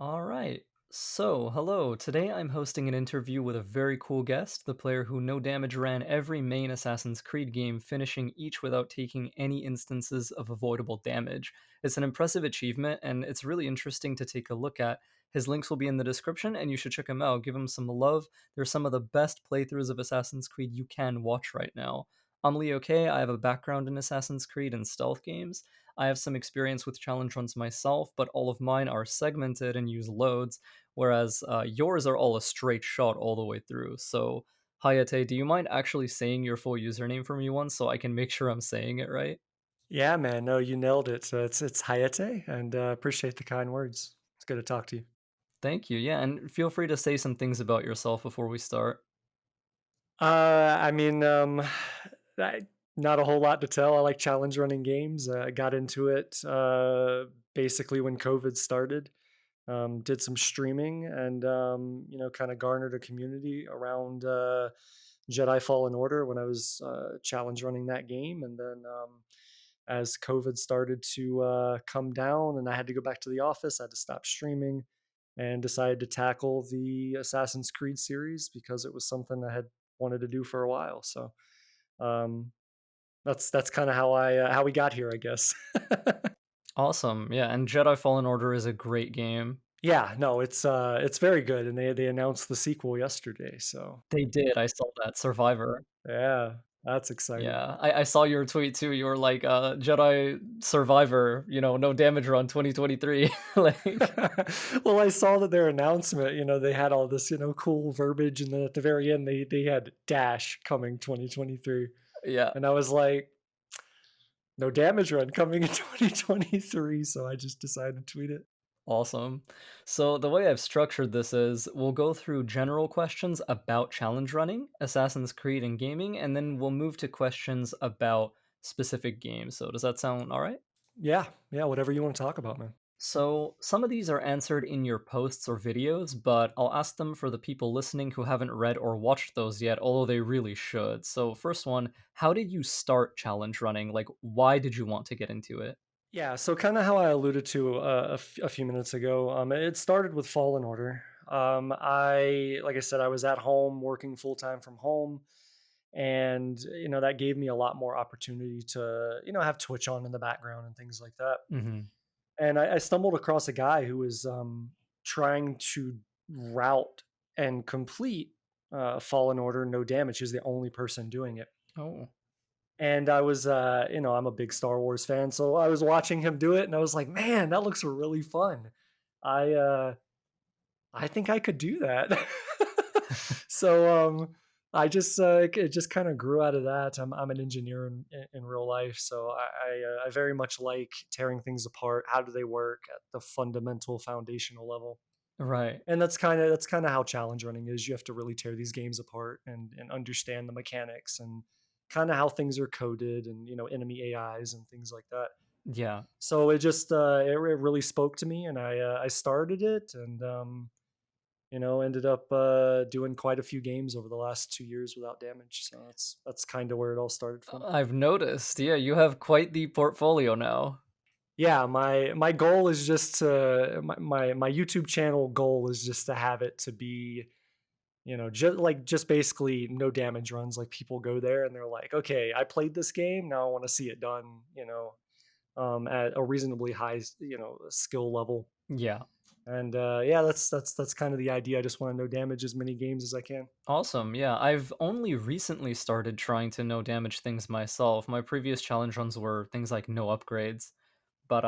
All right. So, hello. Today I'm hosting an interview with a very cool guest, the player who no damage ran every main Assassin's Creed game, finishing each without taking any instances of avoidable damage. It's an impressive achievement, and it's really interesting to take a look at. His links will be in the description, and you should check him out. Give him some love. They're some of the best playthroughs of Assassin's Creed you can watch right now. I'm LeoKRogue. I have a background in Assassin's Creed and stealth games. I have some experience with challenge runs myself, but all of mine are segmented and use loads, whereas yours are all a straight shot all the way through. So, Hayate, do you mind actually saying your full username for me once so I can make sure I'm saying it right? Yeah, man. No, you nailed it. So it's Hayete, and appreciate the kind words. It's good to talk to you. Thank you. Yeah, and feel free to say some things about yourself before we start. I mean, I, not a whole lot to tell. I like challenge running games. I got into it basically when COVID started. Did some streaming and kind of garnered a community around Jedi Fallen Order when I was challenge running that game, and then as COVID started to come down and I had to go back to the office, I had to stop streaming and decided to tackle the Assassin's Creed series because it was something I had wanted to do for a while. So um, that's kind of how we got here, I guess. Awesome. Yeah, and Jedi Fallen Order is a great game. Yeah, no, it's very good, and they announced the sequel yesterday. So They did. I saw that. Survivor. yeah, that's exciting. Yeah, I saw your tweet too. You were like, Jedi Survivor, no damage run 2023. Like, Well, I saw that their announcement, they had all this, cool verbiage, and then at the very end, they had dash coming 2023, yeah. and I was like, no damage run coming in 2023, so I just decided to tweet it. Awesome. So the way I've structured this is we'll go through general questions about challenge running, Assassin's Creed, and gaming, and then we'll move to questions about specific games. So does that sound all right? Yeah, yeah, whatever you want to talk about, man. So some of these are answered in your posts or videos, but I'll ask them for the people listening who haven't read or watched those yet, although they really should. So first one, how did you start challenge running? Like why did you want to get into it? Yeah, so kind of how I alluded to a few minutes ago, it started with Fallen Order. Like I said, I was at home working full time from home, and that gave me a lot more opportunity to have Twitch on in the background and things like that. Mhm. And I stumbled across a guy who was trying to route and complete Fallen Order no damage. He's the only person doing it. Oh. And I was, I'm a big Star Wars fan, so I was watching him do it, and I was like, "Man, that looks really fun. I, uh, I think I could do that." So, it just kind of grew out of that. I'm an engineer in real life, so I very much like tearing things apart. How do they work at the fundamental foundational level? Right. And that's kind of how challenge running is. You have to really tear these games apart and understand the mechanics and kind of how things are coded and enemy AIs and things like that. Yeah. So it just it really spoke to me, and I started it, and ended up doing quite a few games over the last 2 years without damage. So that's kind of where it all started from. I've noticed. Yeah, you have quite the portfolio now. Yeah, my goal is just to my YouTube channel goal is just to have it to be just basically no damage runs. Like people go there and they're like, okay, I played this game. Now I want to see it done, at a reasonably high, skill level. Yeah. And yeah, that's kind of the idea. I just want to no damage as many games as I can. Awesome. Yeah, I've only recently started trying to no damage things myself. My previous challenge runs were things like no upgrades. But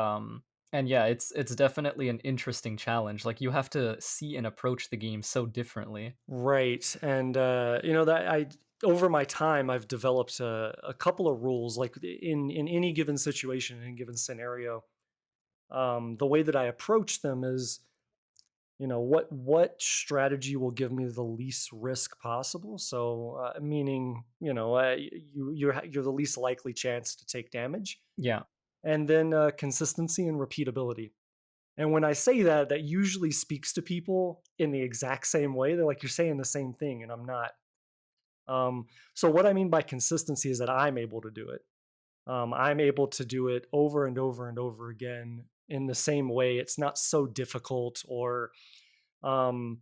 and yeah, it's definitely an interesting challenge. Like you have to see and approach the game so differently. Right. And that I over my time I've developed a couple of rules. Like in any given situation, in any given scenario, the way that I approach them is what strategy will give me the least risk possible. So meaning you're the least likely chance to take damage, Yeah. and then consistency and repeatability. And when I say that, that usually speaks to people in the exact same way. They're like, you're saying the same thing, and I'm not. So what I mean by consistency is that I'm able to do it. I'm able to do it over and over and over again in the same way. It's not so difficult or um,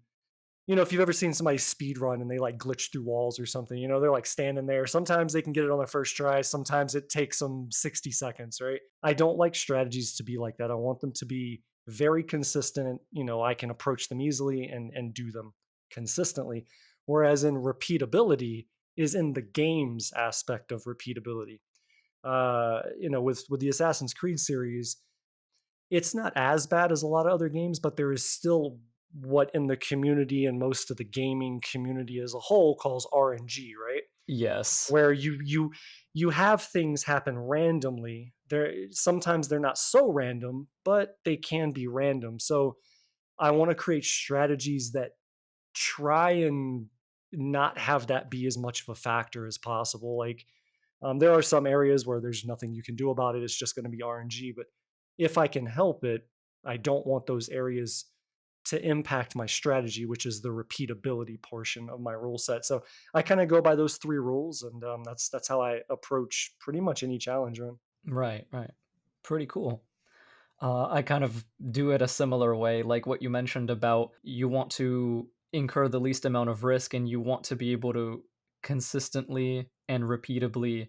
if you've ever seen somebody speed run and they like glitch through walls or something, they're like standing there. Sometimes they can get it on their first try. Sometimes it takes them 60 seconds, right? I don't like strategies to be like that. I want them to be very consistent. I can approach them easily and do them consistently. Whereas in repeatability is in the games aspect of repeatability. With the Assassin's Creed series, it's not as bad as a lot of other games, but there is still what in the community and most of the gaming community as a whole calls RNG, right? Yes. Where you have things happen randomly. Sometimes they're not so random, but they can be random. So I want to create strategies that try and not have that be as much of a factor as possible. Like, there are some areas where there's nothing you can do about it. It's just going to be RNG. But if I can help it, I don't want those areas to impact my strategy, which is the repeatability portion of my rule set. So I kind of go by those three rules, and that's how I approach pretty much any challenge run. Right, right. Pretty cool. I kind of do it a similar way, like what you mentioned about you want to incur the least amount of risk and you want to be able to consistently and repeatably,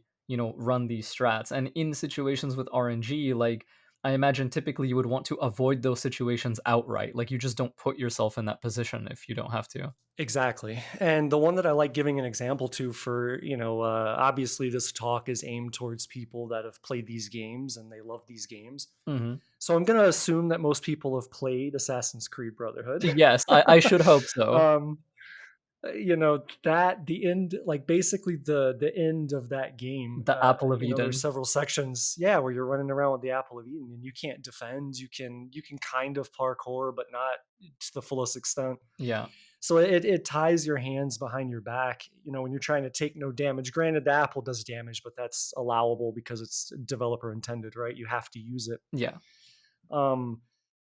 run these strats. And in situations with RNG, like I imagine typically you would want to avoid those situations outright. Like you just don't put yourself in that position if you don't have to. Exactly. And the one that I like giving an example to for, obviously this talk is aimed towards people that have played these games and they love these games. Mhm. So I'm going to assume that most people have played Assassin's Creed Brotherhood. Yes, I should hope so. um, that the end, like basically the end of that game, The apple of there's Eden. several sections, yeah, where you're running around with the apple of Eden and you can't defend. You can kind of parkour, but not to the fullest extent. Yeah. So it ties your hands behind your back, when you're trying to take no damage. Granted, the apple does damage, but that's allowable because it's developer intended, right? You have to use it. Yeah. Um,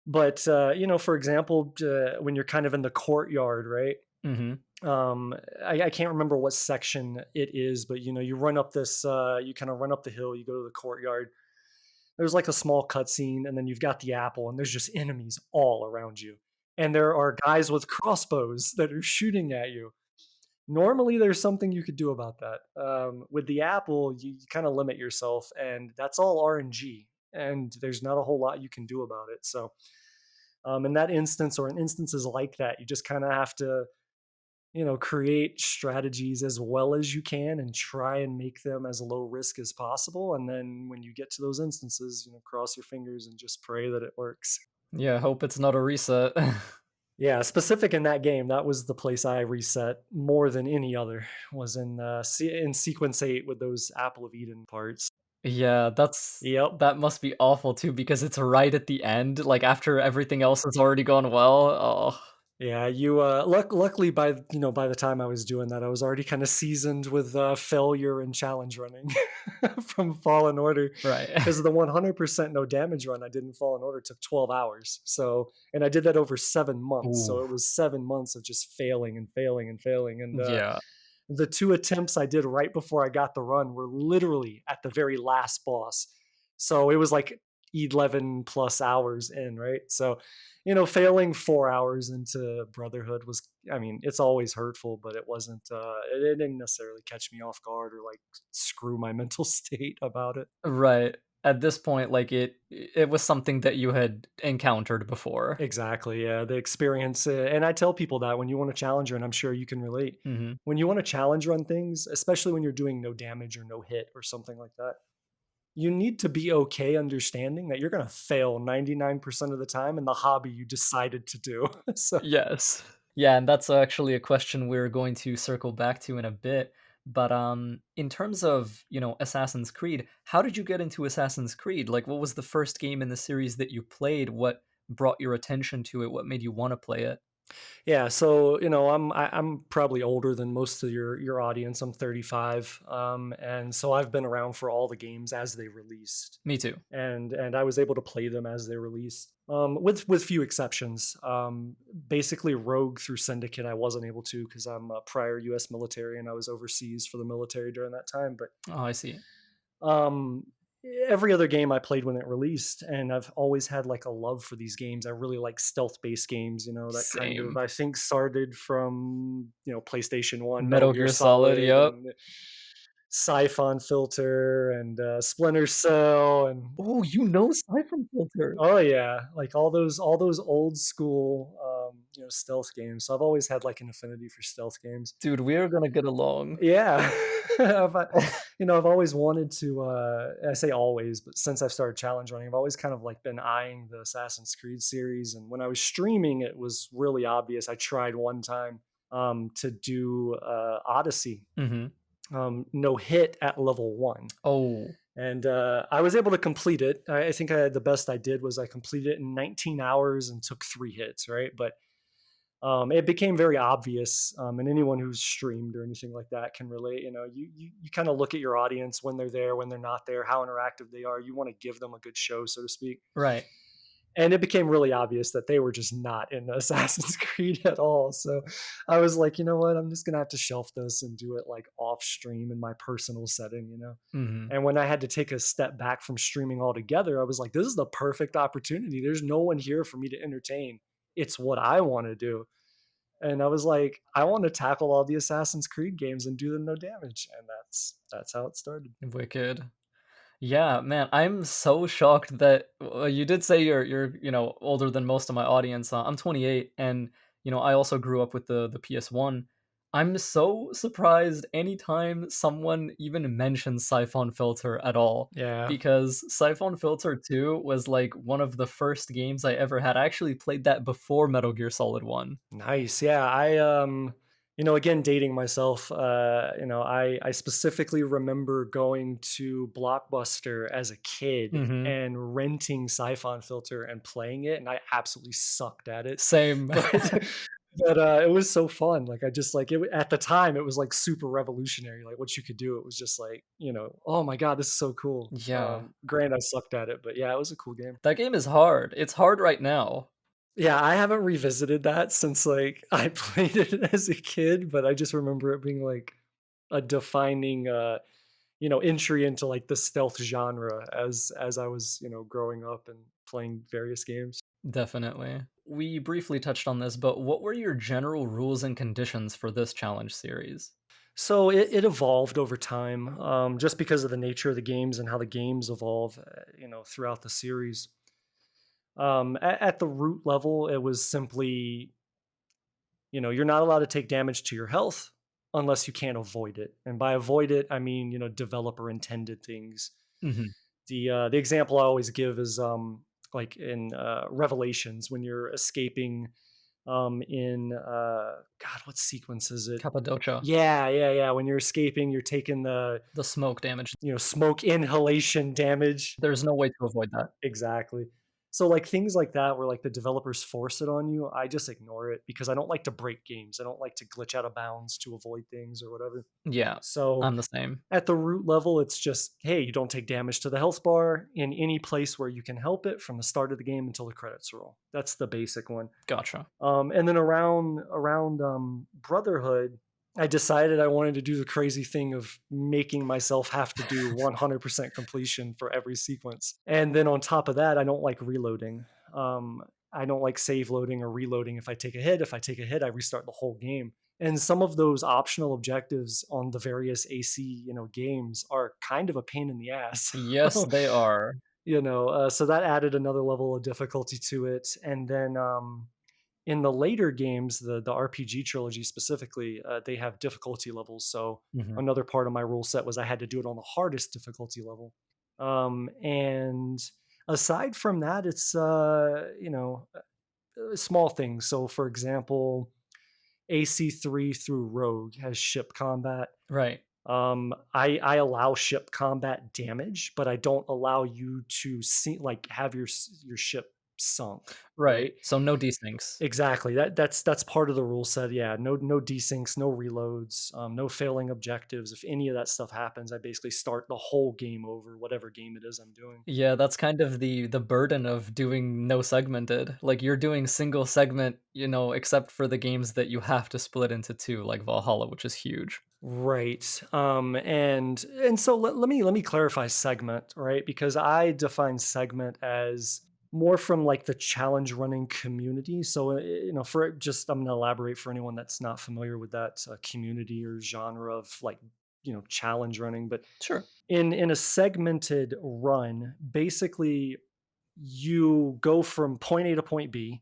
but for example, when you're kind of in the courtyard, right? Mhm. I can't remember what section it is, but you run up this, you kind of run up the hill, you go to the courtyard. There's like a small cutscene, and then you've got the apple, and there's just enemies all around you. And there are guys with crossbows that are shooting at you. Normally, there's something you could do about that. With the apple, you kind of limit yourself, and that's all RNG. And there's not a whole lot you can do about it. So, in that instance, or in instances like that, you just kind of have to, create strategies as well as you can and try and make them as low risk as possible. And then when you get to those instances, cross your fingers and just pray that it works. Yeah, hope it's not a reset. Yeah, specific in that game, that was the place I reset more than any other, was in sequence 8 with those Apple of Eden parts. Yeah, Yep. that must be awful too because it's right at the end, like, after everything else has already gone well. Oh, Yeah, luckily by the time I was doing that, I was already kind of seasoned with failure and challenge running from Fallen Order, right. because the 100% no damage run I did in Fallen Order took 12 hours. So, and I did that over 7 months. Ooh, So it was 7 months of just failing and failing and failing. And yeah. the two attempts I did right before I got the run were literally at the very last boss. So it was like 11 plus hours in, right? So, failing 4 hours into Brotherhood was, I mean, it's always hurtful, but it didn't necessarily catch me off guard or like screw my mental state about it. Right. At this point, like, it was something that you had encountered before. Exactly. Yeah. The experience. And I tell people that when you want to challenge, and I'm sure you can relate, Mhm. when you want to challenge run things, especially when you're doing no damage or no hit or something like that, you need to be okay understanding that you're going to fail 99% of the time in the hobby you decided to do. So, Yes. Yeah, and that's actually a question we're going to circle back to in a bit. But in terms of, Assassin's Creed, how did you get into Assassin's Creed? Like what was the first game in the series that you played? What brought your attention to it? What made you want to play it? yeah, so I'm probably older than most of your audience. I'm 35, and so I've been around for all the games as they released, Me too. and I was able to play them as they released, with few exceptions. Basically, Rogue through Syndicate, I wasn't able to because I'm a prior U.S. military and I was overseas for the military during that time. But Oh, I see. um, every other game I played when it released, and I've always had like a love for these games. I really like stealth-based games, that kind of Same. I think started from, PlayStation 1, Metal Metal Gear Gear Solid, Solid, yep. and Siphon Filter, and Splinter Cell, and Oh, you know Siphon Filter. oh yeah, like all those old school stealth games. So I've always had like an affinity for stealth games. Dude, we are gonna get along. Yeah. I've always wanted to, I say always, but since I've started challenge running, I've always kind of like been eyeing the Assassin's Creed series. And when I was streaming, it was really obvious. I tried one time to do Odyssey, Mhm. no hit at level one. Oh, And I was able to complete it. I think the best I did was I completed it in 19 hours and took 3 hits, right? But it became very obvious, and anyone who's streamed or anything like that can relate. You kind of look at your audience when they're there, when they're not there, how interactive they are. You want to give them a good show, so to speak. right. And it became really obvious that they were just not in Assassin's Creed at all. So I was like, you know what? I'm just gonna have to shelf this and do it like off stream in my personal setting. Mhm. And when I had to take a step back from streaming altogether, I was like, this is the perfect opportunity. There's no one here for me to entertain. It's what I want to do. And I was like, I want to tackle all the Assassin's Creed games and do them no damage. And that's how it started. Wicked. Yeah, man, I'm so shocked that you did say you're older than most of my audience. I'm 28, and I also grew up with the PS1. I'm so surprised anytime someone even mentions Siphon Filter at all, Yeah. because Siphon Filter 2 was like one of the first games I ever had. I actually played that before Metal Gear Solid 1. Nice. Yeah. Again, dating myself, I specifically remember going to Blockbuster as a kid Mhm. and renting Siphon Filter and playing it, and I absolutely sucked at it. Same. But it was so fun. Like I just like it at the time it was like super revolutionary. Like what you could do, it was just like, oh my god, this is so cool. Yeah. Granted, I sucked at it, but yeah, it was a cool game. That game is hard. It's hard right now. Yeah, I haven't revisited that since, like, I played it as a kid, but I just remember it being, like, a defining, entry into, like, the stealth genre as I was, growing up and playing various games. Definitely. We briefly touched on this, but what were your general rules and conditions for this challenge series? So it evolved over time, just because of the nature of the games and how the games evolve, throughout the series. At the root level, it was simply, you're not allowed to take damage to your health unless you can't avoid it. And by avoid it, I mean, developer intended things. Mhm. The example I always give is like in Revelations when you're escaping in God, what sequence is it? Cappadocia. Yeah, yeah, yeah. When you're escaping, you're taking the The smoke damage. smoke inhalation damage. There's no way to avoid that. Exactly. So, like, things like that where, like, the developers force it on you, I just ignore it because I don't like to break games. I don't like to glitch out of bounds to avoid things or whatever. Yeah, So, I'm the same. at the root level, it's just, hey, you don't take damage to the health bar in any place where you can help it from the start of the game until the credits roll. That's the basic one. Gotcha. And then around Brotherhood, I decided I wanted to do the crazy thing of making myself have to do 100% completion for every sequence. And then on top of that, I don't like reloading. Um, I don't like save loading or reloading if I take a hit. If I take a hit, I restart the whole game. And some of those optional objectives on the various AC, games are kind of a pain in the ass. Yes, they are. So that added another level of difficulty to it. And then in the later games, the RPG trilogy specifically, they have difficulty levels. So Mhm. another part of my rule set was I had to do it on the hardest difficulty level. And aside from that, it's small things. So for example, AC3 through Rogue has ship combat. Right. I allow ship combat damage, but I don't allow you to see like have your ship sunk, Right. right? So no desyncs. Exactly. That's part of the rule set. Yeah, no desyncs, no reloads, no failing objectives. If any of that stuff happens, I basically start the whole game over, whatever game it is I'm doing. Yeah, that's kind of the burden of doing no segmented. Like, you're doing single segment, except for the games that you have to split into 2, like Valhalla, which is huge. Right. And so let me clarify segment, right? Because I define segment as more from like the challenge running community. So for just I'm going to elaborate for anyone that's not familiar with that community or genre of like challenge running, but Sure. in a segmented run, basically you go from point A to point B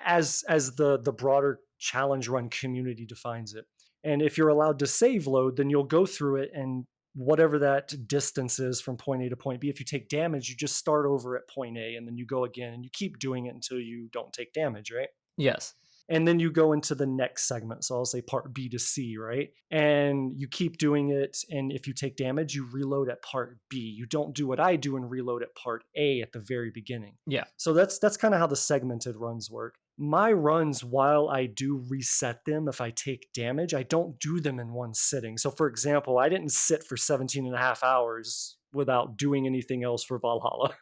as the broader challenge run community defines it. And if you're allowed to save load, then you'll go through it and whatever that distance is from point A to point B. If you take damage, you just start over at point A and then you go again and you keep doing it until you don't take damage, right? Yes. And then you go into the next segment. So I'll say part B to C, right? And you keep doing it. And if you take damage, you reload at part B. You don't do what I do and reload at part A at the very beginning. Yeah. So that's kind of how the segmented runs work. My runs, while I do reset them if I take damage, I don't do them in one sitting. So for example, I didn't sit for 17 and a half hours without doing anything else for Valhalla.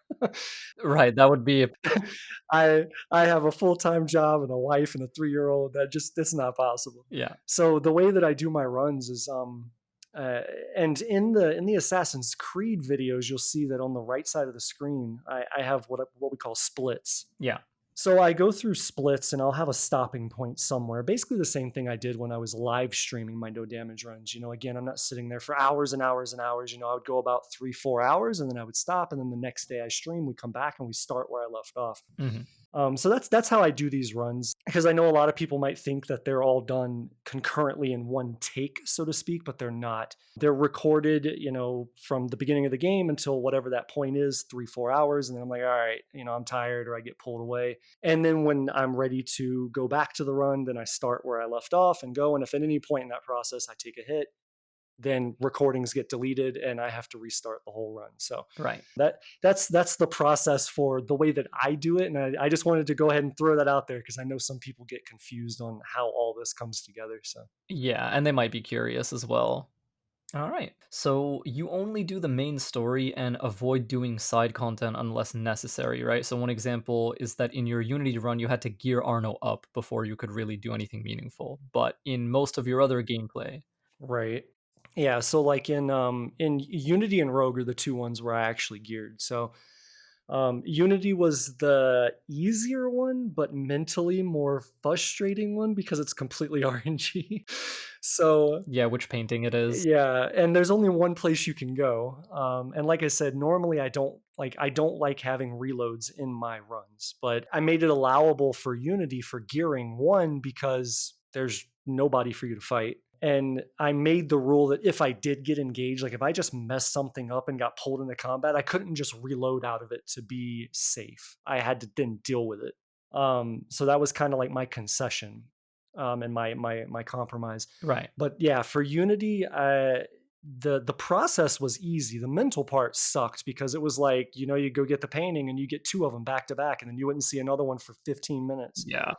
Right. That would be a I have a full-time job and a wife and a 3-year-old. That just it's not possible. yeah. So the way that I do my runs is uh, and in the Assassin's Creed videos, you'll see that on the right side of the screen, I have what we call splits. Yeah. So I go through splits and I'll have a stopping point somewhere. Basically the same thing I did when I was live streaming my no damage runs. Again, I'm not sitting there for hours and hours and hours. I would go about 3, 4 hours and then I would stop. And then the next day I stream, we come back and we start where I left off. Mhm. So that's how I do these runs because I know a lot of people might think that they're all done concurrently in one take, so to speak, but they're not. They're recorded, from the beginning of the game until whatever that point is, 3, 4 hours, and then I'm like, all right, I'm tired or I get pulled away, and then when I'm ready to go back to the run, then I start where I left off and go. And if at any point in that process I take a hit, then recordings get deleted and I have to restart the whole run. So Right. that's the process for the way that I do it. And I just wanted to go ahead and throw that out there because I know some people get confused on how all this comes together. So Yeah, and they might be curious as well. All right. So you only do the main story and avoid doing side content unless necessary, right? So one example is that in your Unity run, you had to gear Arno up before you could really do anything meaningful. But in most of your other gameplay, right. Yeah, so like in Unity and Rogue are the two ones where I actually geared. So Unity was the easier one, but mentally more frustrating one because it's completely RNG. So yeah, which painting it is. yeah, and there's only one place you can go. And like I said, normally I don't like having reloads in my runs, but I made it allowable for Unity for gearing one because there's nobody for you to fight. And I made the rule that if I did get engaged, like if I just messed something up and got pulled into combat, I couldn't just reload out of it to be safe. I had to then deal with it. So that was kind of like my concession, and my compromise. Right. But yeah, for Unity, the process was easy. The mental part sucked because it was like, you go get the painting and you get two of them back to back, and then you wouldn't see another one for 15 minutes, Yeah.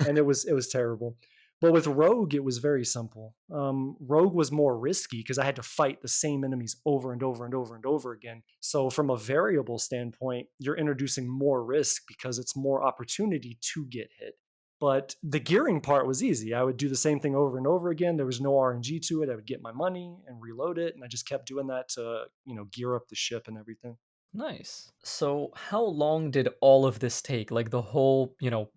and it was terrible. But with Rogue, it was very simple. Rogue was more risky because I had to fight the same enemies over and over and over and over again. So from a variable standpoint, you're introducing more risk because it's more opportunity to get hit. But the gearing part was easy. I would do the same thing over and over again. There was no RNG to it. I would get my money and reload it, and I just kept doing that to, gear up the ship and everything. Nice. So how long did all of this take? Like the whole,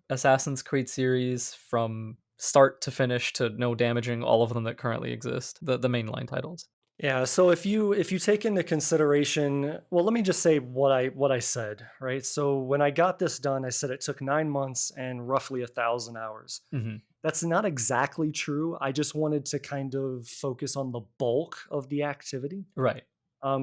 Assassin's Creed series from start to finish to no damaging all of them that currently exist, the mainline titles. Yeah, so if you take into consideration, well, let me just say what I said, right? So when I got this done, I said it took 9 months and roughly 1,000 hours. Mhm. That's not exactly true. I just wanted to kind of focus on the bulk of the activity. Right.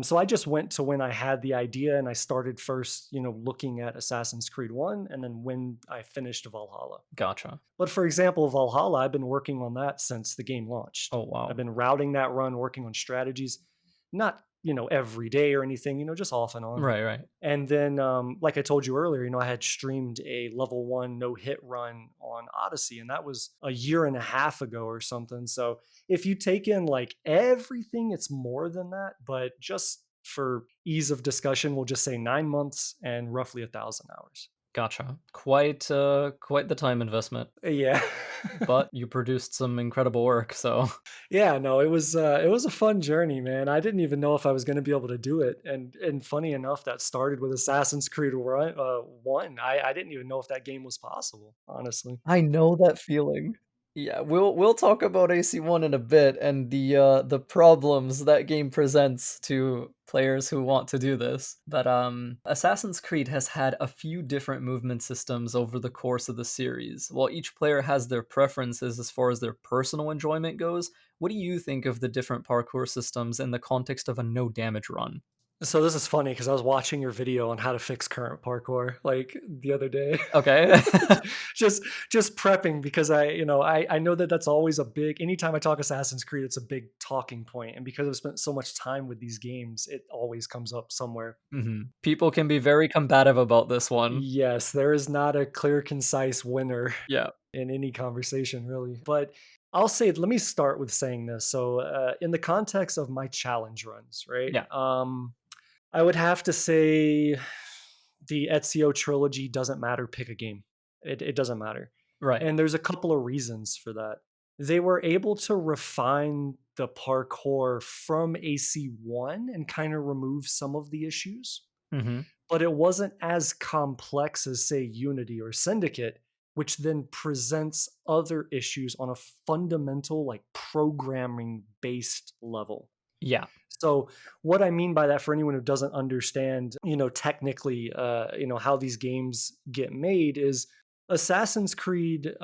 So I just went to when I had the idea and I started first, looking at Assassin's Creed 1 and then when I finished Valhalla. Gotcha. But for example, Valhalla, I've been working on that since the game launched. Oh, I've wow. been routing that run, working on strategies, not, every day or anything, just off and on. Right, right. And then, like I told you earlier, I had streamed a level one no hit run on Odyssey, and that was a year and a half ago or something. So if you take in like everything, it's more than that. But just for ease of discussion, we'll just say 9 months and roughly 1,000 hours. Gotcha. Quite the time investment, Yeah. but you produced some incredible work, so Yeah, no, it was a fun journey, man. I didn't even know if I was gonna be able to do it, and funny enough, that started with Assassin's Creed 1. I didn't even know if that game was possible, honestly. I know that feeling. Yeah, we'll talk about AC1 in a bit and the problems that game presents to players who want to do this. But Assassin's Creed has had a few different movement systems over the course of the series. While each player has their preferences as far as their personal enjoyment goes, what do you think of the different parkour systems in the context of a no damage run? So this is funny because I was watching your video on how to fix current parkour, like, the other day. Okay. Just just prepping because I know that that's always a big anytime I talk Assassin's Creed, it's a big talking point, and because I've spent so much time with these games, it always comes up somewhere. People can be very combative about this one. Yes, there is not a clear, concise winner Yeah. in any conversation, really. But I'll say, let me start with saying this. So, in the context of my challenge runs, right? Yeah. I would have to say the Ezio trilogy doesn't matter. Pick a game. It doesn't matter. Right. And there's a couple of reasons for that. They were able to refine the parkour from AC1 and kind of remove some of the issues, Mhm. but it wasn't as complex as, say, Unity or Syndicate, which then presents other issues on a fundamental, like, programming based level. Yeah. So, what I mean by that, for anyone who doesn't understand, technically, how these games get made, is Assassin's Creed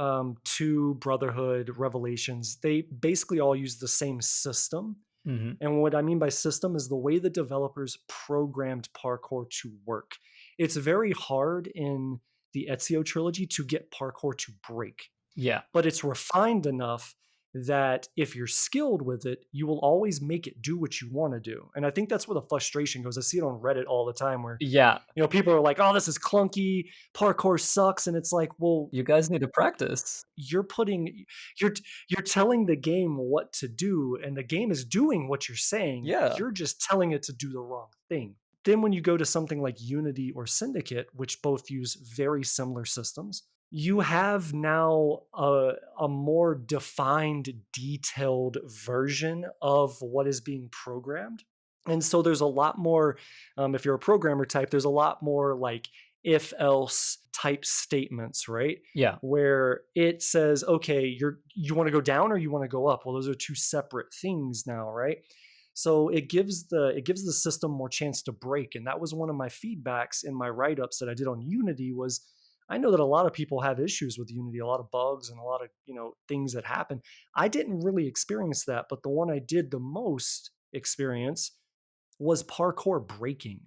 2, Brotherhood, Revelations, they basically all use the same system. Mhm. And what I mean by system is the way the developers programmed parkour to work. It's very hard in the Ezio trilogy to get parkour to break, Yeah. but it's refined enough that if you're skilled with it, you will always make it do what you want to do. And I think that's where the frustration goes. I see it on Reddit all the time where, Yeah. people are like, "Oh, this is clunky, parkour sucks." And it's like, "Well, You guys need to practice. you're putting you're you're telling the game what to do, and the game is doing what you're saying. Yeah. You're just telling it to do the wrong thing." Then when you go to something like Unity or Syndicate, which both use very similar systems, you have now a more defined, detailed version of what is being programmed. And so there's a lot more, if you're a programmer type, there's a lot more like if else type statements, right? Yeah. Where it says, okay, you want to go down or you want to go up. Well, those are two separate things now, right? So it gives the system more chance to break. And that was one of my feedbacks in my write-ups that I did on Unity. Was I know that a lot of people have issues with Unity, a lot of bugs and a lot of, things that happen. I didn't really experience that, but the one I did the most experience was parkour breaking.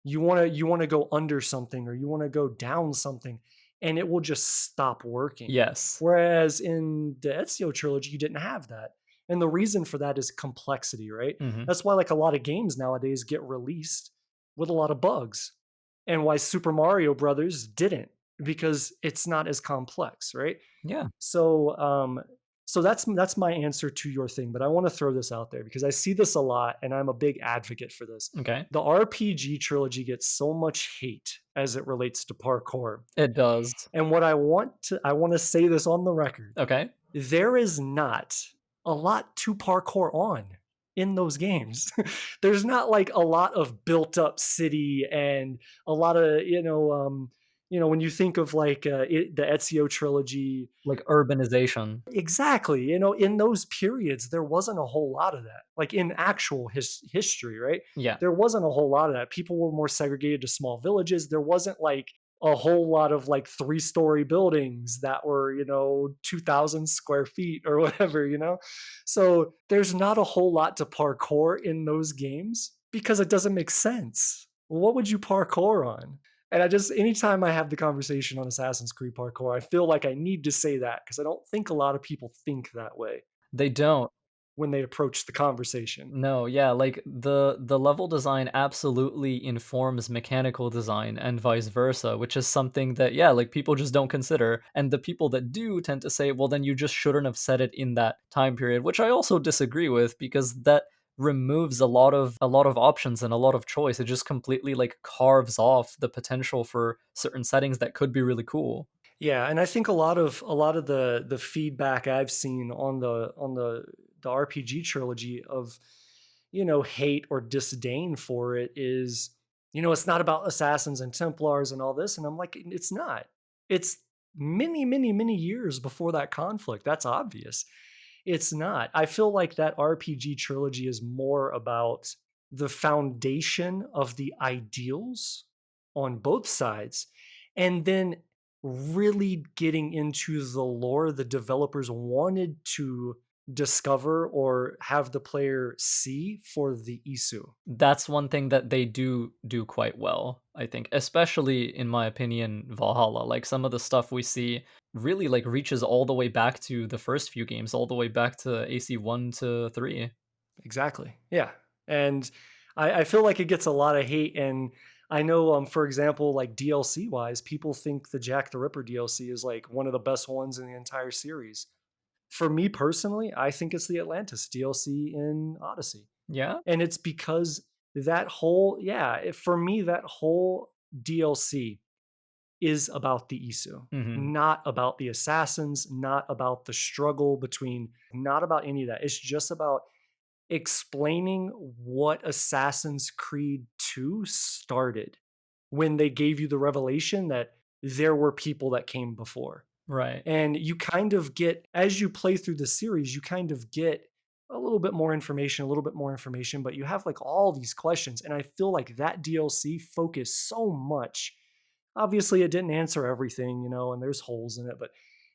You want to go under something or you want to go down something, and it will just stop working. Yes. Whereas in the Ezio trilogy, you didn't have that. And the reason for that is complexity, right? Mhm. That's why, like, a lot of games nowadays get released with a lot of bugs. And why Super Mario Brothers didn't, because it's not as complex, right? Yeah. So, so that's my answer to your thing, but I want to throw this out there because I see this a lot and I'm a big advocate for this. Okay. The RPG trilogy gets so much hate as it relates to parkour. It does. And what I want to say this on the record. Okay. There is not a lot to parkour on in those games. There's not like a lot of built up city and a lot of, when you think of like the Ezio trilogy. Like urbanization. Exactly. In those periods, there wasn't a whole lot of that. Like in actual history, right? Yeah. There wasn't a whole lot of that. People were more segregated to small villages. There wasn't like a whole lot of like 3-story buildings that were, 2,000 square feet or whatever. So there's not a whole lot to parkour in those games because it doesn't make sense. What would you parkour on? And anytime I have the conversation on Assassin's Creed parkour, I feel like I need to say that because I don't think a lot of people think that way They don't. when they approach the conversation. No, yeah, like the level design absolutely informs mechanical design and vice versa, which is something that yeah, like people just don't consider. And the people that do tend to say, well then you just shouldn't have said it in that time period, which I also disagree with because that removes a lot of options and a lot of choice. It just completely like carves off the potential for certain settings that could be really cool. Yeah, and I think a lot of the feedback I've seen on the RPG trilogy of, hate or disdain for it is, it's not about assassins and Templars and all this, and I'm like, it's not. It's many, many, many years before that conflict. That's obvious. It's not. I feel like that RPG trilogy is more about the foundation of the ideals on both sides, and then really getting into the lore the developers wanted to discover or have the player see for the Isu. That's one thing that they do quite well, I think, especially in my opinion, Valhalla. Like some of the stuff we see really like reaches all the way back to the first few games, all the way back to AC 1 to 3. Exactly. Yeah. And I feel like it gets a lot of hate. And I know, for example, like DLC wise, people think the Jack the Ripper DLC is like one of the best ones in the entire series. For me personally, I think it's the Atlantis DLC in Odyssey. Yeah? And it's because that whole, yeah, for me, that whole DLC is about the Isu, Mhm. not about the assassins, not about the struggle between, not about any of that. It's just about explaining what Assassin's Creed 2 started when they gave you the revelation that there were people that came before. Right. And you kind of get, as you play through the series, you kind of get a little bit more information, a little bit more information, but you have like all these questions. And I feel like that DLC focused so much. Obviously, it didn't answer everything, and there's holes in it, but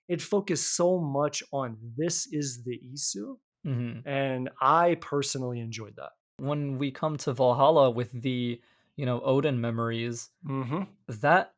it focused so much on this is the Isu. Mhm. And I personally enjoyed that. When we come to Valhalla with the, Odin memories, Mhm. that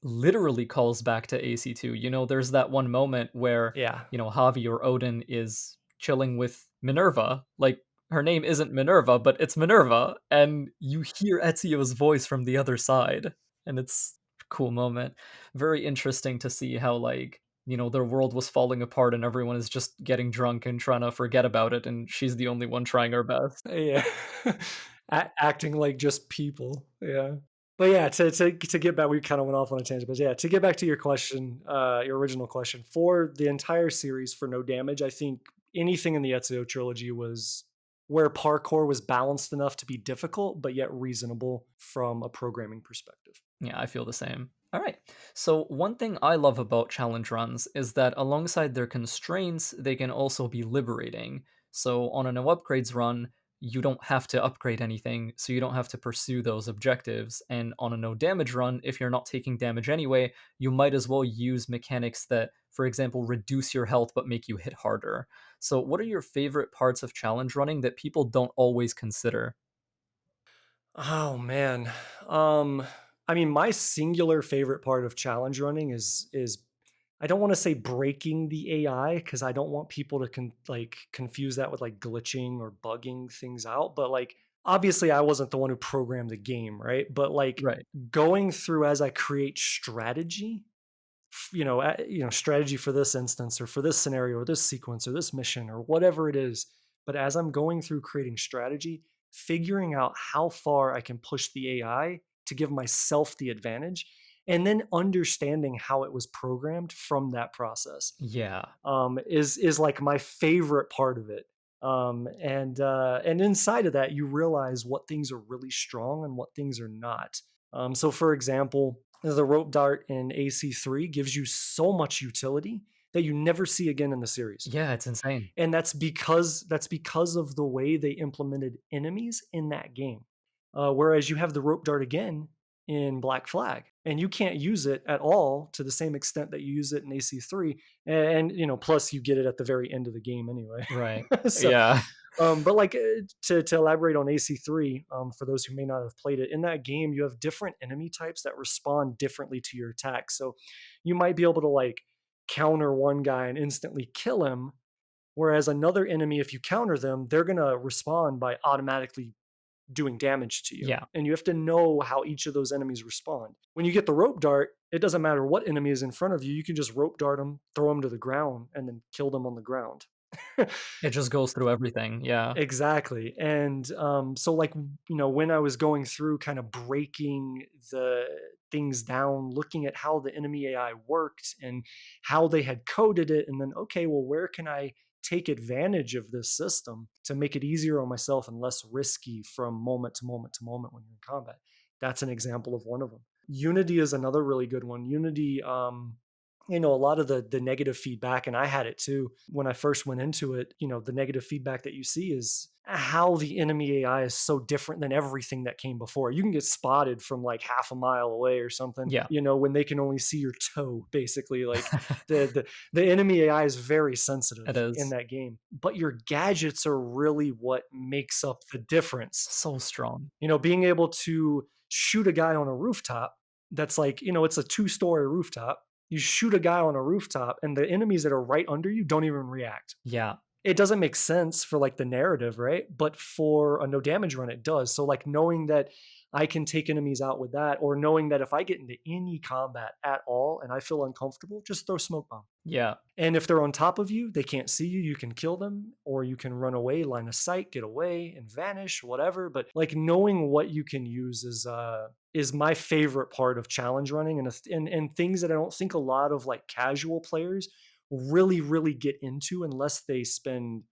literally calls back to AC2. There's that one moment where, Yeah. Javi or Odin is chilling with Minerva. Like, her name isn't Minerva, but it's Minerva, and you hear Ezio's voice from the other side, and it's a cool moment. Very interesting to see how, like, their world was falling apart and everyone is just getting drunk and trying to forget about it, and she's the only one trying her best. Yeah. Acting like just people. Yeah. But yeah, to get back, we kind of went off on a tangent, but yeah, to get back to your question, your original question, for the entire series for No Damage, I think anything in the Ezio trilogy was where parkour was balanced enough to be difficult, but yet reasonable from a programming perspective. Yeah, I feel the same. All right. So, one thing I love about challenge runs is that alongside their constraints, they can also be liberating. So, on a no upgrades run, you don't have to upgrade anything, so you don't have to pursue those objectives. And on a no damage run, if you're not taking damage anyway, you might as well use mechanics that, for example, reduce your health but make you hit harder. So, what are your favorite parts of challenge running that people don't always consider? Oh man. Um I mean, my singular favorite part of challenge running is I don't want to say breaking the AI because I don't want people to confuse that with like glitching or bugging things out, but like obviously I wasn't the one who programmed the game, right? But like Right. going through as I create strategy, strategy for this instance or for this scenario or this sequence or this mission or whatever it is. But as I'm going through creating strategy, figuring out how far I can push the AI to give myself the advantage, and then understanding how it was programmed from that process Yeah. is like my favorite part of it. And inside of that, you realize what things are really strong and what things are not. So, for example, the rope dart in AC3 gives you so much utility that you never see again in the series, Yeah, it's insane. and that's because of the way they implemented enemies in that game. Whereas you have the rope dart again in Black Flag, and you can't use it at all to the same extent that you use it in AC3. And plus you get it at the very end of the game anyway. Right. so, Yeah. but like to elaborate on AC3, for those who may not have played it, in that game you have different enemy types that respond differently to your attacks. So you might be able to like counter one guy and instantly kill him. Whereas another enemy, if you counter them, they're going to respond by automatically doing damage to you. Yeah. And you have to know how each of those enemies respond. When you get the rope dart, it doesn't matter what enemy is in front of you. You can just rope dart them, throw them to the ground, and then kill them on the ground. It just goes through everything, yeah. Exactly. And so, like, when I was going through kind of breaking the things down, looking at how the enemy AI worked and how they had coded it, and then, okay, well, where can I take advantage of this system to make it easier on myself and less risky from moment to moment to moment when you're in combat? That's an example of one of them. Unity is another really good one. Unity, a lot of the negative feedback, and I had it too when I first went into it. The negative feedback that you see is how the enemy AI is so different than everything that came before. You can get spotted from like half a mile away or something, Yeah. when they can only see your toe, basically. Like the enemy AI is very It sensitive in is. that game, but your gadgets are really what makes up the difference. So strong. Being able to shoot a guy on a rooftop that's like, it's a two-story rooftop. You shoot a guy on a rooftop and the enemies that are right under you don't even react. Yeah. It doesn't make sense for like the narrative, right? But for a no damage run, it does. So like knowing that I can take enemies out with that, or knowing that if I get into any combat at all and I feel uncomfortable, just throw smoke bomb. Yeah. And if they're on top of you, they can't see you, you can kill them, or you can run away, line of sight, get away and vanish, whatever. But like knowing what you can use is my favorite part of challenge running, and things that I don't think a lot of like casual players really get into unless they spend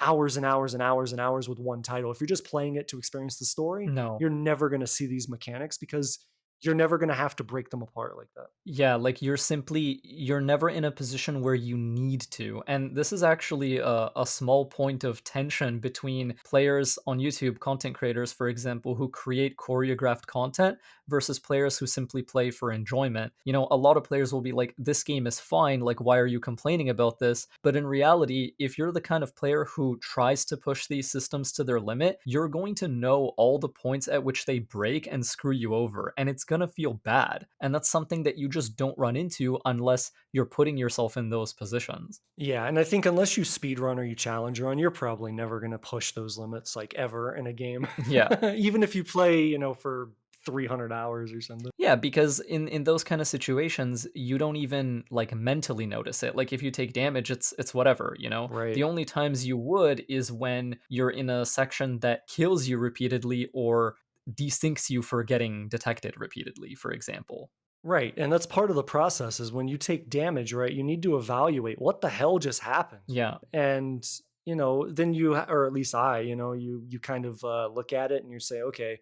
hours and hours and hours and hours with one title. If you're just playing it to experience the story, No. you're never going to see these mechanics because you're never going to have to break them apart like that. Yeah, like you're never in a position where you need to. And this is actually a small point of tension between players on YouTube, content creators, for example, who create choreographed content versus players who simply play for enjoyment. A lot of players will be like, this game is fine. Like, why are you complaining about this? But in reality, if you're the kind of player who tries to push these systems to their limit, you're going to know all the points at which they break and screw you over. And it's going to feel bad. And that's something that you just don't run into unless you're putting yourself in those positions. Yeah, and I think unless you speedrun or you challenge run, you're probably never going to push those limits like ever in a game. Yeah. Even if you play, for 300 hours or something. Yeah, because in those kind of situations, you don't even like mentally notice it. Like if you take damage, it's whatever. Right. The only times you would is when you're in a section that kills you repeatedly or desyncs you for getting detected repeatedly, for example. Right. And that's part of the process is when you take damage, right? You need to evaluate what the hell just happened. Yeah. And, then or at least I, you kind of look at it and you say, okay,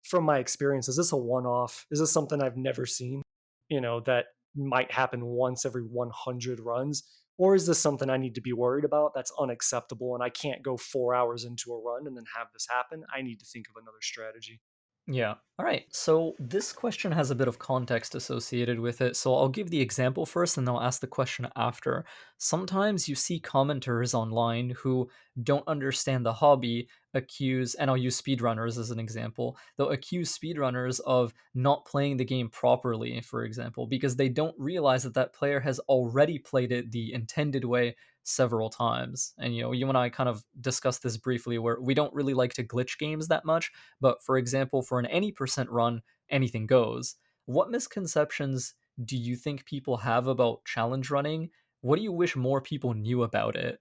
from my experience, is this a one off? Is this something I've never seen, that might happen once every 100 runs? Or is this something I need to be worried about that's unacceptable and I can't go 4 hours into a run and then have this happen? I need to think of another strategy. Yeah. All right. So this question has a bit of context associated with it. So I'll give the example first and then I'll ask the question after. Sometimes you see commenters online who don't understand the hobby accuse, and I'll use speedrunners as an example, they'll accuse speedrunners of not playing the game properly, for example, because they don't realize that that player has already played it the intended way several times. And you and I kind of discussed this briefly where we don't really like to glitch games that much, but for example, for an any percent run, anything goes. What misconceptions do you think people have about challenge running? What do you wish more people knew about it?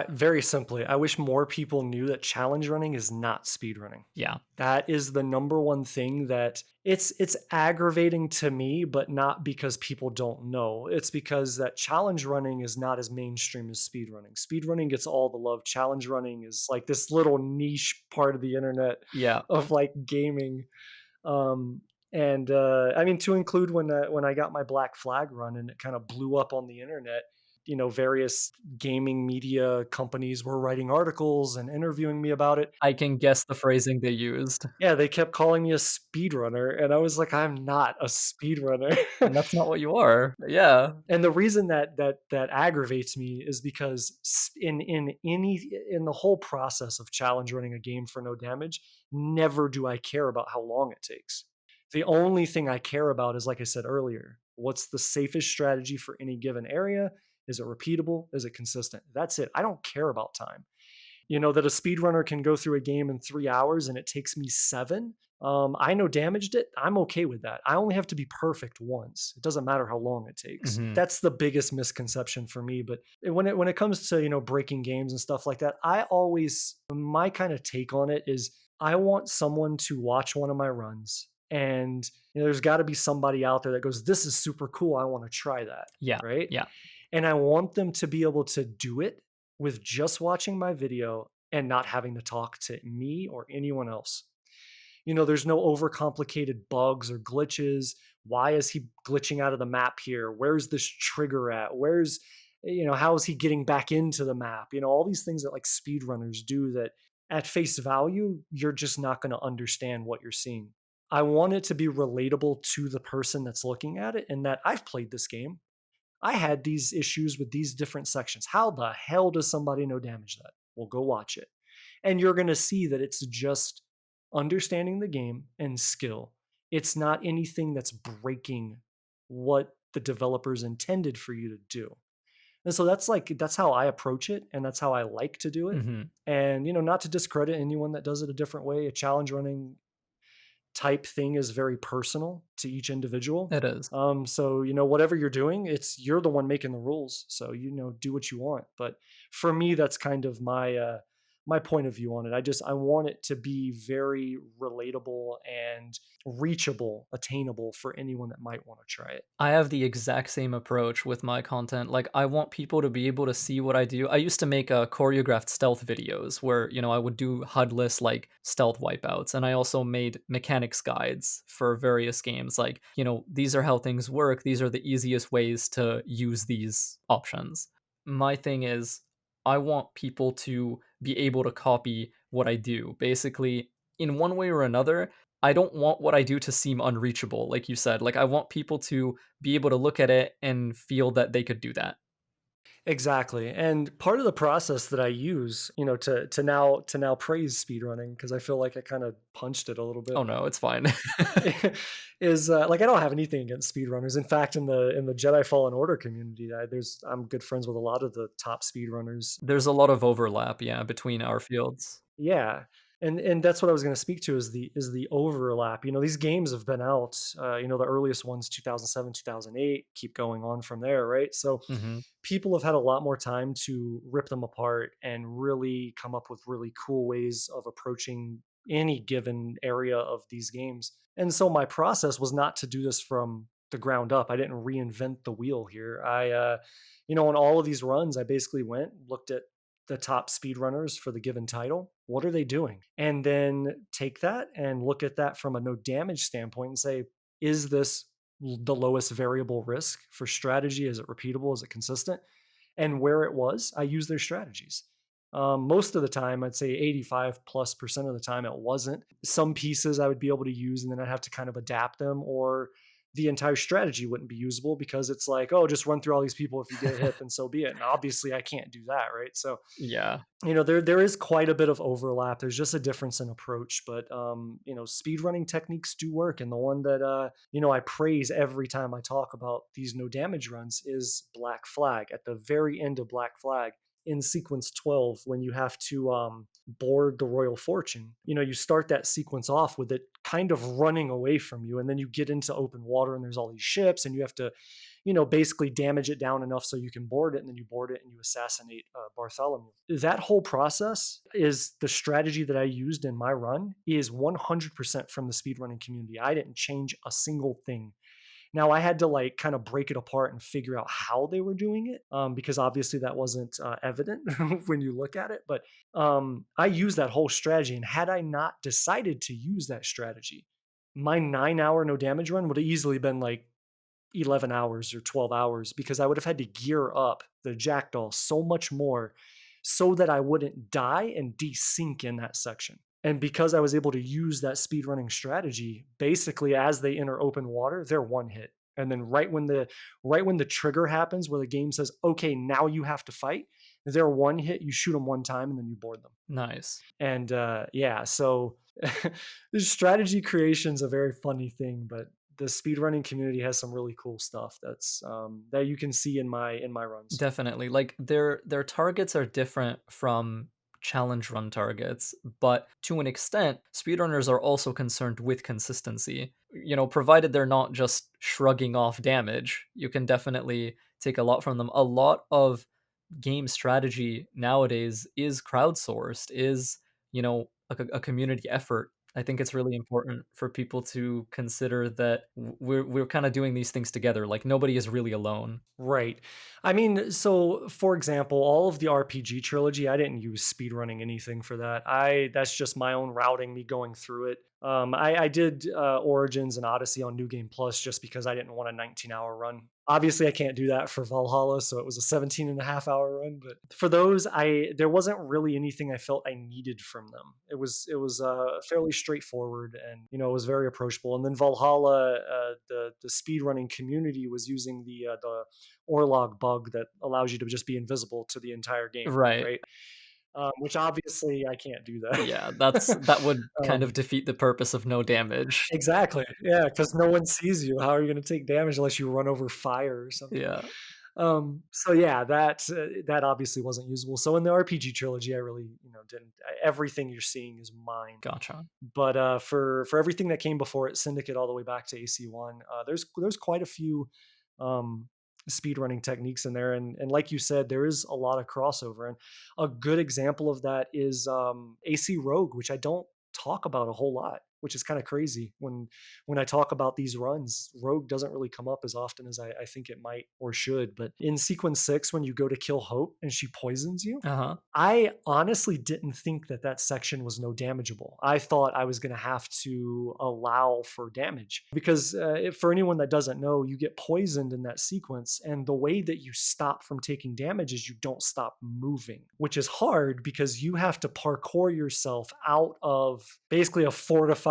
Very simply, I wish more people knew that challenge running is not speed running. Yeah. That is the number one thing that it's aggravating to me, but not because people don't know. It's because that challenge running is not as mainstream as speed running. Speed running gets all the love. Challenge running is like this little niche part of the internet Yeah. of like gaming. Um, and I mean, to include when I got my Black Flag run and it kind of blew up on the internet, various gaming media companies were writing articles and interviewing me about it. I can guess the phrasing they used. Yeah, they kept calling me a speedrunner, and I was like, I'm not a speedrunner. And that's not what you are. Yeah. And the reason that aggravates me is because in the whole process of challenge running a game for no damage, never do I care about how long it takes. The only thing I care about is, like I said earlier, what's the safest strategy for any given area? Is it repeatable? Is it consistent? That's it. I don't care about time. That a speedrunner can go through a game in 3 hours and it takes me seven. I know damaged it. I'm okay with that. I only have to be perfect once. It doesn't matter how long it takes. Mhm. That's the biggest misconception for me. But when it comes to breaking games and stuff like that, I always my kind of take on it is I want someone to watch one of my runs, and there's got to be somebody out there that goes, "This is super cool. I want to try that." Yeah, Right? yeah. And I want them to be able to do it with just watching my video and not having to talk to me or anyone else. There's no overcomplicated bugs or glitches. Why is he glitching out of the map here? Where's this trigger at? How is he getting back into the map? All these things that like speedrunners do that at face value, you're just not going to understand what you're seeing. I want it to be relatable to the person that's looking at it, and that I've played this game. I had these issues with these different sections. How the hell does somebody no damage that? Well, go watch it. And you're going to see that it's just understanding the game and skill. It's not anything that's breaking what the developers intended for you to do. And so that's how I approach it, and that's how I like to do it. Mhm. And not to discredit anyone that does it a different way. A challenge running type thing is very personal to each individual. It is. So whatever you're doing, you're the one making the rules. So do what you want. But for me, that's kind of my point of view on it. I want it to be very relatable and reachable, attainable for anyone that might want to try it. I have the exact same approach with my content. Like, I want people to be able to see what I do. I used to make choreographed stealth videos where, I would do HUDless like stealth wipeouts. And I also made mechanics guides for various games. Like, these are how things work. These are the easiest ways to use these options. My thing is, I want people to be able to copy what I do. Basically, in one way or another, I don't want what I do to seem unreachable, like you said. Like, I want people to be able to look at it and feel that they could do that. Exactly. And part of the process that I use, to now praise speedrunning, because I feel like I kind of punched it a little Oh, bit, no, it's fine. is like I don't have anything against speedrunners. In fact, in the Jedi Fallen Order community, I'm good friends with a lot of the top speedrunners. There's a lot of overlap, yeah, between our fields. Yeah. And that's what I was going to speak to is the overlap. These games have been out. The earliest ones 2007, 2008, keep going on from there, right? So Mhm. people have had a lot more time to rip them apart and really come up with really cool ways of approaching any given area of these games. And so my process was not to do this from the ground up. I didn't reinvent the wheel here. On all of these runs, I basically went, looked at the top speedrunners for the given title. What are they doing? And then take that and look at that from a no damage standpoint and say, is this the lowest variable risk for strategy? Is it repeatable? Is it consistent? And where it was, I used their strategies. Most of the time, I'd say 85+% of the time, it wasn't. Some pieces I would be able to use, and then I'd have to kind of adapt them, or the entire strategy wouldn't be usable because it's like, oh, just run through all these people. If you get hit, then so be it. And obviously, I can't do that, right? So Yeah. there is quite a bit of overlap. There's just a difference in approach, but speed running techniques do work, and the one that I praise every time I talk about these no damage runs is Black Flag. At the very end of Black Flag, in sequence 12, when you have to board the Royal Fortune, you start that sequence off with it kind of running away from you, and then you get into open water, and there's all these ships, and you have to basically damage it down enough so you can board it, and then you board it and you assassinate Bartholomew. That whole process is the strategy that I used in my run is 100% from the speedrunning community. I didn't change a single thing. Now I had to like kind of break it apart and figure out how they were doing it, because obviously that wasn't evident when you look at it. But I used that whole strategy, and had I not decided to use that strategy, my 9 hour no damage run would have easily been like 11 hours or 12 hours, because I would have had to gear up the Jackdaw so much more so that I wouldn't die and desync in that section. And because I was able to use that speedrunning strategy, basically as they enter open water, they're one hit. And then right when the trigger happens where the game says, okay, now you have to fight, they're one hit, you shoot them one time and then you board them. Nice. And yeah, so strategy creation is a very funny thing, but the speedrunning community has some really cool stuff that you can see in my runs. Definitely. Like, their targets are different from challenge run targets, but to an extent, speedrunners are also concerned with consistency. Provided they're not just shrugging off damage, you can definitely take a lot from them. A lot of game strategy nowadays is crowdsourced, is, a community effort. I think it's really important for people to consider that we're kind of doing these things together. Like nobody is really alone. Right. I mean, so for example, all of the RPG trilogy, I didn't use speedrunning anything for that. That's just my own routing, me going through it. I did Origins and Odyssey on New Game Plus just because I didn't want a 19-hour run. Obviously, I can't do that for Valhalla, so it was a 17.5 hour run. But for those, I there wasn't really anything I felt I needed from them. It was fairly straightforward, and it was very approachable. And then Valhalla, the speedrunning community was using the Orlog bug that allows you to just be invisible to the entire game, Right. right? Which obviously I can't do Yeah, that. that would kind um, of defeat the purpose of no damage. exactly, yeah, because no one sees you. How are you going to take damage unless you run over fire or something? Yeah, So yeah, that obviously wasn't usable. So in the RPG trilogy, I really didn't. Everything you're seeing is mine. gotcha. But for everything that came before it, Syndicate all the way back to AC1, there's quite a few um, speed running techniques in there, and like you said, there is a lot of crossover. And a good example of that is AC Rogue, which I don't talk about a whole lot, which is kind of crazy. When I talk about these runs, Rogue doesn't really come up as often as I think it might or should. But in sequence 6, when you go to kill Hope and she poisons you, Uh-huh. I honestly didn't think that that section was no damageable. I thought I was going to have to allow for damage because for anyone that doesn't know, you get poisoned in that sequence, and the way that you stop from taking damage is you don't stop moving, which is hard because you have to parkour yourself out of basically a fortified,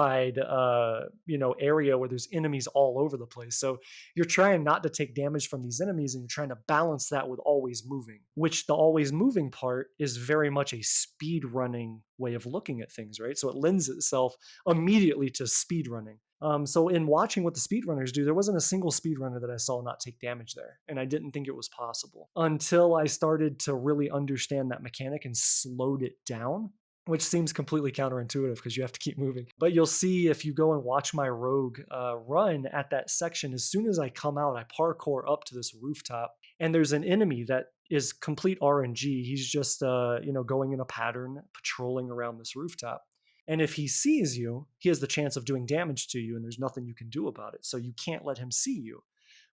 area where there's enemies all over the place. So you're trying not to take damage from these enemies, and you're trying to balance that with always moving, which the always moving part is very much a speed running way of looking at things, right? So it lends itself immediately to speed running. So in watching what the speedrunners do, there wasn't a single speedrunner that I saw not take damage there, and I didn't think it was possible until I started to really understand that mechanic and slowed it down, which seems completely counterintuitive because you have to keep moving. But you'll see if you go and watch my Rogue run at that section, as soon as I come out, I parkour up to this rooftop, and there's an enemy that is complete RNG. He's just, going in a pattern, patrolling around this rooftop. And if he sees you, he has the chance of doing damage to you, and there's nothing you can do about it. So you can't let him see you.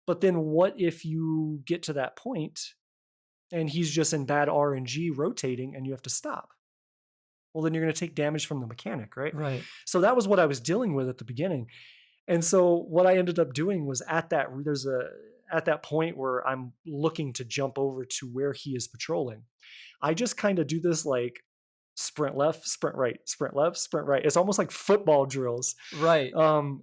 But then what if you get to that point and he's just in bad RNG rotating and you have to stop? Well, then you're going to take damage from the mechanic, right? Right. So that was what I was dealing with at the beginning. And so what I ended up doing was at that point where I'm looking to jump over to where he is patrolling, I just kind of do this like sprint left, sprint right, sprint left, sprint right. It's almost like football drills, Right.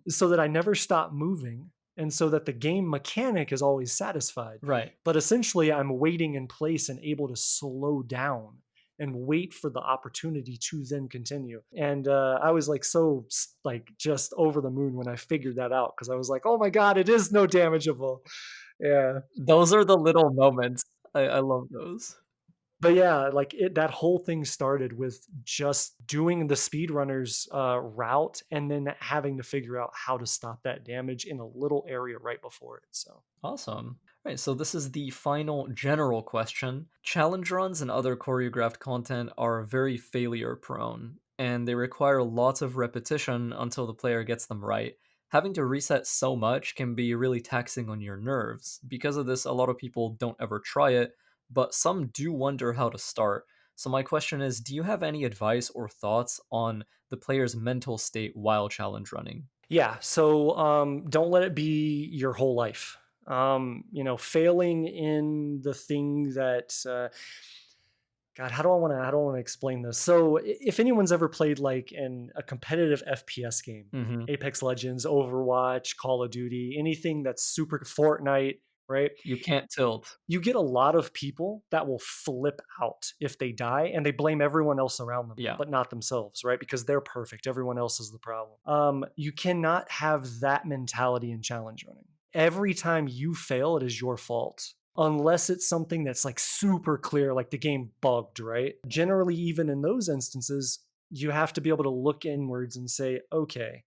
so that I never stop moving, and so that the game mechanic is always satisfied. Right. But essentially, I'm waiting in place and able to slow down and wait for the opportunity to then continue. And I was like like just over the moon when I figured that out because I was like, oh my god, it is no damageable. Yeah. Those are the little moments. I love those. But yeah, like that whole thing started with just doing the speedrunners route and then having to figure out how to stop that damage in a little area right before it. So Awesome. Right, so this is the final general question. Challenge runs and other choreographed content are very failure prone, and they require lots of repetition until the player gets them right. Having to reset so much can be really taxing on your nerves. Because of this, a lot of people don't ever try it, but some do wonder how to start. So, my question is, do you have any advice or thoughts on the player's mental state while challenge running? yeah, so don't let it be your whole life. Failing in the thing that God, how do I want to explain this? So, if anyone's ever played like in a competitive FPS game, Hmm. Apex Legends, Overwatch, Call of Duty, anything that's super Fortnite, right? You can't tilt. You get a lot of people that will flip out if they die and they blame everyone else around them, Yeah. but not themselves, right? Because they're perfect. Everyone else is the problem. You cannot have that mentality in challenge running. Every time you fail, it is your fault. unless it's something that's like super clear, like the game bugged, right? Generally, even in those instances, you have to be able to look inwards and say, okay,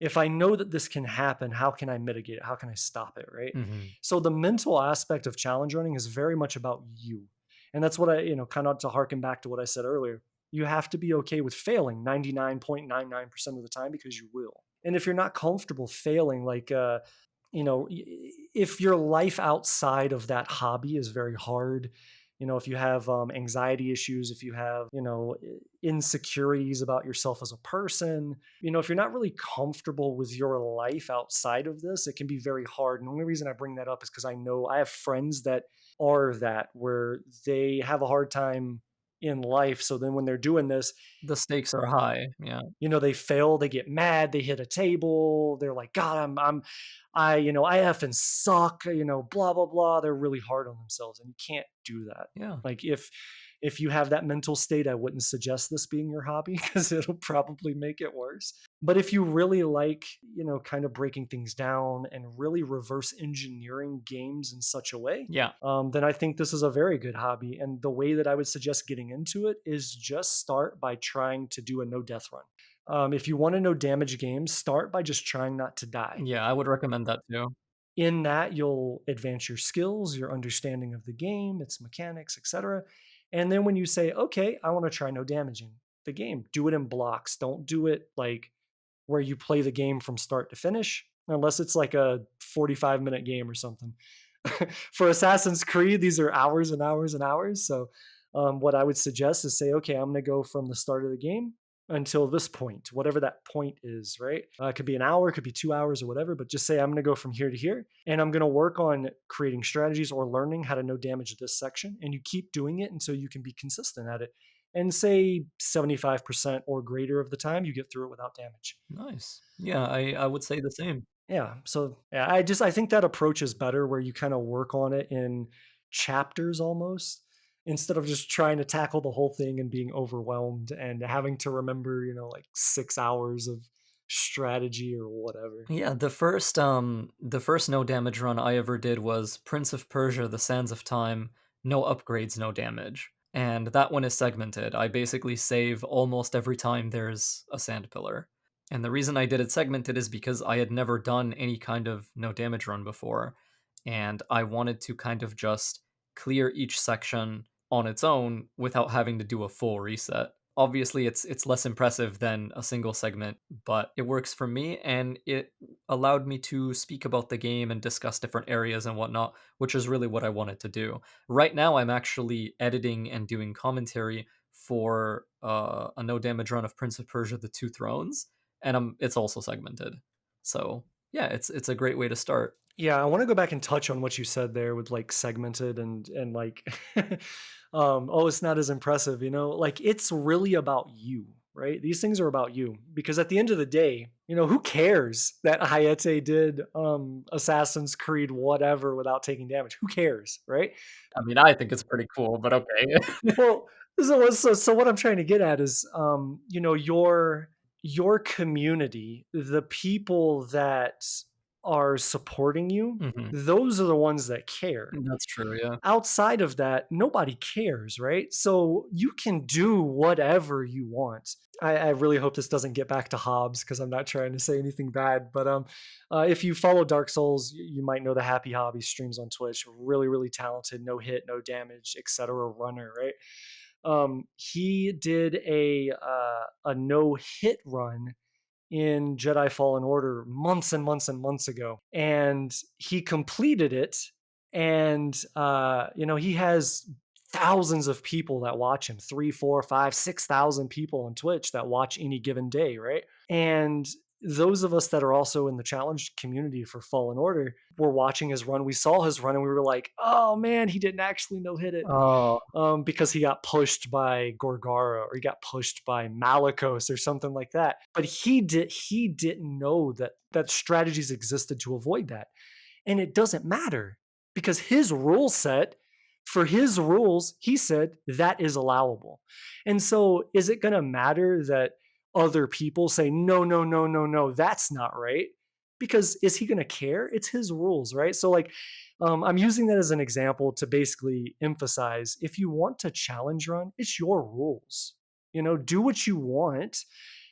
if I know that this can happen, how can I mitigate it? How can I stop it? Right. Mhm. So the mental aspect of challenge running is very much about you. And that's what kind of to harken back to what I said earlier. You have to be okay with failing 99.99% of the time because you will. And if you're not comfortable failing, if your life outside of that hobby is very hard, if you have anxiety issues, if you have, insecurities about yourself as a person, if you're not really comfortable with your life outside of this, it can be very hard. And the only reason I bring that up is because I know I have friends that are that, where they have a hard time in life. So then when they're doing this, The stakes are high, yeah. they fail, they get mad, they hit a table, they're like, God, I effing suck, blah, blah, blah. They're really hard on themselves, and you can't do that. Yeah. Like, if you have that mental state, I wouldn't suggest this being your hobby because it'll probably make it worse. But if you really like, kind of breaking things down and really reverse engineering games in such a way, Yeah. then I think this is a very good hobby. And the way that I would suggest getting into it is just start by trying to do a no death run. If you want to know damage games, start by just trying not to die. Yeah, I would recommend that too. In that, you'll advance your skills, your understanding of the game, its mechanics, etc. And then when you say, okay, I want to try no damaging the game, do it in blocks. Don't do it like where you play the game from start to finish, unless it's like a 45-minute game or something. For Assassin's Creed, these are hours and hours and hours. So, what I would suggest is say, okay, I'm going to go from the start of the game until this point, whatever that point is, right? It could be an hour, it could be 2 hours or whatever, but just say, I'm going to go from here to here and I'm going to work on creating strategies or learning how to no damage this section. And you keep doing it until you can be consistent at it. And say 75% or greater of the time, you get through it without damage. Nice. Yeah, I would say the same. Yeah. So yeah, I think that approach is better where you kind of work on it in chapters almost instead of just trying to tackle the whole thing and being overwhelmed and having to remember, like 6 hours of strategy or whatever. Yeah, the first no damage run I ever did was Prince of Persia: The Sands of Time, no upgrades, no damage. And that one is segmented. I basically save almost every time there's a sand pillar. And the reason I did it segmented is because I had never done any kind of no damage run before, and I wanted to kind of just clear each section on its own without having to do a full reset. Obviously, it's less impressive than a single segment, but it works for me, and it allowed me to speak about the game and discuss different areas and whatnot, which is really what I wanted to do. Right now, I'm actually editing and doing commentary for a no damage run of Prince of Persia: The Two Thrones, and it's also segmented. So yeah, it's a great way to start. Yeah, I want to go back and touch on what you said there with like segmented and like oh, it's not as impressive, like it's really about you, right? These things are about you because at the end of the day, who cares that Hayete did Assassin's Creed whatever without taking damage? Who cares, right? I mean, I think it's pretty cool, but okay. Well, so what I'm trying to get at is, your community, the people that are supporting you, Mhm. those are the ones that care. That's true, yeah. Outside of that, nobody cares, right? So you can do whatever you want. I really hope this doesn't get back to Hobbs because I'm not trying to say anything bad. But if you follow Dark Souls, you might know the Happy Hobby streams on Twitch. Really, really talented, no hit, no damage, etc. runner, right? He did a no hit run in Jedi Fallen Order months and months and months ago, and he completed it. And he has thousands of people that watch him, 3, 4, 5, 6,000 people on Twitch that watch any given day, right? And those of us that are also in the challenge community for Fallen Order were watching his run. We saw his run and we were like, oh man, he didn't actually no hit it, Oh, because he got pushed by Gorgara or he got pushed by Malikos or something like that. But he didn't know that strategies existed to avoid that. And it doesn't matter because his rule set, for his rules, he said that is allowable. And so is it going to matter that other people say, no, no, no, no, no, that's not right? Because is he going to care? It's his rules, right? So, like, I'm using that as an example to basically emphasize if you want to challenge run, it's your rules. Do what you want.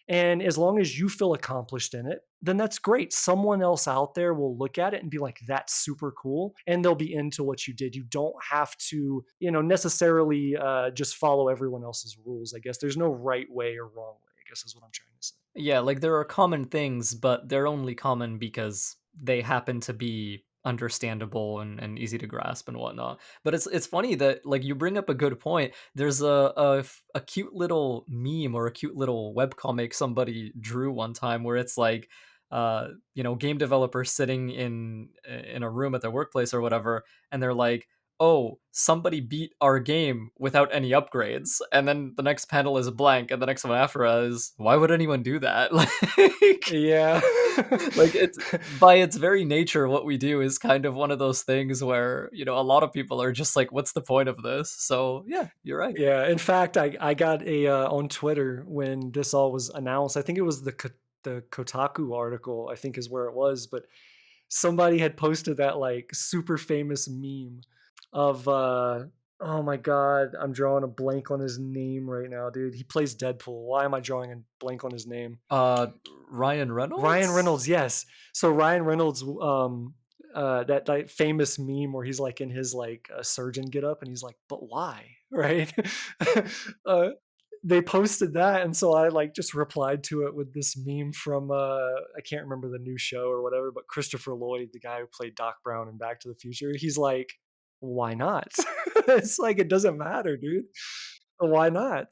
And as long as you feel accomplished in it, then that's great. Someone else out there will look at it and be like, that's super cool. And they'll be into what you did. You don't have to, necessarily just follow everyone else's rules. I guess there's no right way or wrong way, I guess is what I'm trying to say. Yeah, like there are common things, but they're only common because they happen to be understandable and easy to grasp and whatnot. But it's funny that like you bring up a good point. There's a cute little meme or a cute little webcomic somebody drew one time where it's like game developers sitting in a room at their workplace or whatever, and they're like, oh, somebody beat our game without any upgrades. And then the next panel is blank, and the next one after is, why would anyone do that? Yeah. Like it's by its very nature, what we do is kind of one of those things where, a lot of people are just like, what's the point of this? So yeah, you're right. Yeah, in fact, I got on Twitter when this all was announced. I think it was the Kotaku article, I think is where it was, but somebody had posted that like super famous meme of oh my god, I'm drawing a blank on his name right now, dude. He plays Deadpool. Why am I drawing a blank on his name? Uh Ryan Ryan Reynolds? Reynolds, yes. So Ryan Reynolds, that like famous meme where he's like in his like surgeon get up and he's like, "But why?" Right? uh, they posted that, and so I like just replied to it with this meme from I can't remember the new show or whatever, but Christopher Lloyd, the guy who played Doc Brown in Back to the Future, he's like, "Why not?" It's like it doesn't matter, dude. Why not?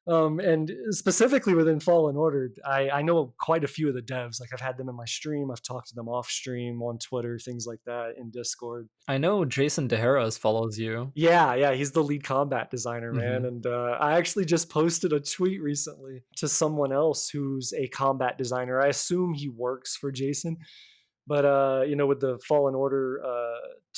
And specifically within Fallen Order, I know quite a few of the devs. Like I've had them in my stream. I've talked to them off stream on Twitter, things like that, in Discord. I know Jason Deharas follows you. Yeah, yeah, he's the lead combat designer, man. Hmm. And I actually just posted a tweet recently to someone else who's a combat designer. I assume he works for Jason, but with the Fallen Order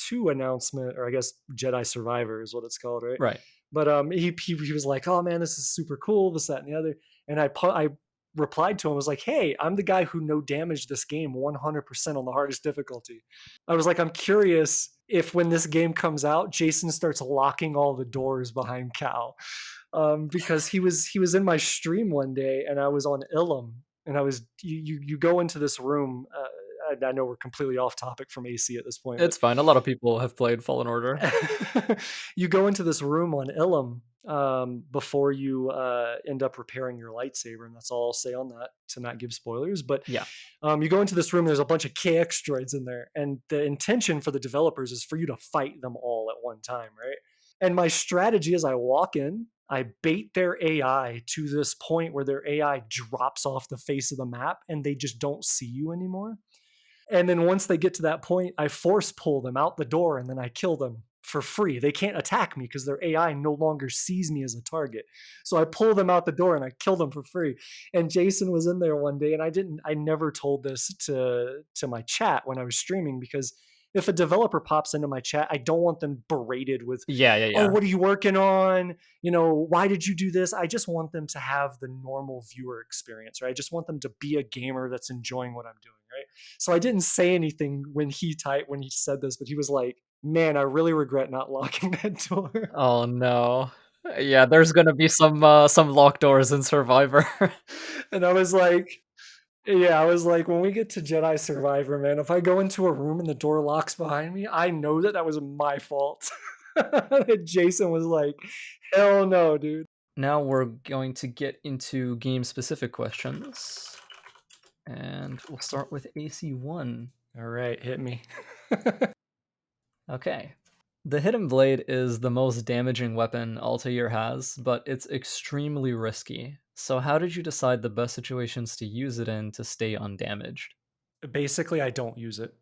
2 announcement, or I guess Jedi Survivor is what it's called, right? Right. But he was like, "Oh man, this is super cool, this, that, and the other." And I replied to him, I was like, "Hey, I'm the guy who no damaged this game 100% on the hardest difficulty." I was like, "I'm curious if when this game comes out, Jason starts locking all the doors behind Cal." Because he was in my stream one day, and I was on Ilum, and I was you go into this room. I know we're completely off topic from AC at this point, but It's fine. A lot of people have played Fallen Order. you go into this room on Ilum before you end up repairing your lightsaber, and that's all I'll say on that to not give spoilers. But Yeah. you go into this room, there's a bunch of KX droids in there, and the intention for the developers is for you to fight them all at one time, right? And my strategy is I walk in, I bait their AI to this point where their AI drops off the face of the map and they just don't see you anymore. And then once they get to that point, I force pull them out the door and then I kill them for free. They can't attack me because their AI no longer sees me as a target. So I pull them out the door and I kill them for free. And Jason was in there one day, and I never told this to my chat when I was streaming, because if a developer pops into my chat, I don't want them berated with, Yeah, yeah, "Oh, yeah. what are you working on? Why did you do this?" I just want them to have the normal viewer experience, right? I just want them to be a gamer that's enjoying what I'm doing, right? So I didn't say anything when he said this, but he was like, "Man, I really regret not locking that door." Oh no. Yeah, there's gonna be some locked doors in Survivor. And I was like, yeah, I was like, when we get to Jedi Survivor, man, if I go into a room and the door locks behind me, I know that that was my fault. And Jason was like, "Hell no, dude." Now we're going to get into game specific questions. And we'll start with AC1. All right, hit me. Okay. The Hidden Blade is the most damaging weapon Altair has, but it's extremely risky. So, how did you decide the best situations to use it in to stay undamaged? Basically, I don't use it.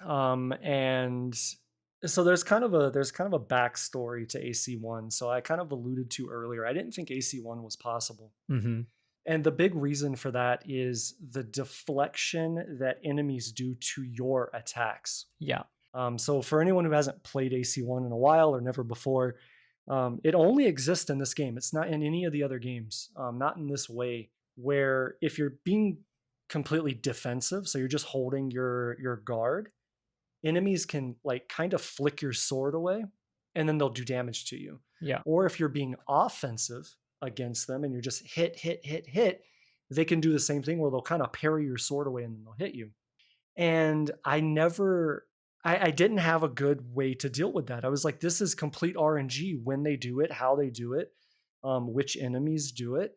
And so there's kind of a backstory to AC1. So I kind of alluded to earlier. I didn't think AC1 was possible. Hmm. And the big reason for that is the deflection that enemies do to your attacks. Yeah. So for anyone who hasn't played AC1 in a while or never before, it only exists in this game. It's not in any of the other games, not in this way, where if you're being completely defensive, so you're just holding your guard, enemies can like kind of flick your sword away and then they'll do damage to you. Yeah. Or if you're being offensive against them and you're just hit, hit, hit, hit, they can do the same thing where they'll kind of parry your sword away and then they'll hit you. And I didn't have a good way to deal with that. I was like, this is complete RNG when they do it, how they do it, which enemies do it.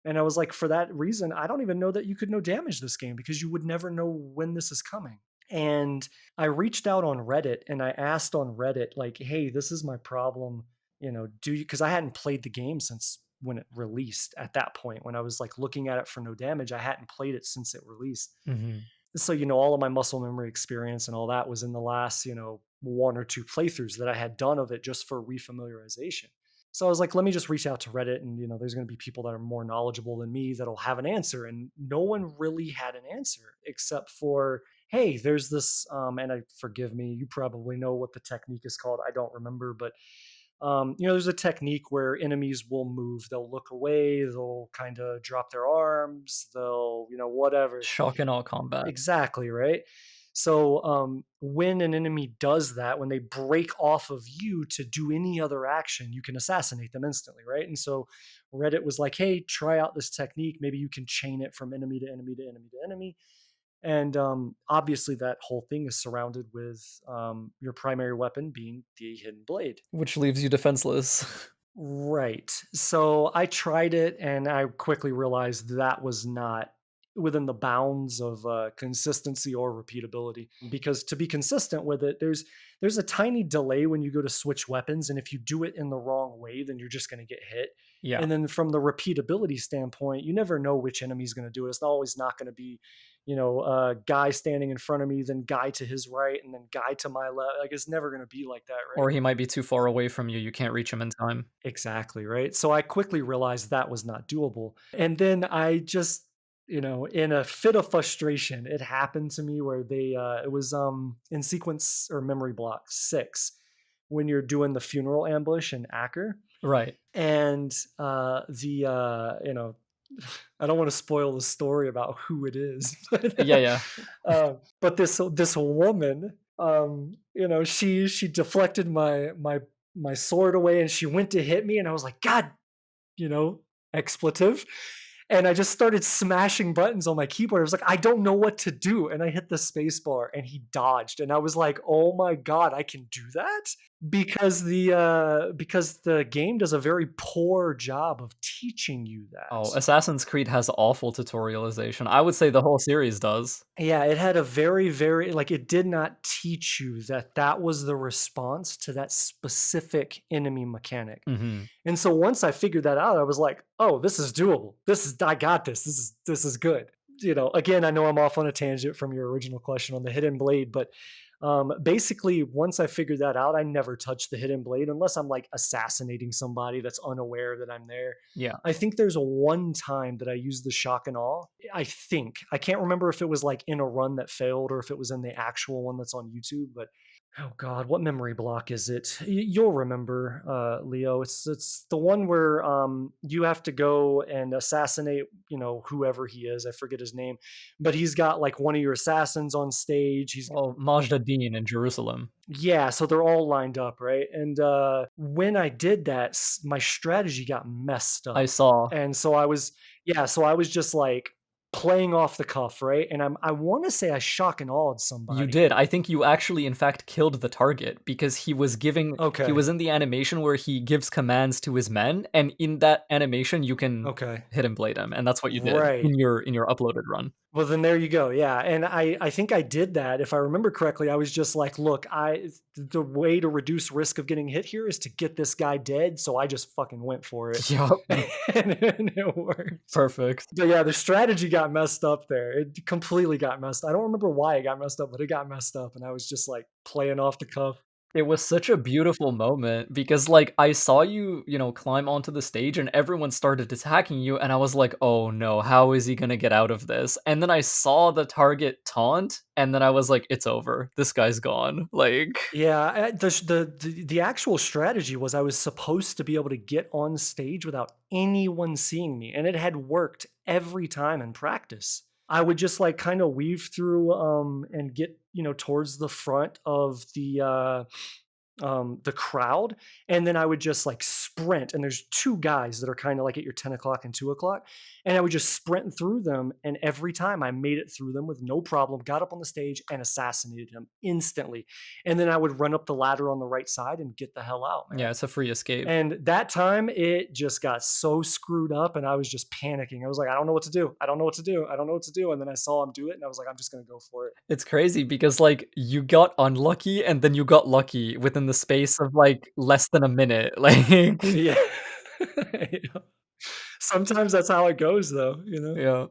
And I was like, for that reason, I don't even know that you could no damage this game because you would never know when this is coming. And I reached out on Reddit and I asked on Reddit, like, hey, this is my problem. Do you, because I hadn't played the game since when it released at that point. When I was like looking at it for no damage, I hadn't played it since it released. Hmm. So, all of my muscle memory experience and all that was in the last, one or two playthroughs that I had done of it just for refamiliarization. So I was like, let me just reach out to Reddit and, there's going to be people that are more knowledgeable than me that'll have an answer. And no one really had an answer except for, hey, there's this, and forgive me, you probably know what the technique is called. I don't remember, but there's a technique where enemies will move. They'll look away. They'll kind of drop their arms. They'll, whatever. Shock and awe combat. Exactly, right? So, when an enemy does that, when they break off of you to do any other action, you can assassinate them instantly, right? And so Reddit was like, hey, try out this technique. Maybe you can chain it from enemy to enemy to enemy to enemy. And obviously, that whole thing is surrounded with your primary weapon being the hidden blade. Which leaves you defenseless. Right. So I tried it and I quickly realized that was not within the bounds of consistency or repeatability, because to be consistent with it, there's a tiny delay when you go to switch weapons, and if you do it in the wrong way then you're just going to get hit. Yeah. And then from the repeatability standpoint, you never know which enemy's going to do it. It's always not going to be, guy standing in front of me, then guy to his right, and then guy to my left. Like, it's never going to be like that, right? Or he might be too far away from you. You can't reach him in time. Exactly, right? So I quickly realized that was not doable. And then I just, in a fit of frustration, it happened to me where it was in sequence or memory block 6 when you're doing the funeral ambush in Acker. Right. And I don't want to spoil the story about who it is, Yeah, yeah. but this woman, she deflected my sword away and she went to hit me, and I was like, God, you know, expletive. And I just started smashing buttons on my keyboard. I was like, I don't know what to do. And I hit the space bar and he dodged. And I was like, oh my God, I can do that? Because the game does a very poor job of teaching you that. Oh, Assassin's Creed has awful tutorialization. I would say the whole series does. Yeah, it had a very, very like it did not teach you that that was the response to that specific enemy mechanic. Mhm. And so once I figured that out, I was like, "Oh, this is doable. I got this. This is good." Again, I know I'm off on a tangent from your original question on the hidden blade, but basically, once I figured that out, I never touched the hidden blade unless I'm like assassinating somebody that's unaware that I'm there. Yeah. I think there's a one time that I used the shock and awe. I can't remember if it was like in a run that failed or if it was in the actual one that's on YouTube, but oh God, what memory block is it? You'll remember, Leo. It's the one where you have to go and assassinate, whoever he is. I forget his name, but he's got like one of your assassins on stage. Well, Majd Din in Jerusalem. Yeah, so they're all lined up, right? And when I did that, my strategy got messed I up, saw. and so I was just like playing off the cuff, right? And I want to say I shock and awed You somebody. did. I think you actually, in fact, killed the target because he Okay, was in the animation where he gives commands to his men, and in that animation, you can okay, hit and blade him, and that's what you did right. in your uploaded run. Well, then there you go. Yeah, and I think I did that. If I remember correctly, I was just like, look, the way to reduce risk of getting hit here is to get this guy dead. So I just fucking went for it, Yup. and it worked. Perfect. But yeah, the strategy got messed up there. It completely got messed. I don't remember why it got messed up, but it got messed up, and I was just like playing off the cuff. It was such a beautiful moment because, like, I saw you, climb onto the stage and everyone started attacking you, and I was like, "Oh no, how is he gonna get out of this?" And then I saw the target taunt, and then I was like, "It's over. This guy's gone." Like, Yeah, the actual strategy was I was supposed to be able to get on stage without anyone seeing me, and it had worked every time in practice. I would just like kind of weave through and get, towards the front of the crowd, and then I would just like sprint. And there's two guys that are kind of like at your 10 o'clock and 2 o'clock, and I would just sprint through them. And every time I made it through them with no problem, got up on the stage and assassinated him instantly. And then I would run up the ladder on the right side and get the hell out, Yeah, man. it's a free escape. And that time it just got so screwed up and I was just panicking. I was like, I don't know what to do. I don't know what to do. I don't know what to do. And then I saw him do it and I was like, I'm just going to go for it. It's crazy because, like, you got unlucky and then you got lucky within the space of, like, less than a minute, like Yeah. Yeah. Sometimes that's how it goes though. yeah.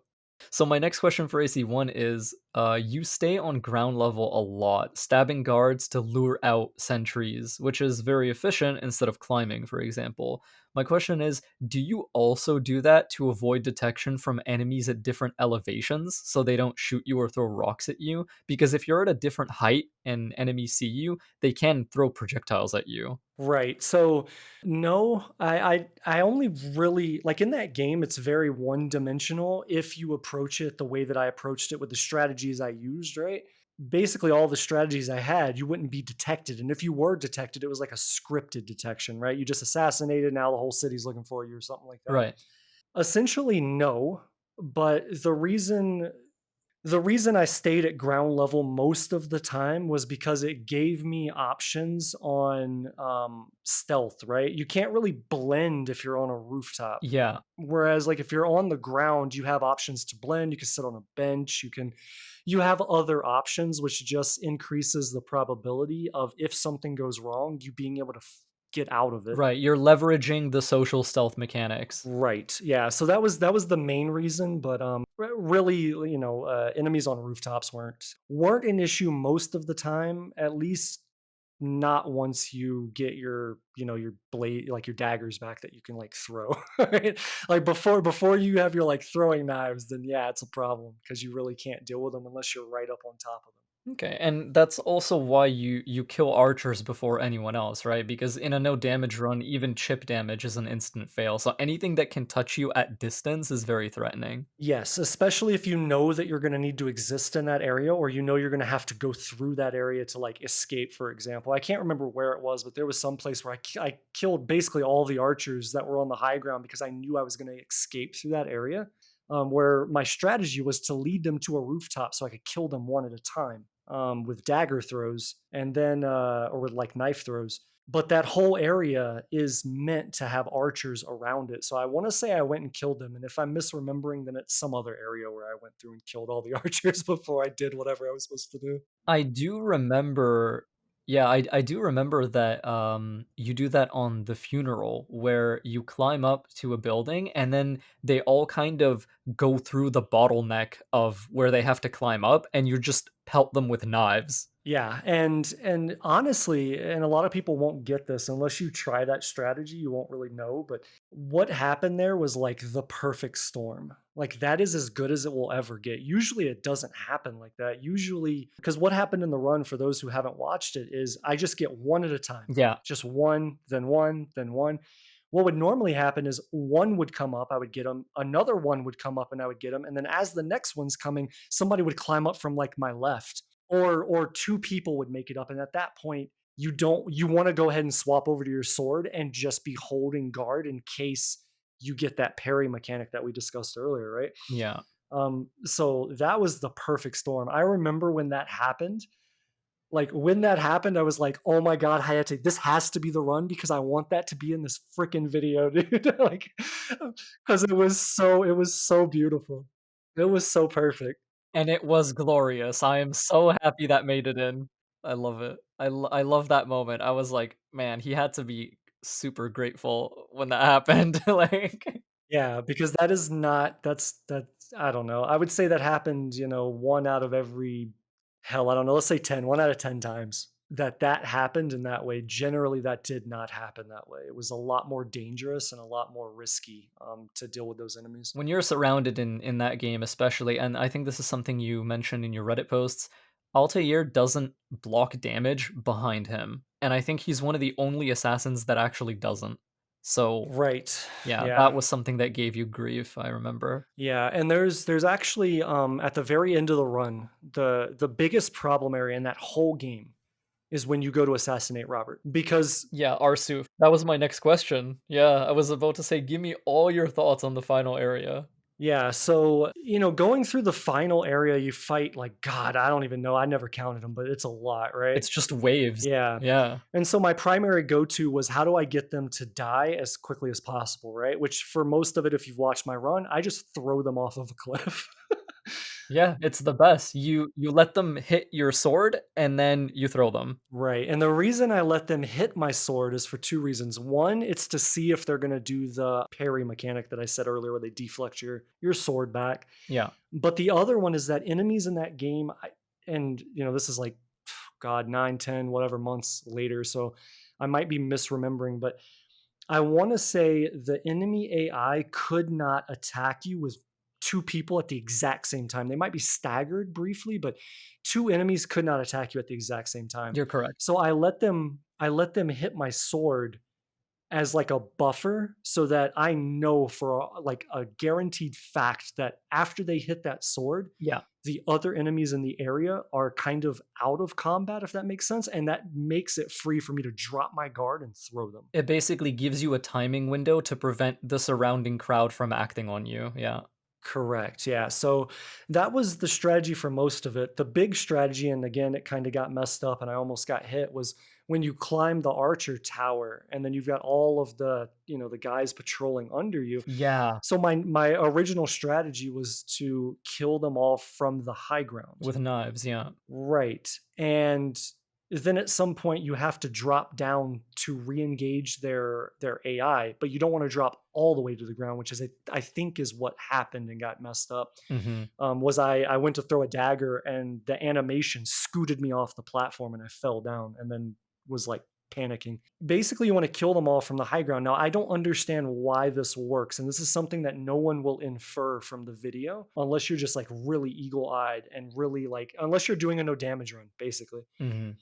So my next question for AC1 is, you stay on ground level a lot, stabbing guards to lure out sentries, which is very efficient instead of climbing, for example. My question is, do you also do that to avoid detection from enemies at different elevations so they don't shoot you or throw rocks at you? Because if you're at a different height and enemies see you, they can throw projectiles at you. Right. So no, I only really like in that game, it's very one dimensional if you approach it the way that I approached it with the strategies I used, right? Basically all the strategies I had, you wouldn't be detected. And if you were detected, it was like a scripted detection, right? You just assassinated, now the whole city's looking for you or something like that. Right. Essentially, no. But the reason I stayed at ground level most of the time was because it gave me options on stealth, right? You can't really blend if you're on a rooftop. Yeah. Whereas, like, if you're on the ground, you have options to blend. You can sit on a bench. You have other options, which just increases the probability of if something goes wrong, you being able to get out of it. Right. You're leveraging the social stealth mechanics. Right. Yeah. So that was the main reason, but really, enemies on rooftops weren't an issue most of the time. At least not once you get your blade, like your daggers back that you can like throw. Right? Like before you have your like throwing knives, then yeah, it's a problem because you really can't deal with them unless you're right up on top of them. Okay, and that's also why you kill archers before anyone else, right? Because in a no damage run, even chip damage is an instant fail. So anything that can touch you at distance is very threatening. Yes, especially if you know that you're gonna need to exist in that area or you know you're gonna have to go through that area to, like, escape, for example. I can't remember where it was, but there was some place where I killed basically all the archers that were on the high ground because I knew I was gonna escape through that area, where my strategy was to lead them to a rooftop so I could kill them one at a time, with dagger throws and then, or with, like, knife throws. But that whole area is meant to have archers around it. So I want to say I went and killed them. And if I'm misremembering, then it's some other area where I went through and killed all the archers before I did whatever I was supposed to do. I do remember yeah, I do remember that you do that on the funeral where you climb up to a building and then they all kind of go through the bottleneck of where they have to climb up and you just pelt them with knives. Yeah, and honestly, and a lot of people won't get this unless you try that strategy, you won't really know, but what happened there was like the perfect storm. Like that is as good as it will ever get. Usually it doesn't happen like that. Usually because what happened in the run for those who haven't watched it is I just get one at a time. Yeah. Just one, then one, then one. What would normally happen is one would come up, I would get them, another one would come up and I would get them, and then as the next one's coming, somebody would climb up from like my left or two people would make it up, and at that point you want to go ahead and swap over to your sword and just be holding guard in case you get that parry mechanic that we discussed earlier, right? Yeah. So that was the perfect storm. I remember when that happened. Like when that happened, I was like, "Oh my god, Hayate, this has to be the run because I want that to be in this freaking video, dude." Like, because it was so beautiful. It was so perfect. And it was glorious. I am so happy that made it in. I love it. I love that moment. I was like, "Man, he had to be super grateful when that happened." Like Yeah, because that is not that's I don't know. I would say that happened, one out of every hell, I don't know, let's say 10, 1 out of 10 times that happened in that way. Generally, that did not happen that way. It was a lot more dangerous and a lot more risky, to deal with those enemies. when you're surrounded in that game especially, and I think this is something you mentioned in your Reddit posts, Altair doesn't block damage behind him, and I think he's one of the only assassins that actually doesn't. So, Right. yeah, that Yeah. was something that gave you grief, I remember. Yeah, and there's actually, at the very end of the run, the biggest problem area in that whole game is when you go to assassinate Robert, because Yeah, Arsuf. That was my next question. Yeah, I was about to say, give me all your thoughts on the final area. yeah, so, going through the final area, you fight, like, God, I don't even know, I never counted them, but it's a lot, right? It's just waves. Yeah, Yeah. and so my primary go-to was how do I get them to die as quickly as possible, right? Which for most of it, if you've watched my run, I just throw them off of a cliff. Yeah, it's the best. You let them hit your sword, and then you throw them. Right, and the reason I let them hit my sword is for 2 reasons. One, it's to see if they're gonna do the parry mechanic that I said earlier where they deflect your sword back. Yeah. But the other one is that enemies in that game, and, this is like, God, 9, 10, whatever months later, so I might be misremembering, but I wanna say the enemy AI could not attack you with 2 people at the exact same time. They might be staggered briefly, but 2 enemies could not attack you at the exact same time. You're correct. So I let them hit my sword as, like, a buffer so that I know for like, a guaranteed fact that after they hit that sword, Yeah. the other enemies in the area are kind of out of combat, if that makes sense, and that makes it free for me to drop my guard and throw them. It basically gives you a timing window to prevent the surrounding crowd from acting on you. Yeah. Correct. Yeah. So that was the strategy for most of it. The big strategy, and again, it kind of got messed up and I almost got hit, was when you climb the archer tower and then you've got all of the guys patrolling under you. Yeah, So my original strategy was to kill them all from the high ground. with knives, yeah. Right. And then at some point you have to drop down to re-engage their AI, but you don't want to drop all the way to the ground, which is I think is what happened and got messed up. Mhm. Was I went to throw a dagger and the animation scooted me off the platform and I fell down and then was like panicking. Basically, you want to kill them all from the high ground. Now, I don't understand why this works, and this is something that no one will infer from the video unless you're just like really eagle-eyed and really like unless you're doing a no damage run, basically. Mhm.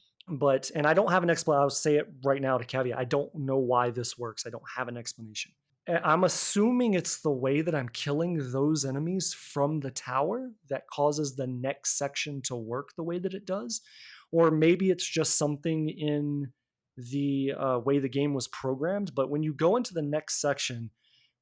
And I don't have an explanation. I'll say it right now to caveat. I don't know why this works. I don't have an explanation. I'm assuming it's the way that I'm killing those enemies from the tower that causes the next section to work the way that it does. Or maybe it's just something in the way the game was programmed. But when you go into the next section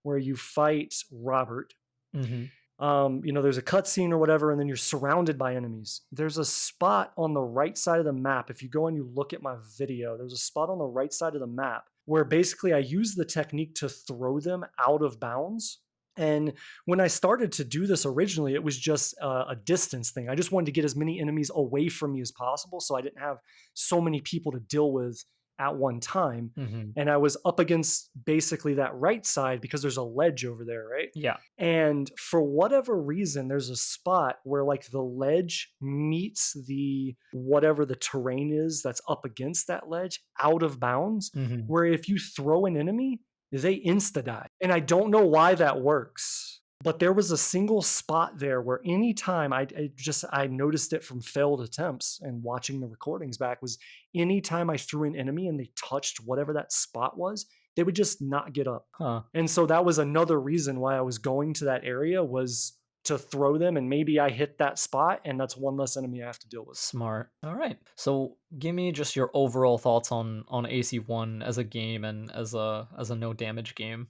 where you fight Robert, Mhm. there's a cutscene or whatever, and then you're surrounded by enemies. There's a spot on the right side of the map. If you go and you look at my video, there's a spot on the right side of the map where basically I use the technique to throw them out of bounds. And when I started to do this originally, it was just a distance thing. I just wanted to get as many enemies away from me as possible so I didn't have so many people to deal with at one time. Mhm. And I was up against basically that right side because there's a ledge over there, right? Yeah. And for whatever reason, there's a spot where like the ledge meets the whatever the terrain is that's up against that ledge out of bounds, Mhm. where if you throw an enemy, they insta die. And I don't know why that works. But there was a single spot there where anytime I noticed it from failed attempts and watching the recordings back was anytime I threw an enemy and they touched whatever that spot was, they would just not get up. Huh. And so that was another reason why I was going to that area was to throw them, and maybe I hit that spot, and that's one less enemy I have to deal with. Smart. Alright. So, give me just your overall thoughts on AC1 as a game and as a no damage game.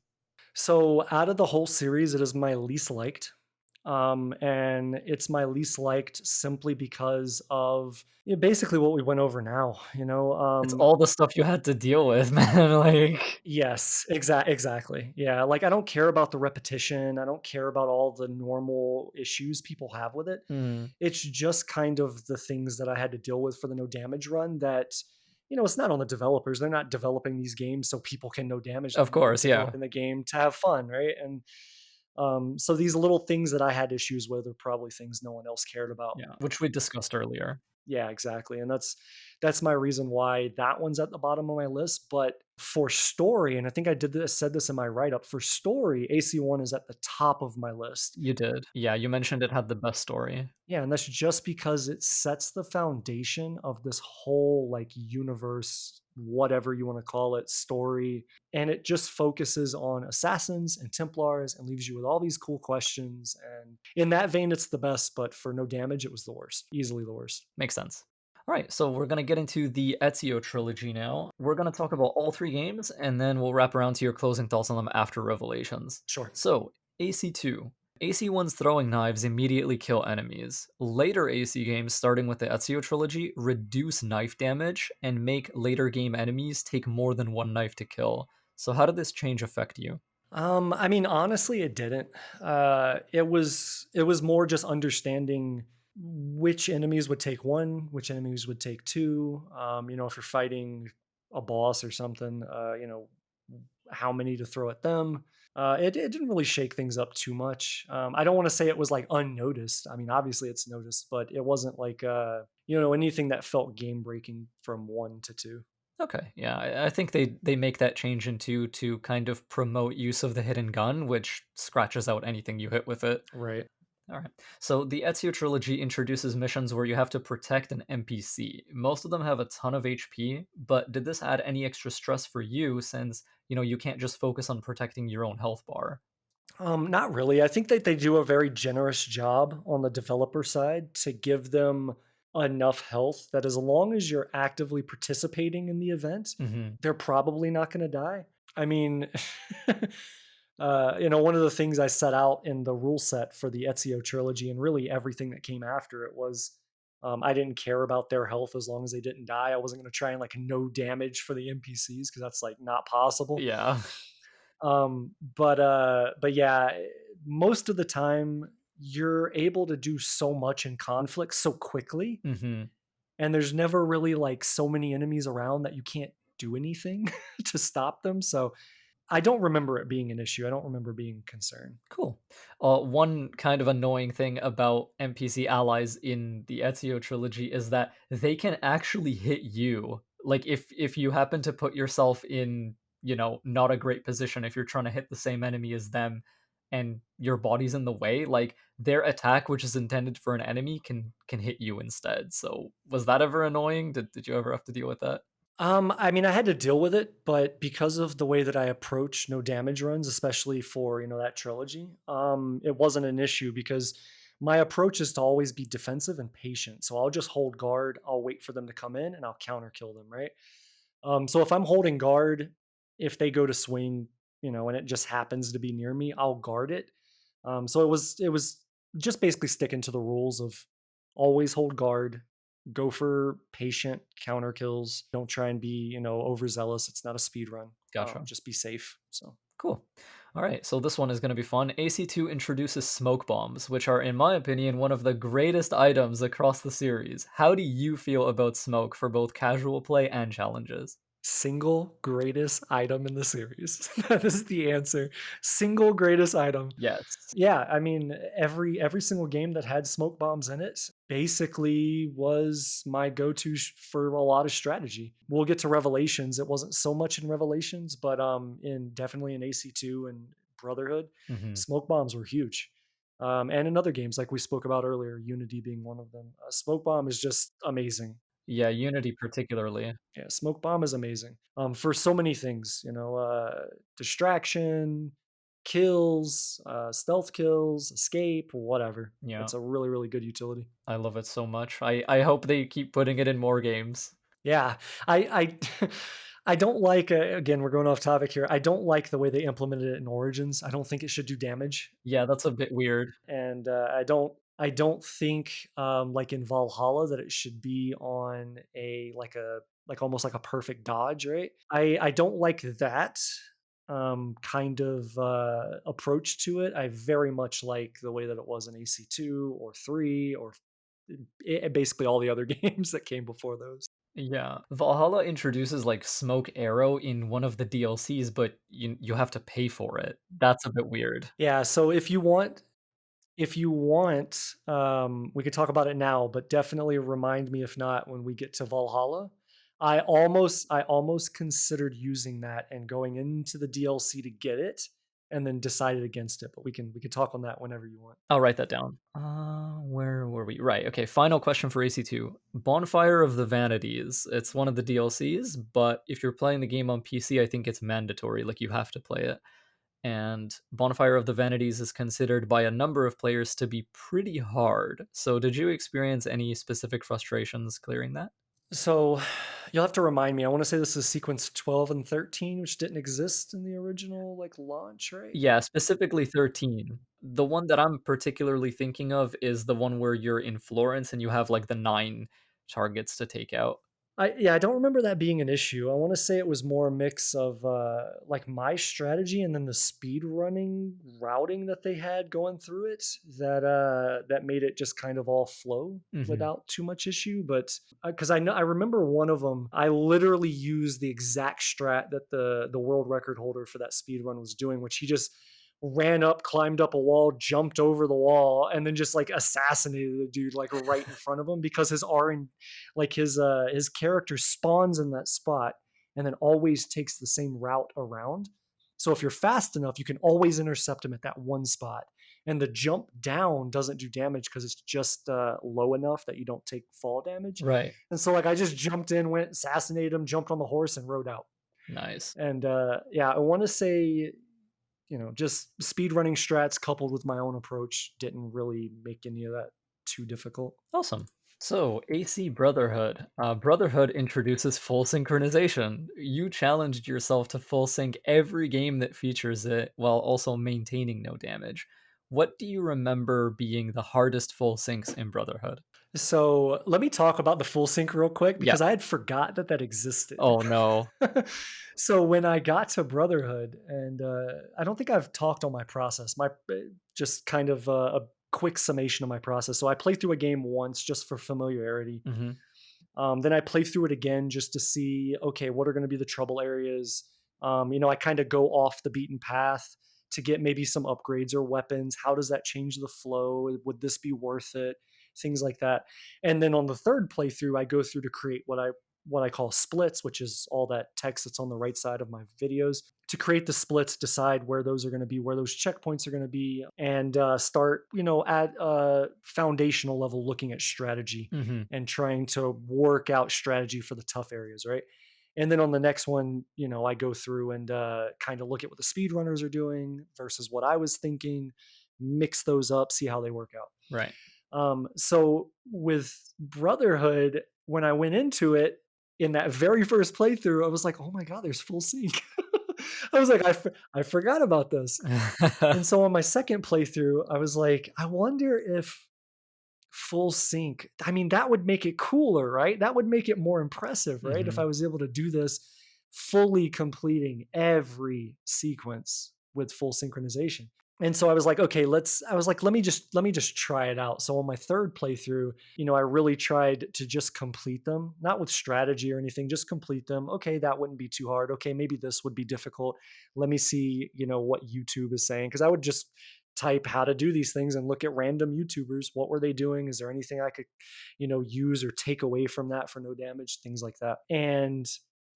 So out of the whole series, it is my least liked. And it's my least liked simply because of basically what we went over now. It's all the stuff you had to deal with, man, like Yes, exactly. Yeah, like, I don't care about the repetition, I don't care about all the normal issues people have with it. Mhm. It's just kind of the things that I had to deal with for the no damage run that, it's not on the developers, they're not developing these games so people can no damage Of them, they're course, yeah. developing the game to have fun, right? And, so these little things that I had issues with are probably things no one else cared about. Yeah, which we discussed earlier. Yeah, exactly, and that's my reason why that one's at the bottom of my list, but for story, and I think I said this in my write-up, for story, AC1 is at the top of my list. You did. Yeah, you mentioned it had the best story. Yeah, and that's just because it sets the foundation of this whole, like, universe whatever you want to call it, story. And it just focuses on assassins and Templars and leaves you with all these cool questions. And in that vein, it's the best, but for no damage, it was the worst, easily the worst. Makes sense. All right, so we're going to get into the Ezio trilogy now. We're going to talk about all three games, and then we'll wrap around to your closing thoughts on them after Revelations. Sure. So, AC2. AC1's throwing knives immediately kill enemies. Later AC games, starting with the Ezio trilogy, reduce knife damage and make later game enemies take more than one knife to kill. So, how did this change affect you? I mean, honestly, it didn't. It was more just understanding which enemies would take one, which enemies would take two. If you're fighting a boss or something, how many to throw at them. It didn't really shake things up too much. I don't want to say it was like unnoticed. I mean, obviously it's noticed, but it wasn't like anything that felt game breaking from one to two. Okay, yeah, I think they make that change in two to kind of promote use of the hidden gun, which scratches out anything you hit with it. Right. All right. So the Ezio trilogy introduces missions where you have to protect an NPC. Most of them have a ton of HP, but did this add any extra stress for you since, you can't just focus on protecting your own health bar? Not really. I think that they do a very generous job on the developer side to give them enough health that as long as you're actively participating in the event, Mhm. they're probably not going to die. I mean, one of the things I set out in the rule set for the Ezio trilogy and really everything that came after it was I didn't care about their health as long as they didn't die. I wasn't going to try and like no damage for the NPCs because that's like not possible. Yeah. But yeah, most of the time you're able to do so much in conflict so quickly, Mhm. and there's never really like so many enemies around that you can't do anything to stop them. So I don't remember it being an issue. I don't remember being concerned. Cool. One kind of annoying thing about NPC allies in the Ezio trilogy is that they can actually hit you. Like if you happen to put yourself in, not a great position if you're trying to hit the same enemy as them and your body's in the way, like their attack which is intended for an enemy can hit you instead. So was that ever annoying? Did you ever have to deal with that? I mean, I had to deal with it, but because of the way that I approach no damage runs, especially for that trilogy, it wasn't an issue because my approach is to always be defensive and patient. So I'll just hold guard, I'll wait for them to come in, and I'll counter kill them, right? So if I'm holding guard, if they go to swing, and it just happens to be near me, I'll guard it. So it was just basically sticking to the rules of always hold guard, go for patient counter kills. Don't try and be overzealous. It's not a speed run. Gotcha. Just be safe. So Cool. All right, so this one is going to be fun. AC2 introduces smoke bombs, which are, in my opinion, one of the greatest items across the series. How do you feel about smoke for both casual play and challenges? single greatest item in the series. That is the answer. Single greatest item. Yes. Yeah, I mean, every single game that had smoke bombs in it basically was my go-to for a lot of strategy. We'll get to Revelations. It wasn't so much in Revelations, but in definitely in AC2 and Brotherhood, Hmm. smoke bombs were huge. And in other games, like we spoke about earlier, Unity being one of them, smoke bomb is just amazing. Yeah, Unity particularly. Yeah, smoke bomb is amazing for so many things. Distraction, kills, stealth kills, escape, whatever. Yeah, It's a really, really good utility. I love it so much. I hope they keep putting it in more games. Yeah, I I don't like. Again, we're going off topic here. I don't like the way they implemented it in Origins. I don't think it should do damage, Yeah, that's a bit weird. and I don't think like in Valhalla that it should be on like almost like a perfect dodge, right? I don't like that kind of approach to it. I very much like the way that it was in AC2 or 3 or basically all the other games that came before those. Yeah, Valhalla introduces like smoke arrow in one of the DLCs, but you have to pay for it. That's a bit weird. Yeah, so if you want, we could talk about it now, but definitely remind me if not when we get to Valhalla. I almost considered using that and going into the DLC to get it, and then decided against it. But we can talk on that whenever you want. I'll write that down. Where were we? Right. Okay. Final question for AC2. Bonfire of the Vanities. It's one of the DLCs, but if you're playing the game on PC, I think it's mandatory. Like you have to play it. And Bonfire of the Vanities is considered by a number of players to be pretty hard. So, did you experience any specific frustrations clearing that? So you'll have to remind me. I want to say this is sequence 12 and 13, which didn't exist in the original like launch, right? Yeah, specifically 13. The one that I'm particularly thinking of is the one where you're in Florence and you have like the 9 targets to take out. I don't remember that being an issue. I want to say it was more a mix of like my strategy and then the speed running routing that they had going through it that made it just kind of all flow Mhm. without too much issue. But because I remember one of them, I literally used the exact strat that the world record holder for that speed run was doing, which he just ran up, climbed up a wall, jumped over the wall, and then just like assassinated the dude like right in front of him because his R and like his character spawns in that spot and then always takes the same route around. So if you're fast enough, you can always intercept him at that one spot. And the jump down doesn't do damage because it's just low enough that you don't take fall damage. Right. And so like I just jumped in, went assassinated him, jumped on the horse, and rode out. Nice. And yeah, I want to say just speed running strats coupled with my own approach didn't really make any of that too difficult. Awesome. So, AC Brotherhood. Brotherhood introduces full synchronization. You challenged yourself to full sync every game that features it while also maintaining no damage. What do you remember being the hardest full syncs in Brotherhood? So let me talk about the full sync real quick Yeah. because I had forgot that that existed. Oh no. So when I got to Brotherhood, and I don't think I've talked on my process, just kind of a quick summation of my process. So I played through a game once just for familiarity. Hmm. Then I play through it again just to see, okay, what are going to be the trouble areas? I kind of go off the beaten path to get maybe some upgrades or weapons. How does that change the flow? Would this be worth it? Things like that. And then on the third playthrough, I go through to create what I call splits, which is all that text that's on the right side of my videos. To create the splits, decide where those are going to be, where those checkpoints are going to be, and start, at foundational level looking at strategy Hmm. and trying to work out strategy for the tough areas, right? And then on the next one, I go through and kind of look at what the speedrunners are doing versus what I was thinking, mix those up, see how they work out. Right. So with Brotherhood, when I went into it in that very first playthrough, I was like, oh my God, there's full sync. I was like, I forgot about this. And so on my second playthrough, I was like, I wonder if full sync, I mean, that would make it cooler, right? That would make it more impressive, right? If I Hmm. was able to do this fully completing every sequence with full synchronization. And so I was like, okay, I was like, let me just try it out. So on my third playthrough, I really tried to just complete them, not with strategy or anything, just complete them. Okay, that wouldn't be too hard. Okay, maybe this would be difficult. Let me see, what YouTube is saying. Cause I would just type how to do these things and look at random YouTubers. What were they doing? Is there anything I could, use or take away from that for no damage? Things like that. And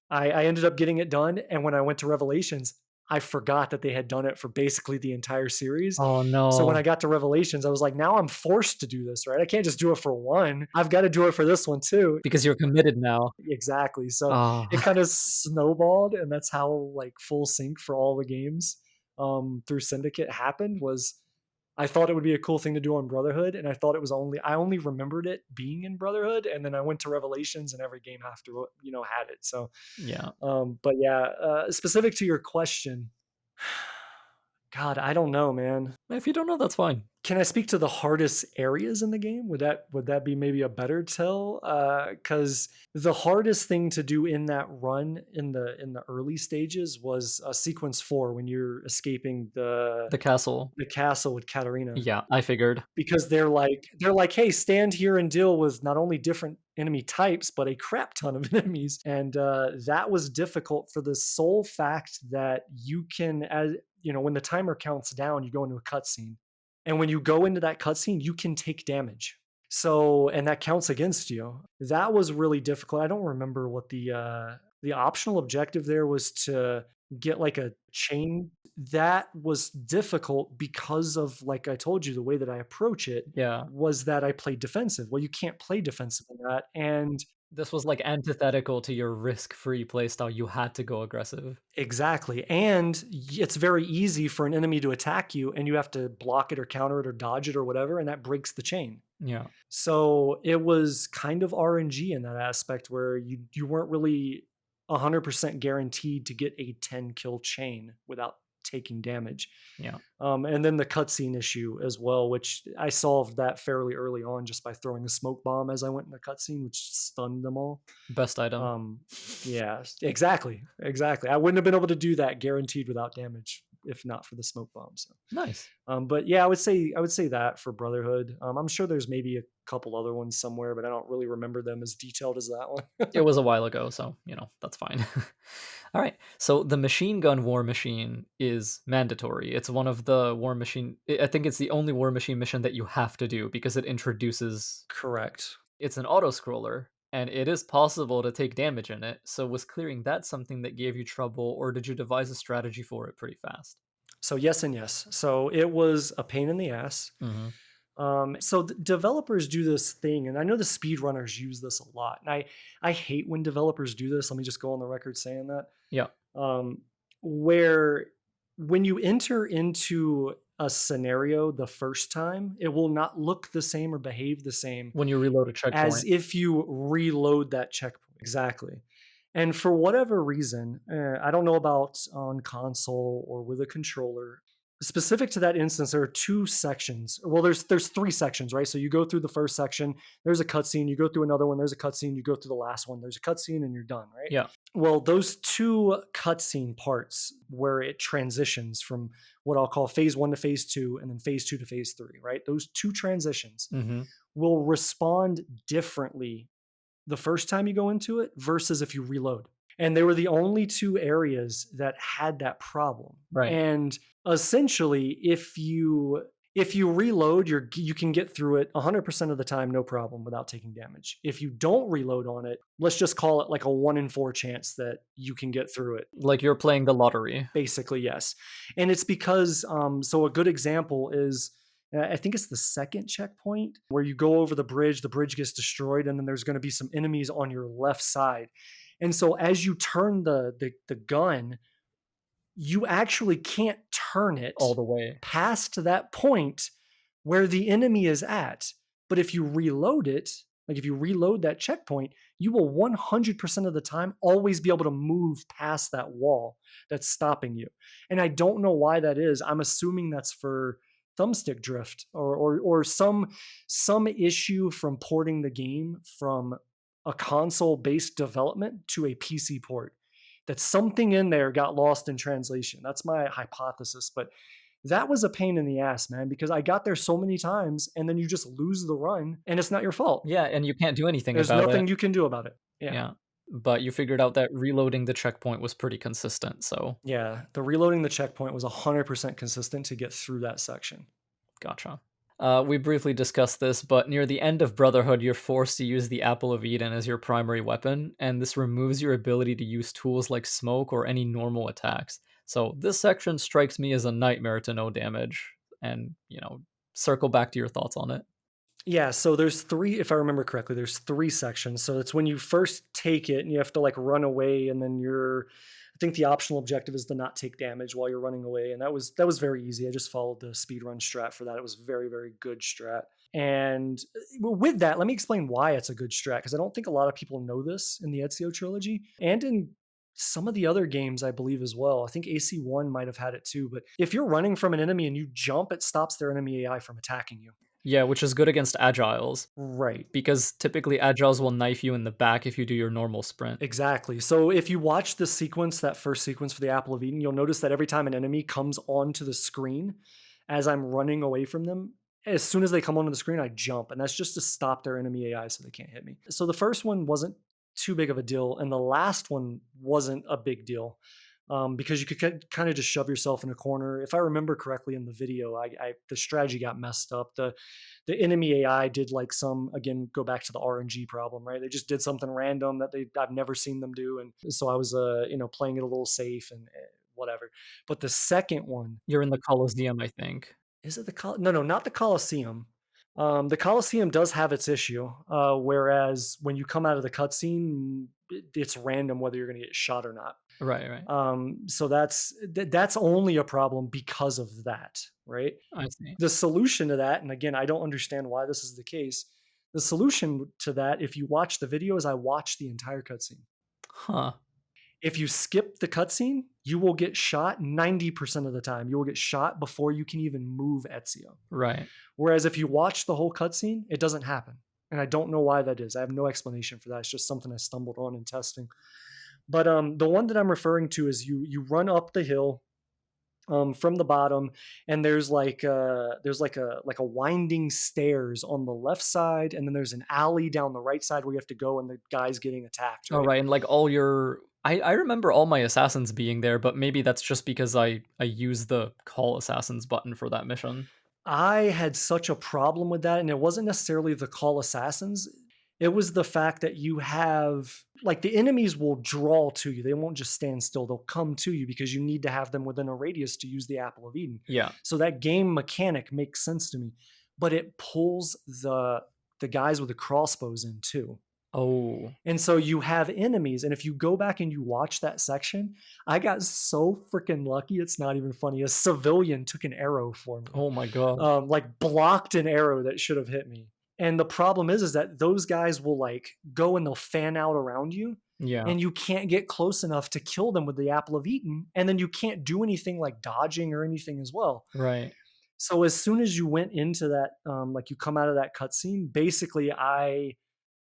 I ended up getting it done. And when I went to Revelations, I forgot that they had done it for basically the entire series. Oh So when no. I got to Revelations, I was like, now I'm forced to do this, right? I can't just do it for one. I've got to do it for this one too. Because you're committed now. Exactly. So Oh, it kind of snowballed, and that's how like full sync for all the games through Syndicate happened. Was I thought it would be a cool thing to do on Brotherhood, and I only remembered it being in Brotherhood, and then I went to Revelations, and every game after had it. So, yeah. but yeah, specific to your question, God, I don't know, man. If you don't know, that's fine. Can I speak to the hardest areas in the game? Would that be maybe a better tell? Because the hardest thing to do in that run in the early stages was sequence 4 when you're escaping the The castle. the castle with Katarina. Yeah, I figured. Because they're like, "Hey, stand here and deal with not only different enemy types, but a crap ton of enemies." And, that was difficult for the sole fact that you can as when the timer counts down, you go into a cutscene, and when you go into that cutscene, you can take damage. So and that counts against you. That was really difficult. I don't remember what the optional objective there was to get like a chain. That was difficult because of, like I told you, the way that I approach it Yeah. was that I played defensive. Well, you can't play defensive in that. And This was, like, antithetical to your risk-free playstyle, you had to go aggressive. exactly. And it's very easy for an enemy to attack you and you have to block it or counter it or dodge it or whatever. And that breaks the chain. Yeah, So it was kind of RNG in that aspect where you weren't really 100% guaranteed to get a 10 kill chain without taking damage. yeah. And then the cutscene issue as well, which I solved that fairly early on just by throwing a smoke bomb as I went in the cutscene, which stunned them all. Best item. Um, yeah, exactly, exactly. I wouldn't have been able to do that guaranteed without damage if not for the smoke bomb. So, Nice. but yeah, I would say that for Brotherhood. I'm sure there's maybe a couple other ones somewhere, but I don't really remember them as detailed as that It one. was a while ago, so, that's fine. Alright, so the machine gun war machine is mandatory. It's one of the war machine I think it's the only war machine mission that you have to do because it introduces Correct. it's an auto scroller, and it is possible to take damage in it, so was clearing that something that gave you trouble, or did you devise a strategy for it pretty fast? So yes and yes. So it was a pain in the ass. Mhm. So developers do this thing, and I know the speedrunners use this a lot. And I hate when developers do this. Let me just go on the record saying that. Yeah, Um, where when you enter into a scenario the first time, it will not look the same or behave the same when you reload a as checkpoint. if you reload that checkpoint. Exactly. And for whatever reason, I don't know about on console or with a controller. Specific to that instance, there are two sections. Well, there's three sections, right? So you go through the first section, there's a cutscene. You go through another one, there's a cutscene. You go through the last one, there's a cutscene, and you're done, right? Yeah. Well, those two cutscene parts where it transitions from what I'll call phase one to phase two, and then phase two to phase three, right? Those two transitions Mhm. will respond differently the first time you go into it versus if you reload. And they were the only two areas that had that problem. Right. And essentially, if you reload, you can get through it 100% of the time, no problem, without taking damage. If you don't reload on it, let's just call it like a 1 in 4 chance that you can get through it. Like you're playing the lottery. Basically, yes. And it's because, so a good example is, I think it's the second checkpoint where you go over the bridge gets destroyed, and then there's going to be some enemies on your left side. And so as you turn the gun, you actually can't turn it All the way. past that point where the enemy is at. But if you reload it, like if you reload that checkpoint, you will 100% of the time always be able to move past that wall that's stopping you. And I don't know why that is. I'm assuming that's for thumbstick drift or some issue from porting the game from a console based development to a PC port, that something in there got lost in translation. That's my hypothesis. But that was a pain in the ass, man, because I got there so many times and then you just lose the run and it's not your fault. Yeah, and you can't do anything There's about it. nothing you can do about it. Yeah. Yeah. But you figured out that reloading the checkpoint was pretty consistent, so Yeah. The reloading the checkpoint was 100% consistent to get through that section. gotcha. We briefly discussed this, but near the end of Brotherhood, you're forced to use the Apple of Eden as your primary weapon, and this removes your ability to use tools like smoke or any normal attacks. So this section strikes me as a nightmare to no damage, and, circle back to your thoughts on it. Yeah, so there's three, if I remember correctly, there's three sections. So it's when you first take it and you have to like run away, and then I think the optional objective is to not take damage while you're running away. And that was very easy. I just followed the speedrun strat for that. It was very, very good strat. And with that, let me explain why it's a good strat, because I don't think a lot of people know this in the Ezio trilogy and in some of the other games, I believe as well. I think AC1 might have had it too. But if you're running from an enemy and you jump, it stops their enemy AI from attacking you. Yeah, which is good against agiles, Right. because typically agiles will knife you in the back if you do your normal sprint. Exactly. So if you watch the sequence, that first sequence for the Apple of Eden, you'll notice that every time an enemy comes onto the screen as I'm running away from them, as soon as they come onto the screen, I jump. And that's just to stop their enemy AI so they can't hit me. So the first one wasn't too big of a deal. And the last one wasn't a big deal. Because you could kind of just shove yourself in a corner. If I remember correctly in the video, the strategy got messed up. The enemy AI did like some, again, go back to the RNG problem, right? They just did something random that I've never seen them do, and so I was playing it a little safe, and whatever. But the second one, You're in the Colosseum, I think. is it the Col no, no, not the Colosseum. The Colosseum does have its issue, whereas when you come out of the cutscene, it's random whether you're gonna get shot or not. Right, right. So that's only a problem because of that, right? I see. The solution to that, and again, I don't understand why this is the case. The solution to that, if you watch the video, is I watched the entire cutscene. Huh. If you skip the cutscene, you will get shot 90% of the time. You will get shot before you can even move Ezio. Right. Whereas if you watch the whole cutscene, it doesn't happen. And I don't know why that is. I have no explanation for that. It's just something I stumbled on in testing. But the one that I'm referring to is you run up the hill from the bottom, and there's like a winding stairs on the left side, and then there's an alley down the right side where you have to go, and the guy's getting attacked. Oh, Right? right, and, like, all your I remember all my assassins being there, but maybe that's just because I use the call assassins button for that mission. I had such a problem with that, and it wasn't necessarily the call assassins. It was the fact that you have like the enemies will draw to you. They won't just stand still. They'll come to you because you need to have them within a radius to use the Apple of Eden. Yeah. So that game mechanic makes sense to me, but it pulls the guys with the crossbows in too. Oh. And so you have enemies, and if you go back and you watch that section, I got so freaking lucky. It's not even funny. A civilian took an arrow for me, Oh my god. like blocked an arrow that should have hit me. And the problem is that those guys will like go and they'll fan out around you, Yeah. and you can't get close enough to kill them with the apple of Eden, and then you can't do anything like dodging or anything as well. Right. So as soon as you went into that, like you come out of that cutscene, basically I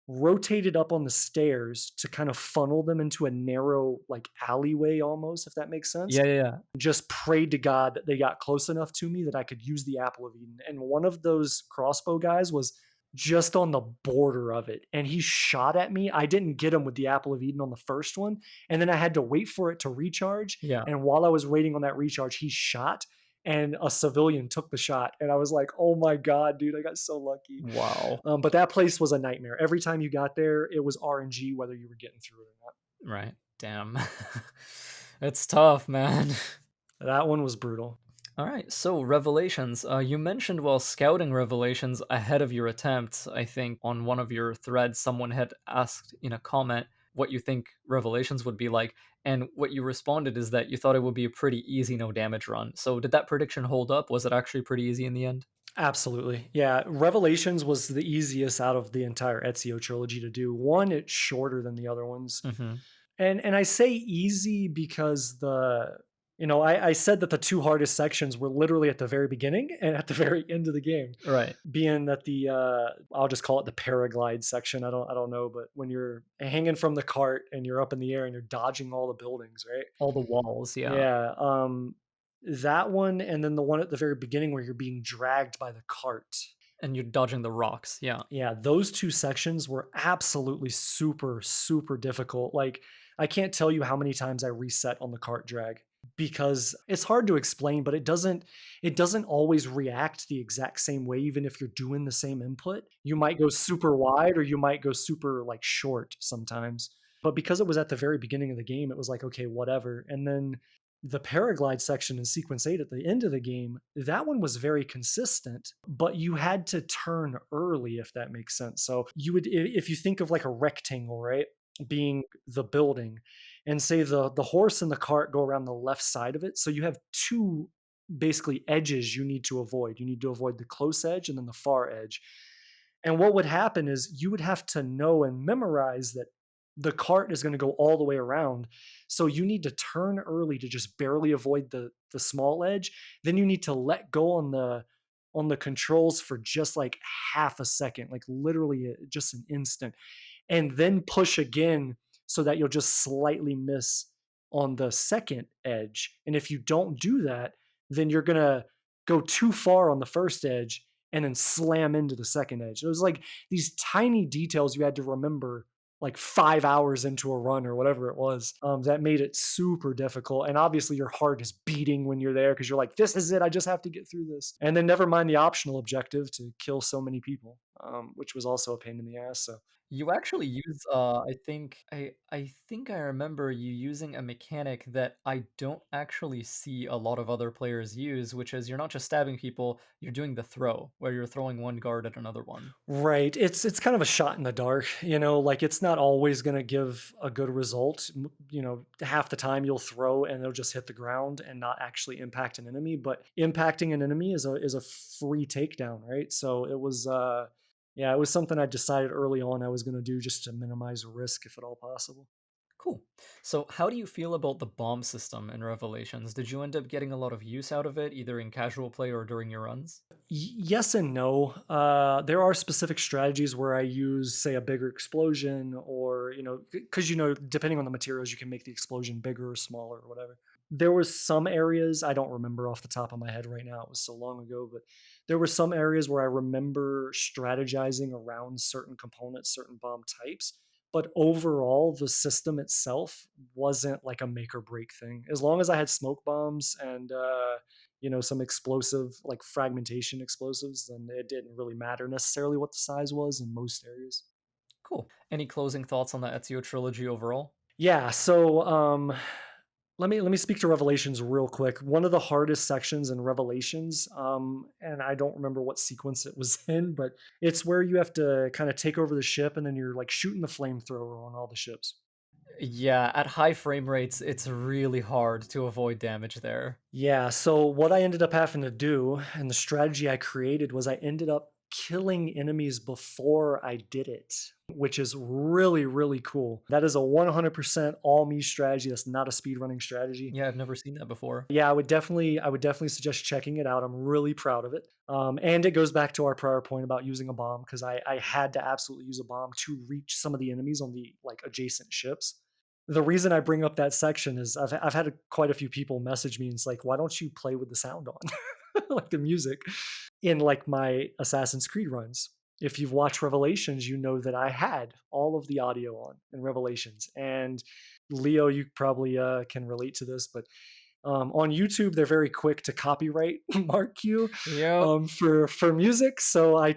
rotated up on the stairs to kind of funnel them into a narrow like alleyway almost, if that makes sense. Yeah, yeah, yeah. Just prayed to God that they got close enough to me that I could use the apple of Eden. And one of those crossbow guys was just on the border of it, and he shot at me. I didn't get him with the apple of Eden on the first one, and then I had to wait for it to recharge, Yeah. and while I was waiting on that recharge, he shot, and a civilian took the shot, and I was like, "Oh my god, dude, I got so lucky." Wow. But that place was a nightmare. Every time you got there, it was RNG whether you were getting through it or Right. Damn. It's tough, man. not. That one was brutal. Alright, so Revelations. You mentioned while scouting Revelations ahead of your attempt, I think on one of your threads, someone had asked in a comment what you think Revelations would be like, and what you responded is that you thought it would be a pretty easy no damage run. So did that prediction hold up? Was it actually pretty easy in the end? Absolutely. Yeah, Revelations was the easiest out of the entire Ezio trilogy to do. One, it's shorter than the other ones. Hmm. And I say easy because I said that the two hardest sections were literally at the very beginning and at the very end of the game. Right. Being that I'll just call it the paraglide section. I don't know, but when you're hanging from the cart and you're up in the air and you're dodging all the buildings, right? All the walls, yeah. Yeah. That one, and then the one at the very beginning where you're being dragged by the cart. And you're dodging the rocks, yeah. Yeah, those 2 sections were absolutely super, super difficult. Like, I can't tell you how many times I reset on the cart drag because it's hard to explain, but it doesn't always react the exact same way even if you're doing the same input. You might go super wide or you might go super, like, short sometimes. But because it was at the very beginning of the game, it was like, "Okay, whatever." And then the paraglide section in sequence 8 at the end of the game, that one was very consistent, but you had to turn early, if that makes sense. So you would, if you think of like a rectangle, right, being the building, and say the horse and the cart go around the left side of it. So you have two basically edges you need to avoid. You need to avoid the close edge and then the far edge. And what would happen is you would have to know and memorize that the cart is going to go all the way around. So you need to turn early to just barely avoid the small edge. Then you need to let go on the controls for just like half a second, like literally just an instant, and then push again so that you'll just slightly miss on the second edge. And if you don't do that, then you're going to go too far on the first edge and then slam into the second edge. It was like these tiny details you had to remember like 5 hours into a run or whatever it was, that made it super difficult. And obviously, your heart is beating when you're there because you're like, this is it. I just have to get through this. And then never mind the optional objective to kill so many people, which was also a pain in the ass. So You actually use, I think I remember you using a mechanic that I don't actually see a lot of other players use, which is you're not just stabbing people, you're doing the throw, where you're throwing one guard at another one. Right. It's kind of a shot in the dark, like it's not always going to give a good result. Half the time you'll throw and it'll just hit the ground and not actually impact an enemy, but impacting an enemy is a free takedown, right? So it was yeah, it was something I decided early on I was going to do just to minimize risk if at all possible. Cool. So how do you feel about the bomb system in Revelations? Did you end up getting a lot of use out of it, either in casual play or during your runs? Yes and no. There are specific strategies where I use, say, a bigger explosion, or because depending on the materials, you can make the explosion bigger or smaller or whatever. There was some areas I don't remember off the top of my head right now. It was so long ago, but there were some areas where I remember strategizing around certain components, certain bomb types. But overall, the system itself wasn't like a make or break thing. As long as I had smoke bombs and some explosive, like fragmentation explosives, then it didn't really matter necessarily what the size was in most areas. Cool. Any closing thoughts on the Ezio trilogy overall? Yeah, so let me speak to Revelations real quick. One of the hardest sections in Revelations, and I don't remember what sequence it was in, but it's where you have to kind of take over the ship and then you're like shooting the flamethrower on all the ships. Yeah, at high frame rates, it's really hard to avoid damage there. Yeah, so what I ended up having to do, and the strategy I created, was I ended up killing enemies before I did it, which is really, really cool. That is a 100% all me strategy. That's not a speedrunning strategy. Yeah, I've never seen that before. Yeah, I would definitely suggest checking it out. I'm really proud of it. And it goes back to our prior point about using a bomb because I had to absolutely use a bomb to reach some of the enemies on the like adjacent ships. The reason I bring up that section is I've had quite a few people message me and it's like, why don't you play with the sound on, like the music, in like my Assassin's Creed runs. If you've watched Revelations, you know that I had all of the audio on in Revelations. And Leo, you probably can relate to this, but on YouTube, they're very quick to copyright mark you Yep. for music. So I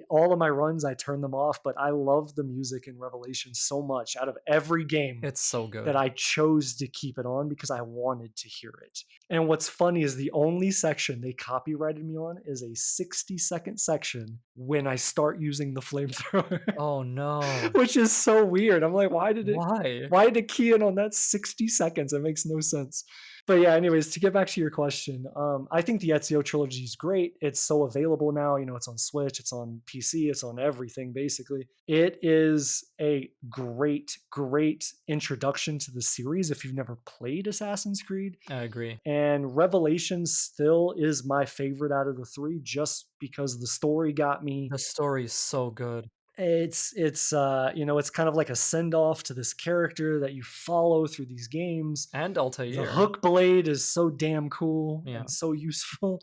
all of my runs I turn them off, but I love the music in Revelation so much. Out of every game It's so that good. I chose to keep it on because I wanted to hear it. And what's funny is the only section they copyrighted me on is a 60-second section when I start using the flamethrower, Oh, no. which is so weird. I'm like, why did it Why? why did it key in on that 60 seconds? It makes no sense. But yeah, anyways, to get back to your question, I think the Ezio trilogy is great. It's so available now. It's on Switch, it's on PC, it's on everything basically. It is a great, great introduction to the series if you've never played Assassin's Creed. I agree. And Revelation still is my favorite out of the three, just because the story got me. The story is so good. It's kind of like a send off to this character that you follow through these games. And The Altair. hook blade is so damn cool Yeah. and so useful.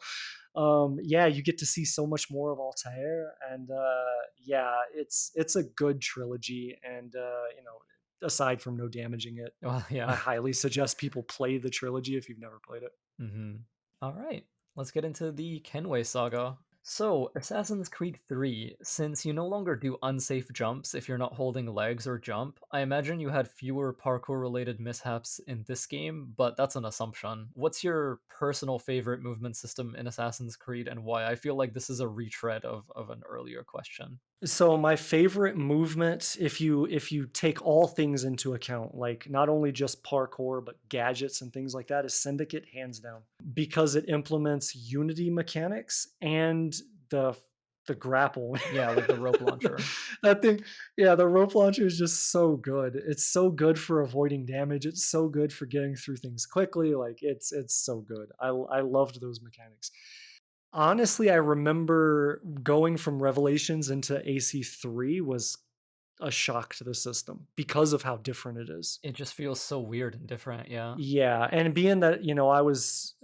Yeah, you get to see so much more of Altair, and yeah, it's a good trilogy. And aside from no damaging it, Well, I yeah. highly suggest people play the trilogy if you've never played it. Mhm. Alright, let's get into the Kenway saga. So, Assassin's Creed 3, since you no longer do unsafe jumps if you're not holding legs or jump, I imagine you had fewer parkour-related mishaps in this game, but that's an assumption. What's your personal favorite movement system in Assassin's Creed and why? I feel like this is a retread of an earlier question. So my favorite movement, if you take all things into account, like not only just parkour but gadgets and things like that, is Syndicate hands down because it implements Unity mechanics and the the grapple. Yeah, like the rope launcher. That thing, yeah, the rope launcher is just so good. It's so good for avoiding damage. It's so good for getting through things quickly. Like it's so good. I loved those mechanics. Honestly, I remember going from Revelations into AC3 was a shock to the system because of how different it is. It just feels so weird and different, yeah. Yeah, and being that, I was,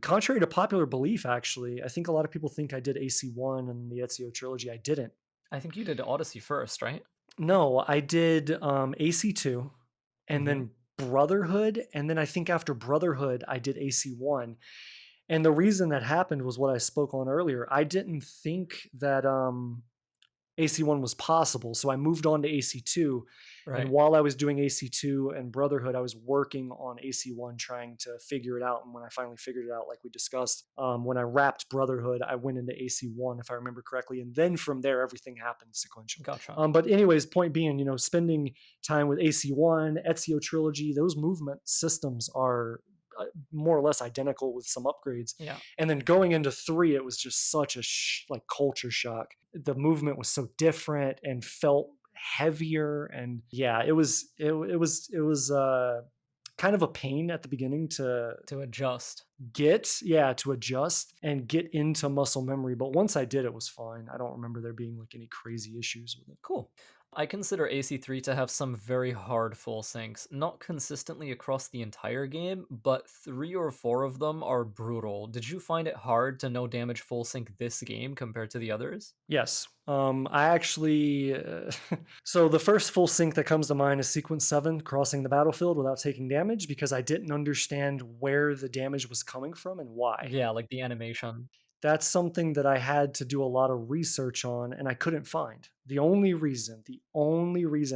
contrary to popular belief, actually, I think a lot of people think I did AC1 and the Ezio trilogy. I didn't. I think you did Odyssey first, right? No, I did AC2 and Mhm. then Brotherhood. And then I think after Brotherhood, I did AC1. And the reason that happened was what I spoke on earlier. I didn't think that AC1 was possible. So I moved on to AC2. And Right. while I was doing AC2 and Brotherhood, I was working on AC1 trying to figure it out. And when I finally figured it out, like we discussed, when I wrapped Brotherhood, I went into AC1, if I remember correctly. And then from there, everything happened sequentially. Gotcha. But, anyways, point being, spending time with AC1, Ezio Trilogy, those movement systems are more or less identical with some upgrades. Yeah. And then going into 3, it was just such a like culture shock. The movement was so different and felt heavier, and yeah, it was kind of a pain at the beginning to To adjust. to adjust and get into muscle memory, but once I did, it was fine. I don't remember there being like any crazy issues with it. Cool. I consider AC3 to have some very hard full syncs, not consistently across the entire game, but 3 or 4 of them are brutal. Did you find it hard to no damage full sync this game compared to the others? Yes. I actually. So the first full sync that comes to mind is sequence 7, crossing the battlefield without taking damage, because I didn't understand where the damage was coming from and why. Yeah, like the animation. That's something that I had to do a lot of research on and I couldn't find. The only reason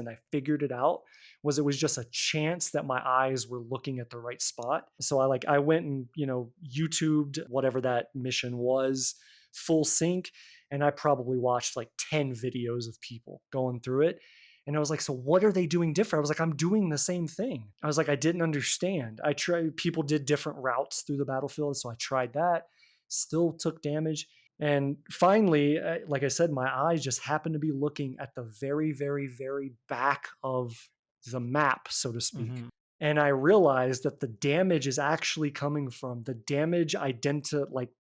I figured it out was it was just a chance that my eyes were looking at the right spot. So I went and, YouTubed whatever that mission was, full sync, and I probably watched like 10 videos of people going through it. And I was like, so what are they doing different? I was like, I'm doing the same thing. I was like, I didn't understand. I tried, people did different routes through the battlefield. So I tried that, still took damage. And finally, like I said, my eyes just happened to be looking at the very, very, very back of the map, so to speak. Mhm. And I realized that the damage is actually coming from the damage like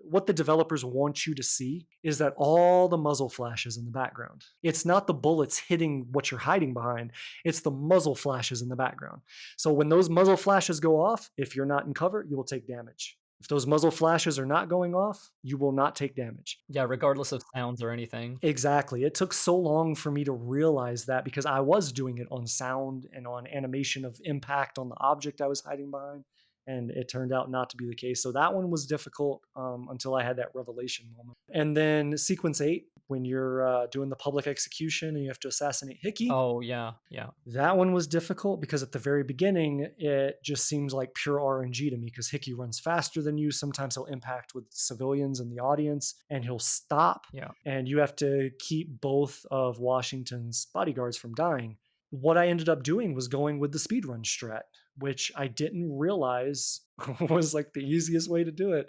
what the developers want you to see is that all the muzzle flashes in the background. It's not the bullets hitting what you're hiding behind, it's the muzzle flashes in the background. So when those muzzle flashes go off, if you're not in cover, you will take damage. If those muzzle flashes are not going off, you will not take damage. Yeah, regardless of sounds or anything. Exactly. It took so long for me to realize that because I was doing it on sound and on animation of impact on the object I was hiding behind. And it turned out not to be the case. So that one was difficult until I had that revelation moment. And then sequence 8, when you're doing the public execution and you have to assassinate Hickey, Oh, yeah, yeah. that one was difficult because at the very beginning, it just seems like pure RNG to me because Hickey runs faster than you. Sometimes he'll impact with civilians in the audience and he'll stop, Yeah. and you have to keep both of Washington's bodyguards from dying. What I ended up doing was going with the speedrun strat, which I didn't realize was like the easiest way to do it,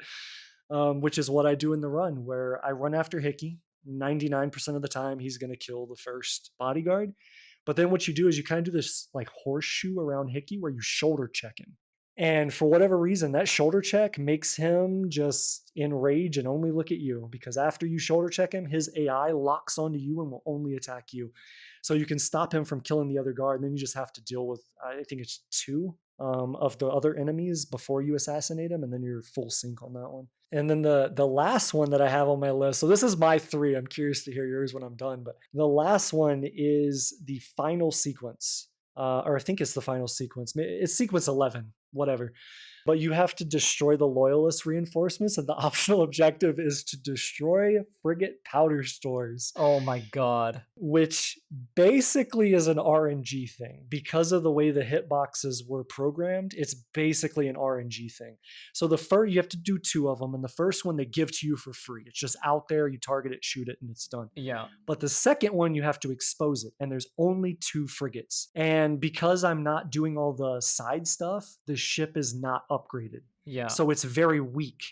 which is what I do in the run, where I run after Hickey. 99% of the time, he's going to kill the first bodyguard. But then what you do is you kind of do this like horseshoe around Hickey where you shoulder check him. And for whatever reason, that shoulder check makes him just enrage and only look at you, because after you shoulder check him, his AI locks onto you and will only attack you. So you can stop him from killing the other guard. And then you just have to deal with, I think it's 2 of the other enemies before you assassinate him. And then you're full sync on that one. And then the last one that I have on my list. So this is my 3. I'm curious to hear yours when I'm done. But the last one is the final sequence, or I think it's the final sequence. It's sequence 11, whatever. But you have to destroy the loyalist reinforcements, and the optional objective is to destroy frigate powder stores, Oh my god. which basically is an RNG thing. Because of the way the hitboxes were programmed, it's basically an RNG thing. So the first, you have to do 2 of them, and the first one they give to you for free. It's just out there, you target it, shoot it, and it's done. Yeah, But the second one, you have to expose it, and there's only 2 frigates. And because I'm not doing all the side stuff, the ship is not upgraded. yeah, So it's very weak.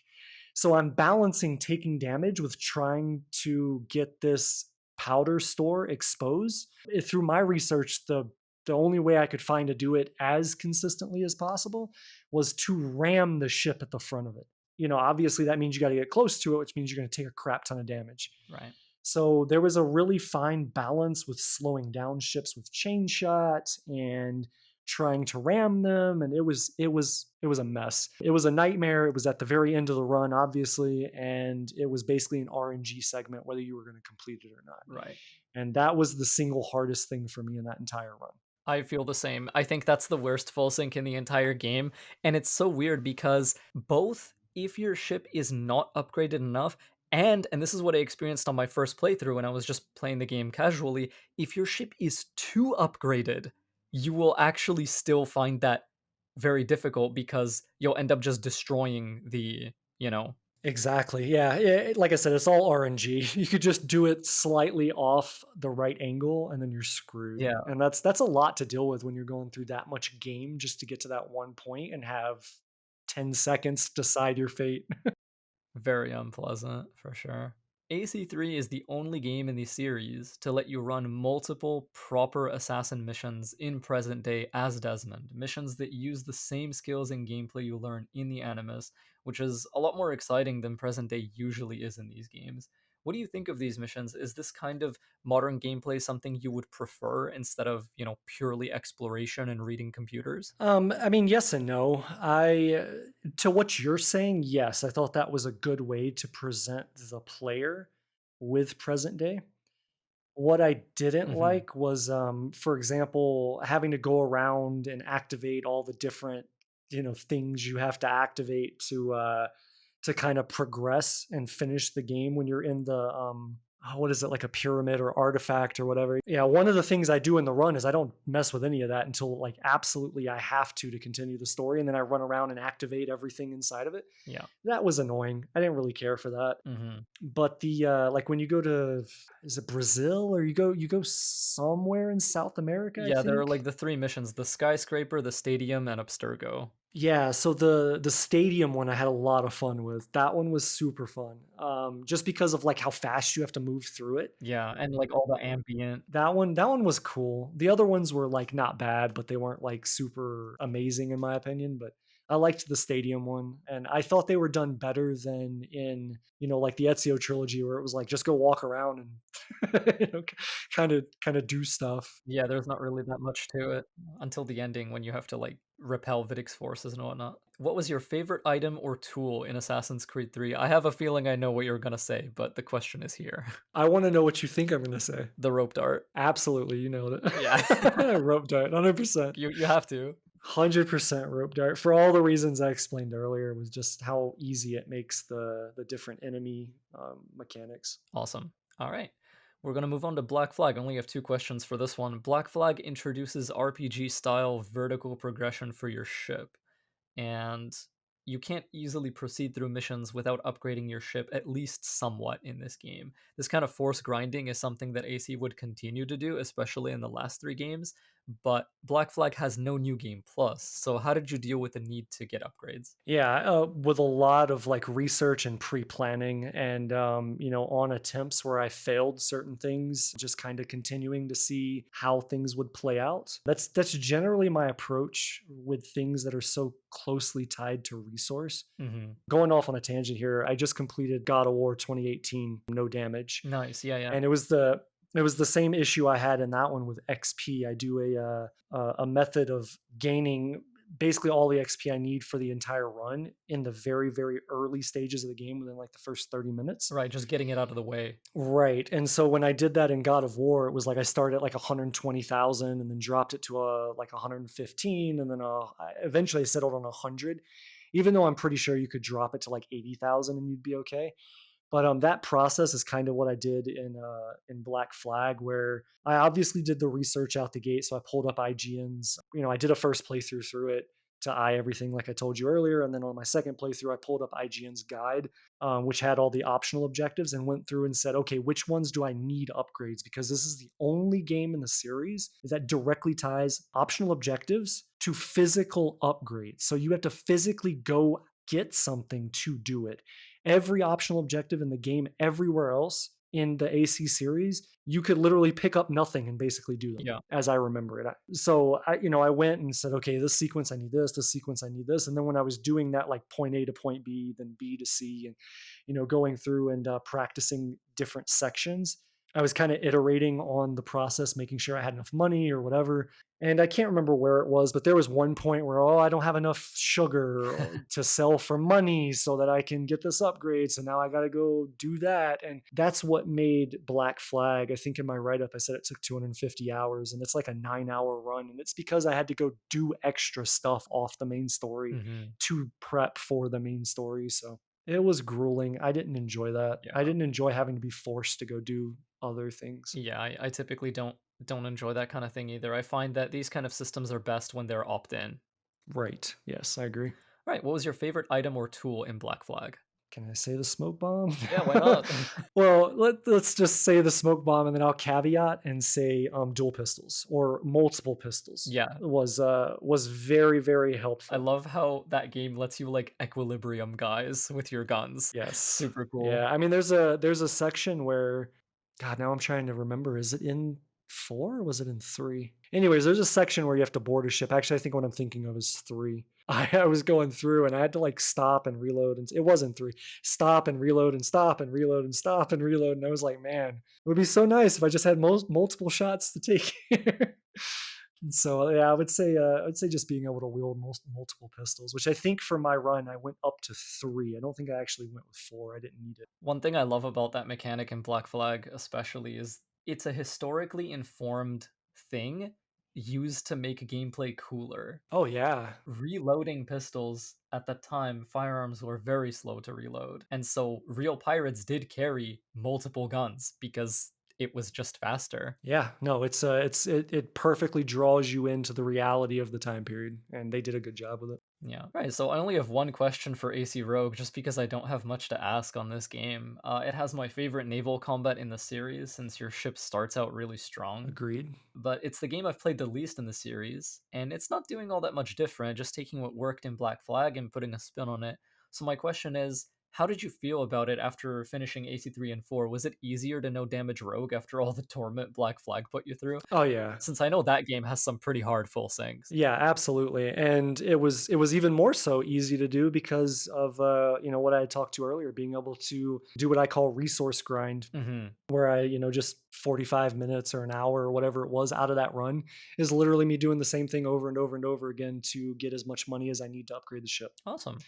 So I'm balancing taking damage with trying to get this powder store exposed. Through my research, the only way I could find to do it as consistently as possible was to ram the ship at the front of it. Obviously that means you got to get close to it, which means you're going to take a crap ton of damage. right. So there was a really fine balance with slowing down ships with chain shot and trying to ram them, and it was a mess. It was a nightmare. It was at the very end of the run, obviously, and it was basically an RNG segment whether you were going to complete it or not. Right. And that was the single hardest thing for me in that entire run. I feel the same. I think that's the worst full sync in the entire game, and it's so weird because both if your ship is not upgraded enough And this is what I experienced on my first playthrough when I was just playing the game casually, if your ship is too upgraded, you will actually still find that very difficult because you'll end up just destroying the, you know. Exactly. Yeah. Like I said, it's all RNG. You could just do it slightly off the right angle and then you're screwed. Yeah, And that's a lot to deal with when you're going through that much game just to get to that one point and have 10 seconds to decide your fate. very unpleasant for sure. AC3 is the only game in the series to let you run multiple proper assassin missions in present day as Desmond, missions that use the same skills and gameplay you learn in the Animus, which is a lot more exciting than present day usually is in these games. What do you think of these missions? Is this kind of modern gameplay something you would prefer instead of, purely exploration and reading computers? I mean, yes and no. To what you're saying, yes, I thought that was a good way to present the player with present day. What I didn't Mhm. like was, for example, having to go around and activate all the different, things you have to activate to kind of progress and finish the game when you're in the what is it, like a pyramid or artifact or whatever. Yeah, one of the things I do in the run is I don't mess with any of that until like absolutely I have to continue the story, and then I run around and activate everything inside of it. Yeah. That was annoying. I didn't really care for that. Mhm. But the like when you go to, is it Brazil, or you go somewhere in South America, I Yeah, there are think. like the 3 missions, the skyscraper, the stadium, and Abstergo. Yeah, so the stadium one I had a lot of fun with. That one was super fun. Just because of like how fast you have to move through it. Yeah, and like all the ambient. That one was cool. The other ones were like not bad, but they weren't like super amazing in my opinion. But I liked the stadium one, and I thought they were done better than in, like the Ezio trilogy, where it was like just go walk around and kind of do stuff. Yeah, there's not really that much to it until the ending when you have to, like, repel Vidic's forces and whatnot. What was your favorite item or tool in Assassin's Creed 3? I have a feeling I know what you're gonna say, but the question is here. I want to know what you think I'm going to say. The rope dart. Absolutely, you nailed Yeah. it. Rope dart, 100%. You have to. 100% rope dart for all the reasons I explained earlier, was just how easy it makes the different enemy mechanics. Awesome. Alright. We're gonna move on to Black Flag. I only have 2 questions for this one. Black Flag introduces RPG-style vertical progression for your ship, and you can't easily proceed through missions without upgrading your ship at least somewhat in this game. This kind of force grinding is something that AC would continue to do, especially in the last 3 games, but Black Flag has no new game plus. So how did you deal with the need to get upgrades? Yeah, with a lot of like research and pre-planning, and on attempts where I failed certain things, just kind of continuing to see how things would play out. That's generally my approach with things that are so closely tied to resource. Mhm. Going off on a tangent here, I just completed God of War 2018, no damage, Nice. Yeah, yeah. and it was the same issue I had in that one with XP. I do a method of gaining basically all the XP I need for the entire run in the very, very early stages of the game, within like the first 30 minutes. Right, just getting it out of the way. Right. And so when I did that in God of War, it was like I started at like 120,000 and then dropped it to like 115, and then eventually I settled on 100. Even though I'm pretty sure you could drop it to like 80,000 and you'd be okay. But, that process is kind of what I did in Black Flag, where I obviously did the research out the gate. So I pulled up IGN's. I did a first playthrough through it to eye everything, like I told you earlier, and then on my second playthrough, I pulled up IGN's guide, which had all the optional objectives, and went through and said, okay, which ones do I need upgrades? Because this is the only game in the series that directly ties optional objectives to physical upgrades. So you have to physically go get something to do it. Every optional objective in the game everywhere else in the AC series, you could literally pick up nothing and basically do them, Yeah. as I remember it. So I went and said, okay, this sequence I need this sequence I need this, and then when I was doing that, like point A to point B, then B to C, and going through and practicing different sections, I was kind of iterating on the process, making sure I had enough money or whatever. And I can't remember where it was, but there was one point where, oh, I don't have enough sugar to sell for money so that I can get this upgrade. So now I got to go do that. And that's what made Black Flag. I think in my write up, I said it took 250 hours, and it's like a 9-hour run. And it's because I had to go do extra stuff off the main story Mhm. to prep for the main story. So. It was grueling. I didn't enjoy that. Yeah. I didn't enjoy having to be forced to go do other things. Yeah, I typically don't enjoy that kind of thing either. I find that these kind of systems are best when they're opt-in. Right. Yes, I agree. Right, what was your favorite item or tool in Black Flag? Can I say the smoke bomb? Yeah, why not? Well, let's just say the smoke bomb, and then I'll caveat and say dual pistols or multiple pistols Yeah, was very very I helpful. love how that game lets you, like, equilibrium guys with your guns. Yes. Super cool. Yeah, I mean, there's a section where God, now I'm trying to remember, is it in 4 or was it in 3? Anyways, there's a section where you have to board a ship. Actually, I think what I'm thinking of is 3. I was going through and I had to, like, stop and reload, and it wasn't 3. Stop and reload and stop and reload and stop and reload, and I was like, "Man, it would be so nice if I just had multiple shots to take here." And so, yeah, I would say just being able to wield multiple pistols, which I think for my run, I went up to 3. I don't think I actually went with 4. I didn't need it. One thing I love about that mechanic in Black Flag especially is it's a historically informed thing used to make gameplay cooler. Oh, yeah. Reloading pistols at the time, firearms were very slow to reload, and so real pirates did carry multiple guns because it was just faster. Yeah, no, it perfectly draws you into the reality of the time period, and they did a good job with it. Yeah. Right, so I only have one question for AC4 just because I don't have much to ask on this game. It has my favorite naval combat in the series since your ship starts out really strong, Agreed. but it's the game I've played the least in the series, and it's not doing all that much different, just taking what worked in Black Flag and putting a spin on it. So my question is, how did you feel about it after finishing AC3 and 4? Was it easier to no damage Rogue after all the torment Black Flag put you through? Oh, yeah. Since I know that game has some pretty hard full sinks. Yeah, absolutely, and it was even more so easy to do because of, what I had talked to earlier, being able to do what I call resource grind, Mhm. where I, just 45 minutes or an hour or whatever it was out of that run is literally me doing the same thing over and over and over again to get as much money as I need to upgrade the ship. Awesome.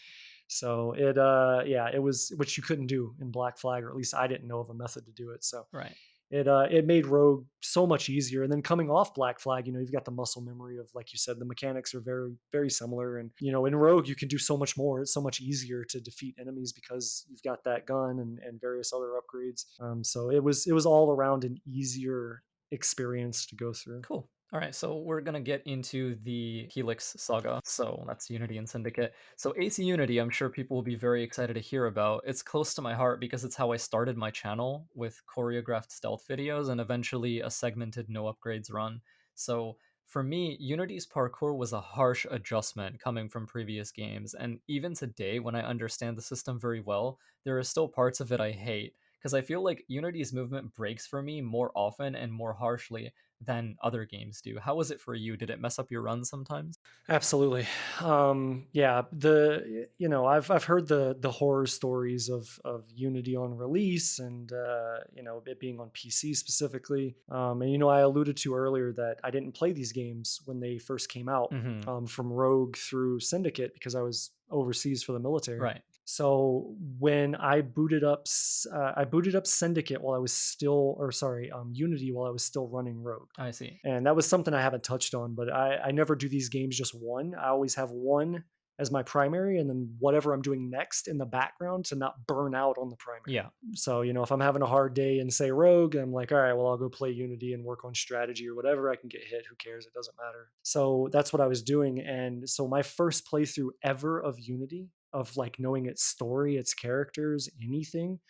So yeah, it was, which you couldn't do in Black Flag, or at least I didn't know of a method to do it. So Right. it made Rogue so much easier. And then coming off Black Flag, you've got the muscle memory of, like you said, the mechanics are very very similar. And in Rogue, you can do so much more. It's so much easier to defeat enemies because you've got that gun and various other upgrades. So it was all around an easier experience to go through. Cool. All right, so we're gonna get into the Helix saga. So that's Unity and Syndicate. So AC Unity, I'm sure people will be very excited to hear about. It's close to my heart because it's how I started my channel with choreographed stealth videos and eventually a segmented no upgrades run. So for me, Unity's parkour was a harsh adjustment coming from previous games, and even today, when I understand the system very well, there are still parts of it I hate because I feel like Unity's movement breaks for me more often and more harshly than other games do. How was it for you? Did it mess up your run sometimes? Absolutely. Yeah, I've heard the horror stories of Unity on release, and it being on PC specifically. And I alluded to earlier that I didn't play these games when they first came out, Mhm. from Rogue through Syndicate, because I was overseas for the military. Right. So when I booted up Syndicate while I was still, or sorry, Unity while I was still running Rogue. I see. And that was something I haven't touched on, but I never do these games just one. I always have one as my primary, and then whatever I'm doing next in the background to not burn out on the primary. Yeah. So, if I'm having a hard day and say Rogue, I'm like, all right, well, I'll go play Unity and work on strategy or whatever. I can get hit. Who cares? It doesn't matter. So that's what I was doing. And so my first playthrough ever of Unity, of like knowing its story, its characters, anything,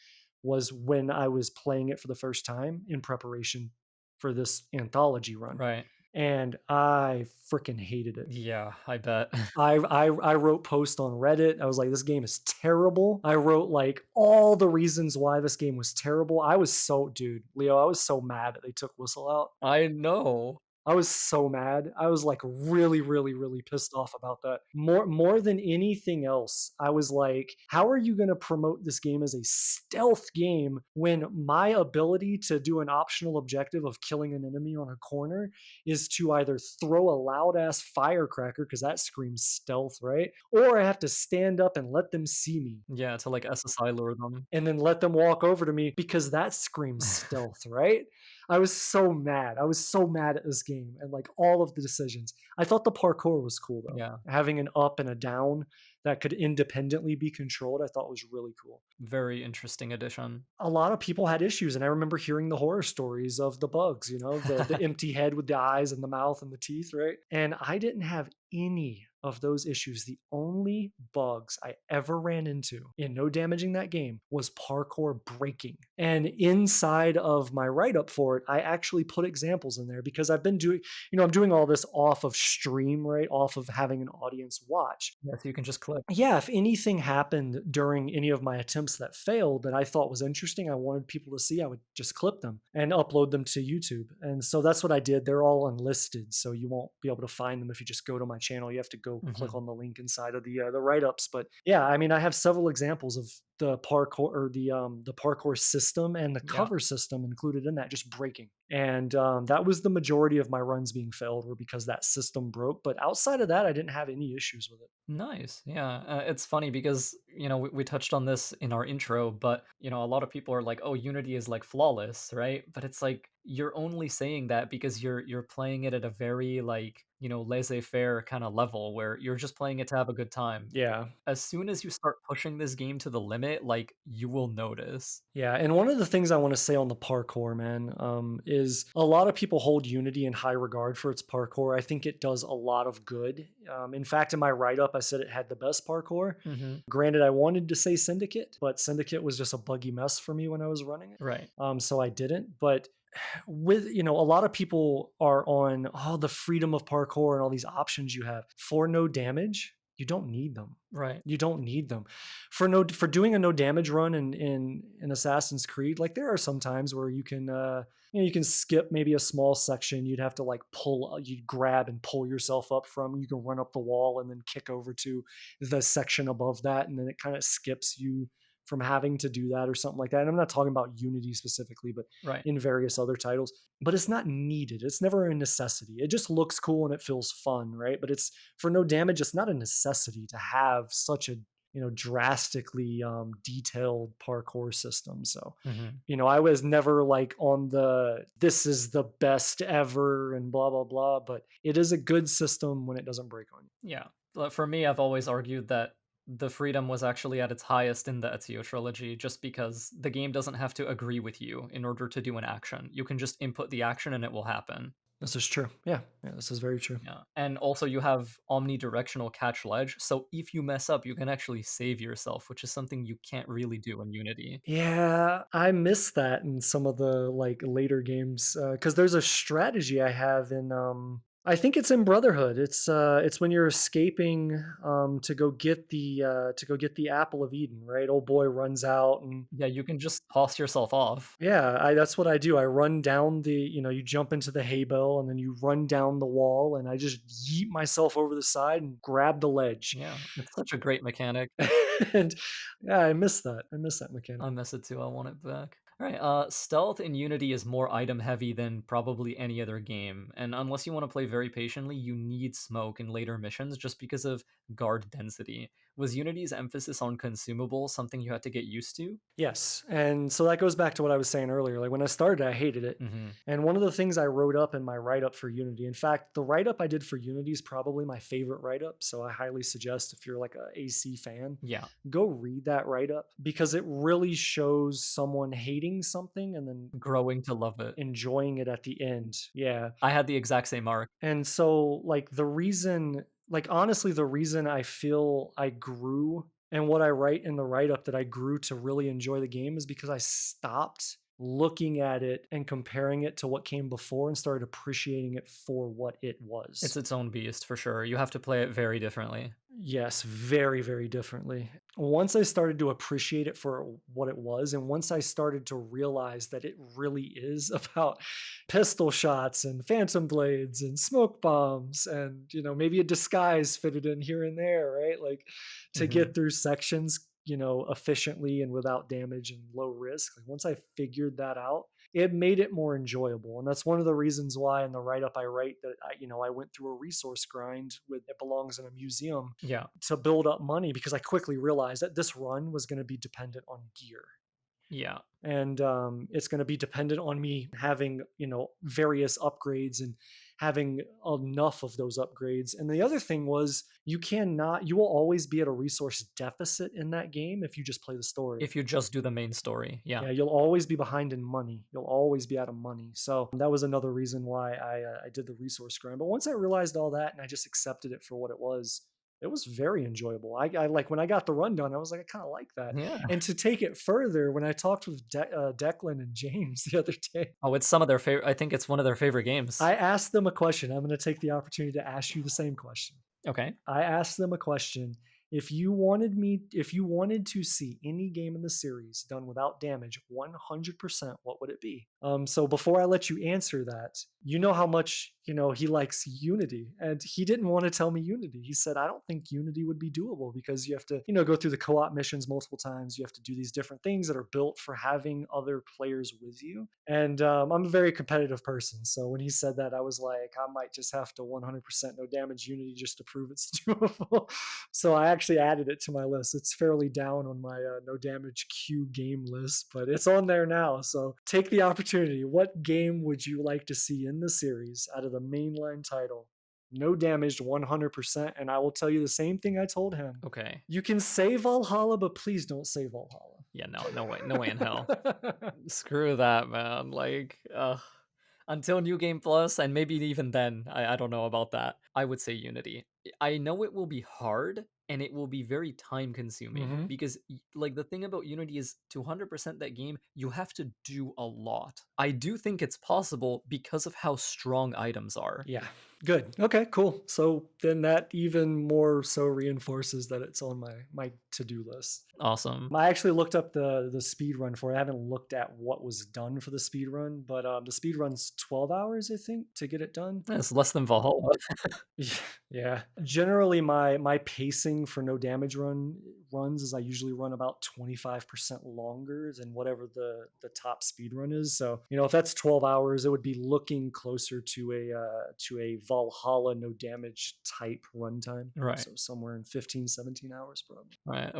was when I was playing it for the first time in preparation for this anthology run, Right. and I freaking hated it. Yeah, I bet. I wrote posts on Reddit. I was like, "This game is terrible." I wrote like all the reasons why this game was terrible. I was so, dude, Leo, I was so mad that they took Whistle out. I know. I was so mad. I was like really, really, really pissed off about that. More than anything else, I was like, how are you going to promote this game as a stealth game when my ability to do an optional objective of killing an enemy on a corner is to either throw a loud ass firecracker, because that screams stealth, right? Or I have to stand up and let them see me, Yeah, to like SSI lure them. and then let them walk over to me, because that screams stealth, right? I was so mad. I was so mad at this game and like all of the decisions. I thought the parkour was cool though. Yeah. Having an up and a down. that could independently be controlled, I thought was really cool. Very interesting addition. A lot of people had issues, and I remember hearing the horror stories of the bugs, the empty head with the eyes and the mouth and the teeth, right? And I didn't have any of those issues. The only bugs I ever ran into in no damaging that game was parkour breaking. And inside of my write up for it, I actually put examples in there because I've been doing, I'm doing all this off of stream, right? Off of having an audience watch. Yeah, so you can just click. Yeah, if anything happened during any of my attempts that failed that I thought was interesting, I wanted people to see, I would just clip them and upload them to YouTube. And so that's what I did. They're all unlisted, so you won't be able to find them if you just go to my channel. You have to go click Mhm. on the link inside of the write-ups. But yeah, I mean, I have several examples of the parkour system and the Yeah. cover system included in that just breaking. And that was the majority of my runs being failed were because that system broke. But outside of that, I didn't have any issues with it. Nice. Yeah. It's funny because, we touched on this in our intro, but, a lot of people are like, oh, Unity is like flawless, right? But it's like you're only saying that because you're playing it at a very like, laissez-faire kind of level where you're just playing it to have a good time. Yeah. As soon as you start pushing this game to the limit, like you will notice. Yeah, and one of the things I want to say on the parkour, man, is a lot of people hold Unity in high regard for its parkour. I think it does a lot of good. In fact, in my write up, I said it had the best parkour. Mhm. Granted, I wanted to say Syndicate, but Syndicate was just a buggy mess for me when I was running it. Right. So I didn't. But with a lot of people are on the freedom of parkour and all these options you have for no damage. You don't need them. Right. You don't need them for doing a no damage run in Assassin's Creed. Like there are some times where you can you can skip maybe a small section. You'd have to like you'd grab and pull yourself up from. You can run up the wall and then kick over to the section above that, and then it kind of skips you from having to do that or something like that. And I'm not talking about Unity specifically, but Right. in various other titles. But it's not needed. It's never a necessity. It just looks cool and it feels fun, right? But it's for no damage. It's not a necessity to have such a drastically detailed parkour system. So Mhm. I was never like on the this is the best ever and blah blah blah. But it is a good system when it doesn't break on you. Yeah. But for me, I've always argued that the freedom was actually at its highest in the Ezio trilogy, just because the game doesn't have to agree with you in order to do an action. You can just input the action and it will happen. This is true. Yeah, yeah, this is very true. Yeah. And also you have omnidirectional catch ledge, so if you mess up, you can actually save yourself, which is something you can't really do in Unity. Yeah, I miss that in some of the, like, later games, because there's a strategy I have in, I think it's in Brotherhood. It's when you're escaping, to go get the Apple of Eden, right? Old boy runs out and Yeah, you can just toss yourself off. yeah, that's what I do. I run down you jump into the hay bale and then you run down the wall and I just yeet myself over the side and grab the ledge. Yeah, it's such a great mechanic. And, yeah, I miss that. I miss that mechanic. I miss it too, I want it back. Alright, stealth in Unity is more item heavy than probably any other game, and unless you want to play very patiently, you need smoke in later missions just because of guard density. Was Unity's emphasis on consumables something you had to get used to? Yes, and so that goes back to what I was saying earlier, like, when I started, I hated it, Mhm. and one of the things I wrote up in my write-up for Unity, in fact, the write-up I did for Unity is probably my favorite write-up, so I highly suggest if you're, like, a AC fan, Yeah, go read that write-up because it really shows someone hating something and then growing to love it. enjoying it at the end. Yeah, I had the exact same arc. and so, like, honestly, the reason I feel I grew and what I write in the write up that I grew to really enjoy the game is because I stopped looking at it and comparing it to what came before and started appreciating it for what it It's was. its own beast for sure, you have to play it very differently. Yes, very, very differently. Once I started to appreciate it for what it was, and once I started to realize that it really is about pistol shots and phantom blades and smoke bombs and, maybe a disguise fitted in here and there, right? Like to Mhm. get through sections, efficiently and without damage and low risk. Like once I figured that out, it made it more enjoyable. And that's one of the reasons why in the write up I write that I went through a resource grind with it belongs in a museum Yeah, to build up money because I quickly realized that this run was going to be dependent on gear. yeah. And it's going to be dependent on me having, various upgrades and having enough of those upgrades. And the other thing was you will always be at a resource deficit in that game if you just play the story. If you just do the main story, yeah. Yeah, you'll always be behind in money. You'll always be out of money. So that was another reason why I did the resource grind. But once I realized all that and I just accepted it for what it was very enjoyable. I like when I got the run done, I was like, I kind of like that. Yeah. And to take it further, when I talked with Declan and James the other day, Oh, it's some of their favorite. I think it's one of their favorite games. I asked them a question. I'm going to take the opportunity to ask you the same question. Okay. I asked them a question. If you wanted to see any game in the series done without damage 100%, what would it be? So before I let you answer that, you know how much, he likes Unity, and he didn't want to tell me Unity. He said, I don't think Unity would be doable because you have to, go through the co-op missions multiple times. You have to do these different things that are built for having other players with you. And I'm a very competitive person. So when he said that, I was like, I might just have to 100% no damage Unity just to prove it's doable. So I actually added it to my list. It's fairly down on my no damage Q game list, but it's on there now. So take the opportunity. What game would you like to see in the series out of the mainline title? No damaged 100%. And I will tell you the same thing I told him. Okay. You can say Valhalla, but please don't say Valhalla. Yeah, no, no way, no way in hell. Screw that, man. Like, until New Game Plus, and maybe even then, I don't know about that. I would say Unity. I know it will be hard and it will be very time consuming Hmm. because, like, the thing about Unity is to 100% that game, you have to do a lot. I do think it's possible because of how strong items are. Yeah. Good. Okay, cool. So then that even more so reinforces that it's on my to-do list. Awesome. I actually looked up the speed run for it. I haven't looked at what was done for the speed run, but the speed run's 12 hours, I think, to get it done. It's less than Valhalla. Yeah. Generally, my pacing for no damage runs is I usually run about 25% longer than whatever the top speed run is. So if that's 12 hours, it would be looking closer to a Valhalla no damage type runtime. Right. So somewhere in 15, 17 hours probably. Right.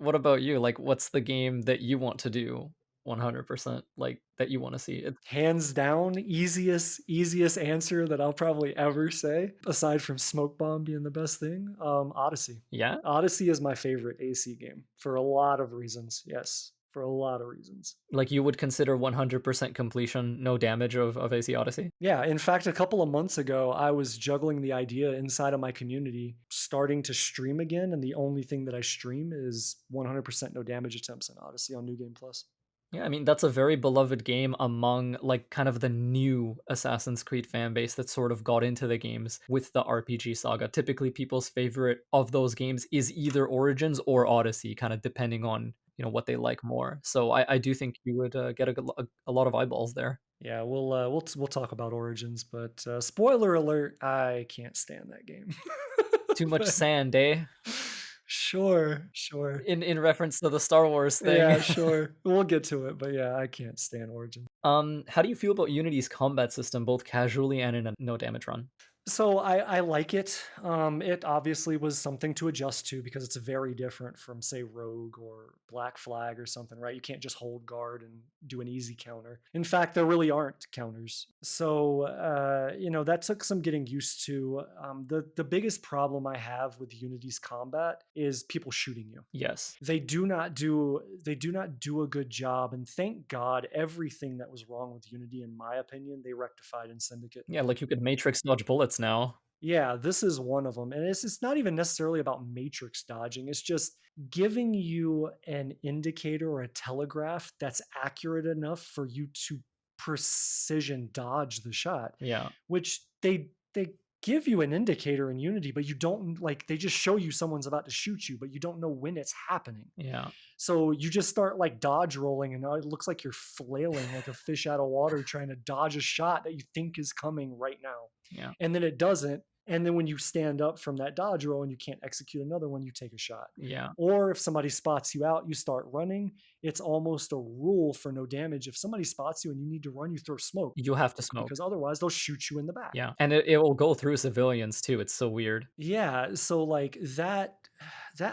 What about you? Like, what's the game that you want to do 100%? Like that you want to see? It, Hands down, easiest answer that I'll probably ever say, aside from Smoke Bomb being the best thing, Odyssey. yeah. Odyssey is my favorite AC game for a lot of reasons. Yes, for a lot of reasons. Like you would consider 100% completion, no damage of AC Odyssey? Yeah, in fact, a couple of months ago, I was juggling the idea inside of my community, starting to stream again, and the only thing that I stream is 100% no damage attempts in Odyssey on New Game Plus. Yeah, I mean, that's a very beloved game among like kind of the new Assassin's Creed fan base that sort of got into the games with the RPG saga. Typically, people's favorite of those games is either Origins or Odyssey, kind of depending on, what they like more. So I do think you would get a lot of eyeballs there. Yeah, we'll talk about Origins, but spoiler alert, I can't stand that game. Too much But sand, eh? sure, sure. In reference to the Star Wars thing. Yeah, sure. We'll get to it, but yeah, I can't stand Origins. How do you feel about Unity's combat system, both casually and in a no damage run? So I like it. It obviously was something to adjust to because it's very different from say Rogue or Black Flag or something, right? You can't just hold guard and do an easy counter. In fact, there really aren't counters. So that took some getting used to. The biggest problem I have with Unity's combat is people shooting you. Yes. They do not do a good job, and thank God everything that was wrong with Unity, in my opinion, they rectified in Syndicate. Yeah, like you could matrix dodge bullets now. Yeah, this is one of them. And it's not even necessarily about matrix dodging. It's just giving you an indicator or a telegraph that's accurate enough for you to precision dodge the shot, Yeah. which they give you an indicator in Unity, but you don't like they just show you someone's about to shoot you, but you don't know when it's happening. Yeah. So you just start like dodge rolling, and it looks like you're flailing like a fish out of water trying to dodge a shot that you think is coming right now. Yeah. And then it doesn't. And then when you stand up from that dodge roll and you can't execute another one, you take a shot. Yeah. Or if somebody spots you out, you start running. It's almost a rule for no damage. If somebody spots you and you need to run, you throw smoke You have to smoke. because otherwise they'll shoot you in the back. Yeah. And it will go through civilians too. It's so weird. Yeah, so like that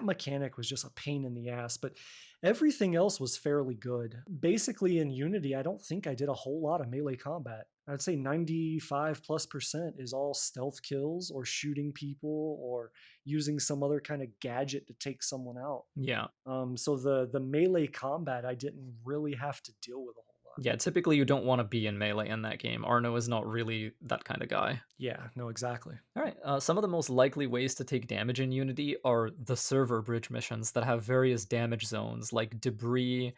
mechanic was just a pain in the ass, but Everything else was fairly good. Basically, in Unity, I don't think I did a whole lot of melee combat. I'd say 95 plus percent is all stealth kills or shooting people or using some other kind of gadget to take someone out. Yeah. So the melee combat, I didn't really have to deal with a whole lot. Yeah, typically you don't wanna be in melee in that game. Arno is not really that kinda guy. Yeah, no, exactly. Alright, some of the most likely ways to take damage in Unity are the server bridge missions that have various damage zones, like debris,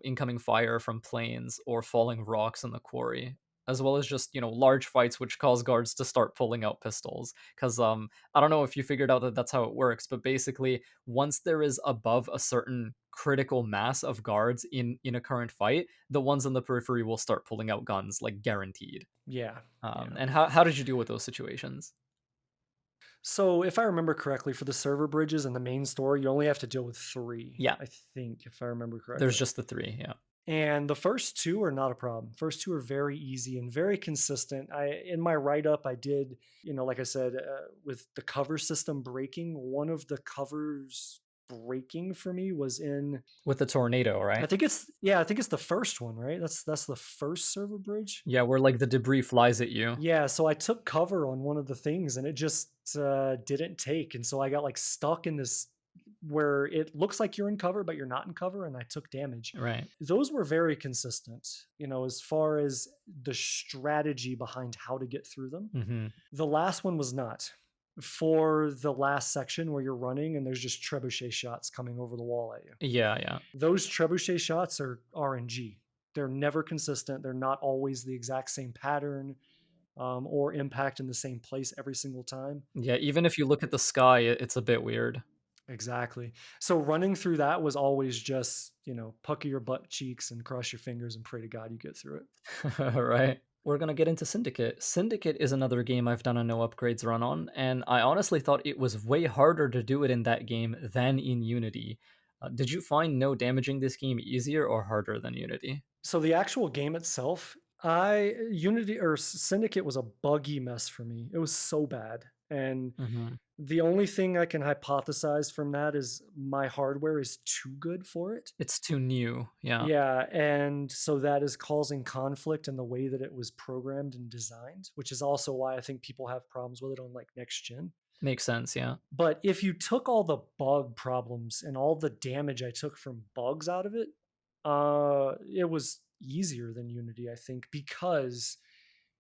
incoming fire from planes, or falling rocks in the quarry, as well as just, large fights which cause guards to start pulling out pistols. Because I don't know if you figured out that that's how it works, but basically, once there is above a certain critical mass of guards in a current fight, the ones on the periphery will start pulling out guns, like, guaranteed. Yeah, yeah. And how did you deal with those situations? So if I remember correctly, for the server bridges and the main story, you only have to deal with three, Yeah, I think, if I remember there's correctly. just the 3, yeah. And the first two are not a problem. First two are very easy and very consistent. I in my write up, I did, like I said, with the cover system breaking, one of the covers breaking for me was in. With the tornado, I right? think it's yeah, I think it's the first one, right? That's the first server bridge. Yeah, where, like, the debris flies at you. Yeah, so I took cover on one of the things and it just didn't take, and so I got like stuck in this where it looks like you're in cover, but you're not in cover, and I took damage. Right. Those were very consistent, as far as the strategy behind how to get through them. Mhm. The last one was not. For the last section where you're running and there's just trebuchet shots coming over the wall at you. Yeah, yeah. Those trebuchet shots are RNG. They're never consistent. They're not always the exact same pattern or impact in the same place every single time. Yeah, even if you look at the sky, it's a bit weird. Exactly. So running through that was always just, pucker your butt cheeks and cross your fingers and pray to God you get through it. Right? We're gonna get into Syndicate. Syndicate is another game I've done a no upgrades run on, and I honestly thought it was way harder to do it in that game than in Unity. Did you find no damaging this game easier or harder than Unity? So the actual game itself, I Unity or Syndicate was a buggy mess for me. It was so bad. And Mhm. the only thing I can hypothesize from that is my hardware is too good for it. It's too new, yeah. Yeah, and so that is causing conflict in the way that it was programmed and designed, which is also why I think people have problems with it on like next gen. Makes sense, yeah. But if you took all the bug problems and all the damage I took from bugs out of it, it was easier than Unity, I think, because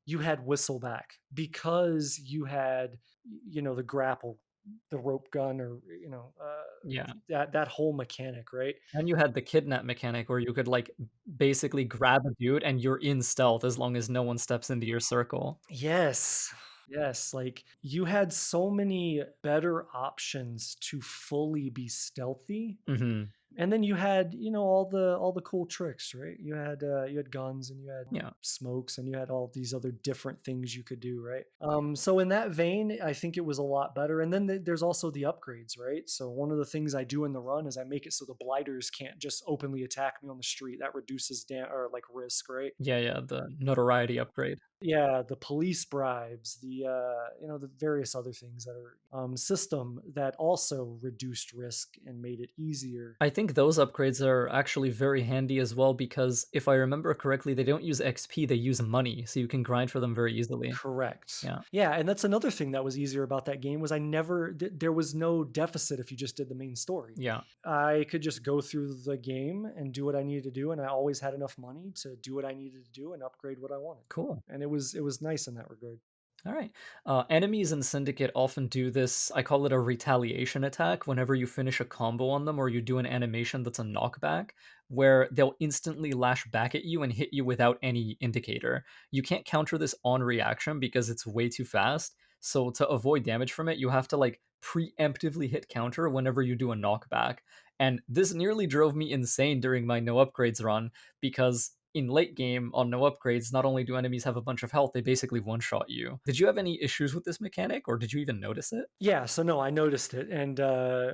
you had whistleback, because you had, the grapple, the rope gun, or Yeah. that whole mechanic, right? And you had the kidnap mechanic where you could, like, basically grab a dude and you're in stealth as long as no one steps into your circle. Yes. Yes, like you had so many better options to fully be stealthy. Mhm. And then you had, all the cool tricks, right? You had guns and you had Yeah. smokes and you had all these other different things you could do, right? So in that vein, I think it was a lot better. And then there's also the upgrades, right? So one of the things I do in the run is I make it so the blighters can't just openly attack me on the street. That reduces or like risk, right? Yeah, yeah, the notoriety upgrade. Yeah, the police bribes, the various other things that are system that also reduced risk and made it easier. I think those upgrades are actually very handy as well because if I remember correctly, they don't use XP, they use money, so you can grind for them very easily. Correct. Yeah. Yeah, and that's another thing that was easier about that game was there was no deficit if you just did the main story. Yeah. I could just go through the game and do what I needed to do, and I always had enough money to do what I needed to do and upgrade what I wanted. Cool. And it was nice in that regard. All right. Enemies in Syndicate often do this. I call it a retaliation attack. Whenever you finish a combo on them or you do an animation that's a knockback, where they'll instantly lash back at you and hit you without any indicator. You can't counter this on reaction because it's way too fast. So to avoid damage from it, you have to like preemptively hit counter whenever you do a knockback. And this nearly drove me insane during my no upgrades run because in late game on no upgrades, not only do enemies have a bunch of health, they basically one shot you. Did you have any issues with this mechanic or did you even notice it? Yeah, so no, I noticed it, and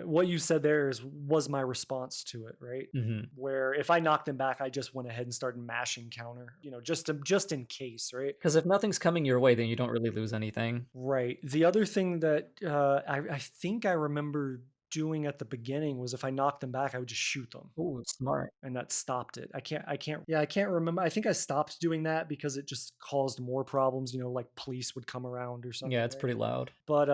what you said there was my response to it, right? Hmm. Where if I knocked them back, I just went ahead and started mashing counter, just in case, right? Because if nothing's coming your way, then you don't really lose anything. Right. The other thing that I think I remember doing at the beginning was if I knocked them back, I would just shoot them, Ooh, smart. and that stopped it. I can't remember. I think I stopped doing that because it just caused more problems, like police would come around or Yeah, something, it's right? pretty loud. But,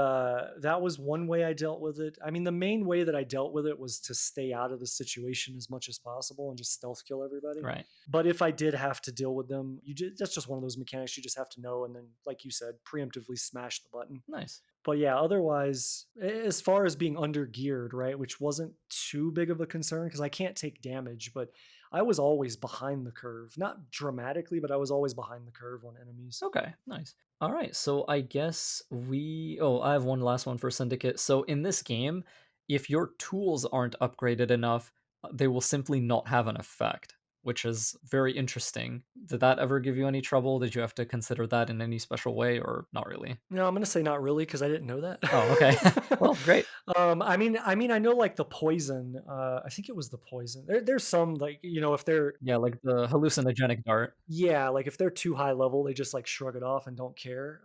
that was one way I dealt with it. I mean, the main way that I dealt with it was to stay out of the situation as much as possible and just stealth kill everybody. Right. But if I did have to deal with them, that's just one of those mechanics you just have to know, and then, like you said, preemptively smash the button. Nice. But yeah, otherwise, as far as being under geared, right, which wasn't too big of a concern because I can't take damage, but I was always behind the curve. Not dramatically, but I was always behind the curve on enemies. Okay, nice. All right, so I guess oh, I have one last one for Syndicate. So in this game, if your tools aren't upgraded enough, they will simply not have an effect, which is very interesting. Did that ever give you any trouble? Did you have to consider that in any special way or not really? No, I'm gonna say not really because I didn't know Oh, okay. that. Well, great. I mean, I know like the poison. I think it was the poison. There's some like if they're Yeah, like the hallucinogenic dart. yeah, like if they're too high level, they just like shrug it off and don't care.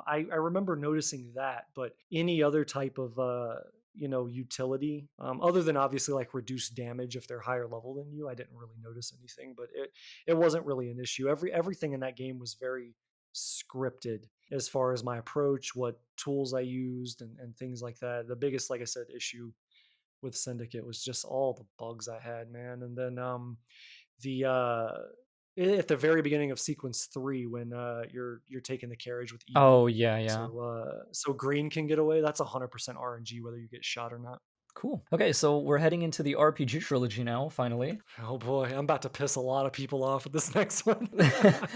I remember noticing that, but any other type of utility, other than obviously like reduced damage if they're higher level than you, I didn't really notice anything. But it wasn't really an issue. Everything in that game was very scripted as far as my approach, what tools I used, and things like that. The biggest, like I said, issue with Syndicate was just all the bugs I had, man. And then the at the very beginning of sequence 3 when you're taking the carriage with Evie, Oh, yeah, yeah. so Green can get away. That's 100% RNG whether you get shot or not. Cool. Okay, so we're heading into the RPG trilogy now, finally. Oh boy, I'm about to piss a lot of people off with this next one.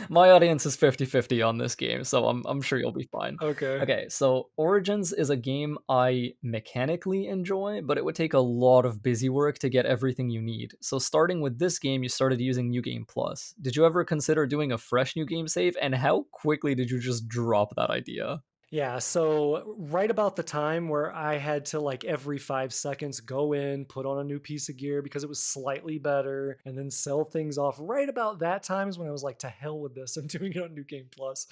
My audience is 50-50 on this game, so I'm sure you'll be fine. Okay. Okay, so Origins is a game I mechanically enjoy, but it would take a lot of busy work to get everything you need. So starting with this game, you started using New Game Plus. Did you ever consider doing a fresh New Game save, and how quickly did you just drop that idea? Yeah, so right about the time where I had to like every 5 seconds go in, put on a new piece of gear because it was slightly better, and then sell things off. Right about that time is when I was like, to hell with this. I'm doing it on New Game Plus.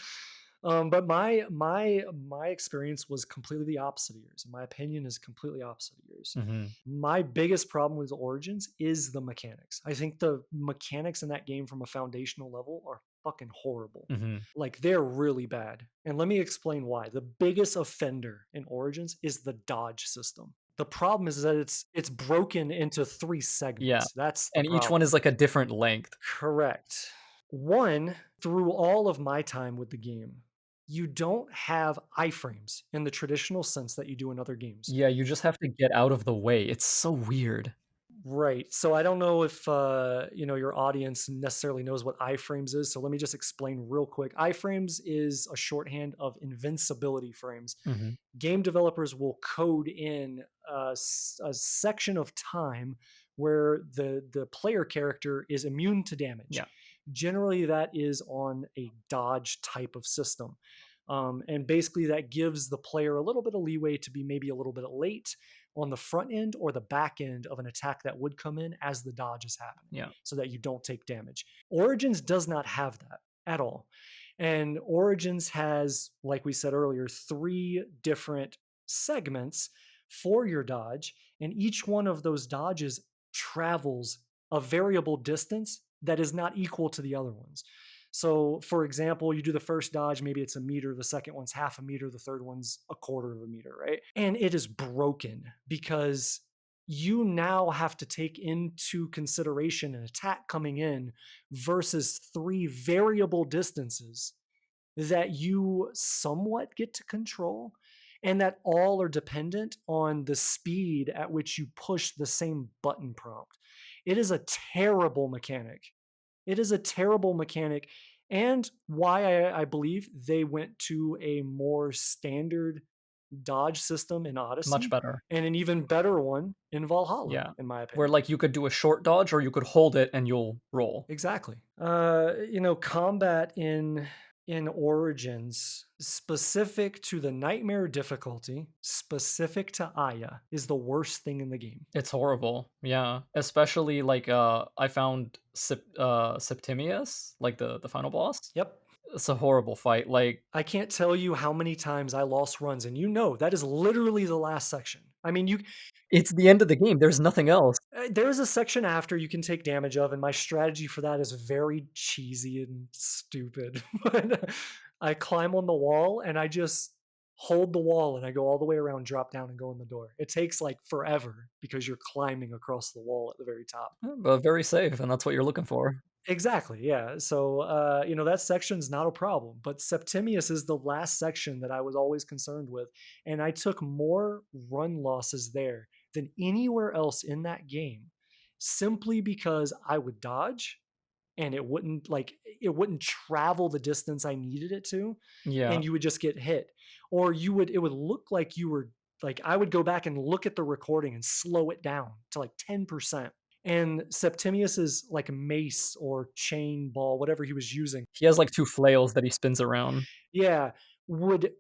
But my experience was completely the opposite of yours. And my opinion is completely opposite of yours. Mhm. My biggest problem with Origins is the mechanics. I think the mechanics in that game from a foundational level are fucking horrible. Mhm. Like they're really bad. And let me explain why. The biggest offender in Origins is the dodge system. The problem is that it's broken into 3 Yeah. segments. That's the And each one problem. is like a different length. Correct. One, through all of my time with the game, you don't have iframes in the traditional sense that you do in other games. Yeah, you just have to get out of the way. It's so weird. Right. So I don't know if your audience necessarily knows what iframes is. So let me just explain real quick. Iframes is a shorthand of invincibility frames. Mhm. Game developers will code in a section of time where the player character is immune to damage. Yeah. Generally, that is on a dodge type of system. And basically, that gives the player a little bit of leeway to be maybe a little bit late on the front end or the back end of an attack that would come in as the dodge is happening Yeah. so that you don't take damage. Origins does not have that at all. And Origins has, like we said earlier, 3 different segments for your dodge, and each one of those dodges travels a variable distance that is not equal to the other ones. So, for example, you do the first dodge, maybe it's a meter, the second one's half a meter, the third one's a quarter of a meter, right? And it is broken because you now have to take into consideration an attack coming in versus 3 variable distances that you somewhat get to control and that all are dependent on the speed at which you push the same button prompt. It is a terrible mechanic. It is a terrible mechanic, and why I believe they went to a more standard dodge system in Much Odyssey better. and an even better one in Valhalla, Yeah. in my Where, opinion. like, you could do a short dodge or you could hold it and you'll roll. Exactly. Combat in Origins, specific to the nightmare difficulty, specific to Aya, is the worst thing in the game. It's horrible. Yeah. Especially, like, I found Septimius, like, the final boss. Yep. It's a horrible fight. Like, I can't tell you how many times I lost runs, and that is literally the last section. I mean, you It's the end of the game, there's nothing else. There's a section after you can take damage of, and my strategy for that is very cheesy and stupid. But I climb on the wall and I just hold the wall and I go all the way around, drop down, and go in the door. It takes like forever because you're climbing across the wall at the very top. But very safe, and that's what you're looking for. Exactly. Yeah. So, that section's not a problem. But Septimius is the last section that I was always concerned with. And I took more run losses there than anywhere else in that game simply because I would dodge and it wouldn't travel the distance I needed it to. Yeah. And you would just get hit. Or it would look like you were like, I would go back and look at the recording and slow it down to like 10%. And Septimius's like mace or chain ball, whatever he was using, He has, like, 2 flails that he spins around. yeah, would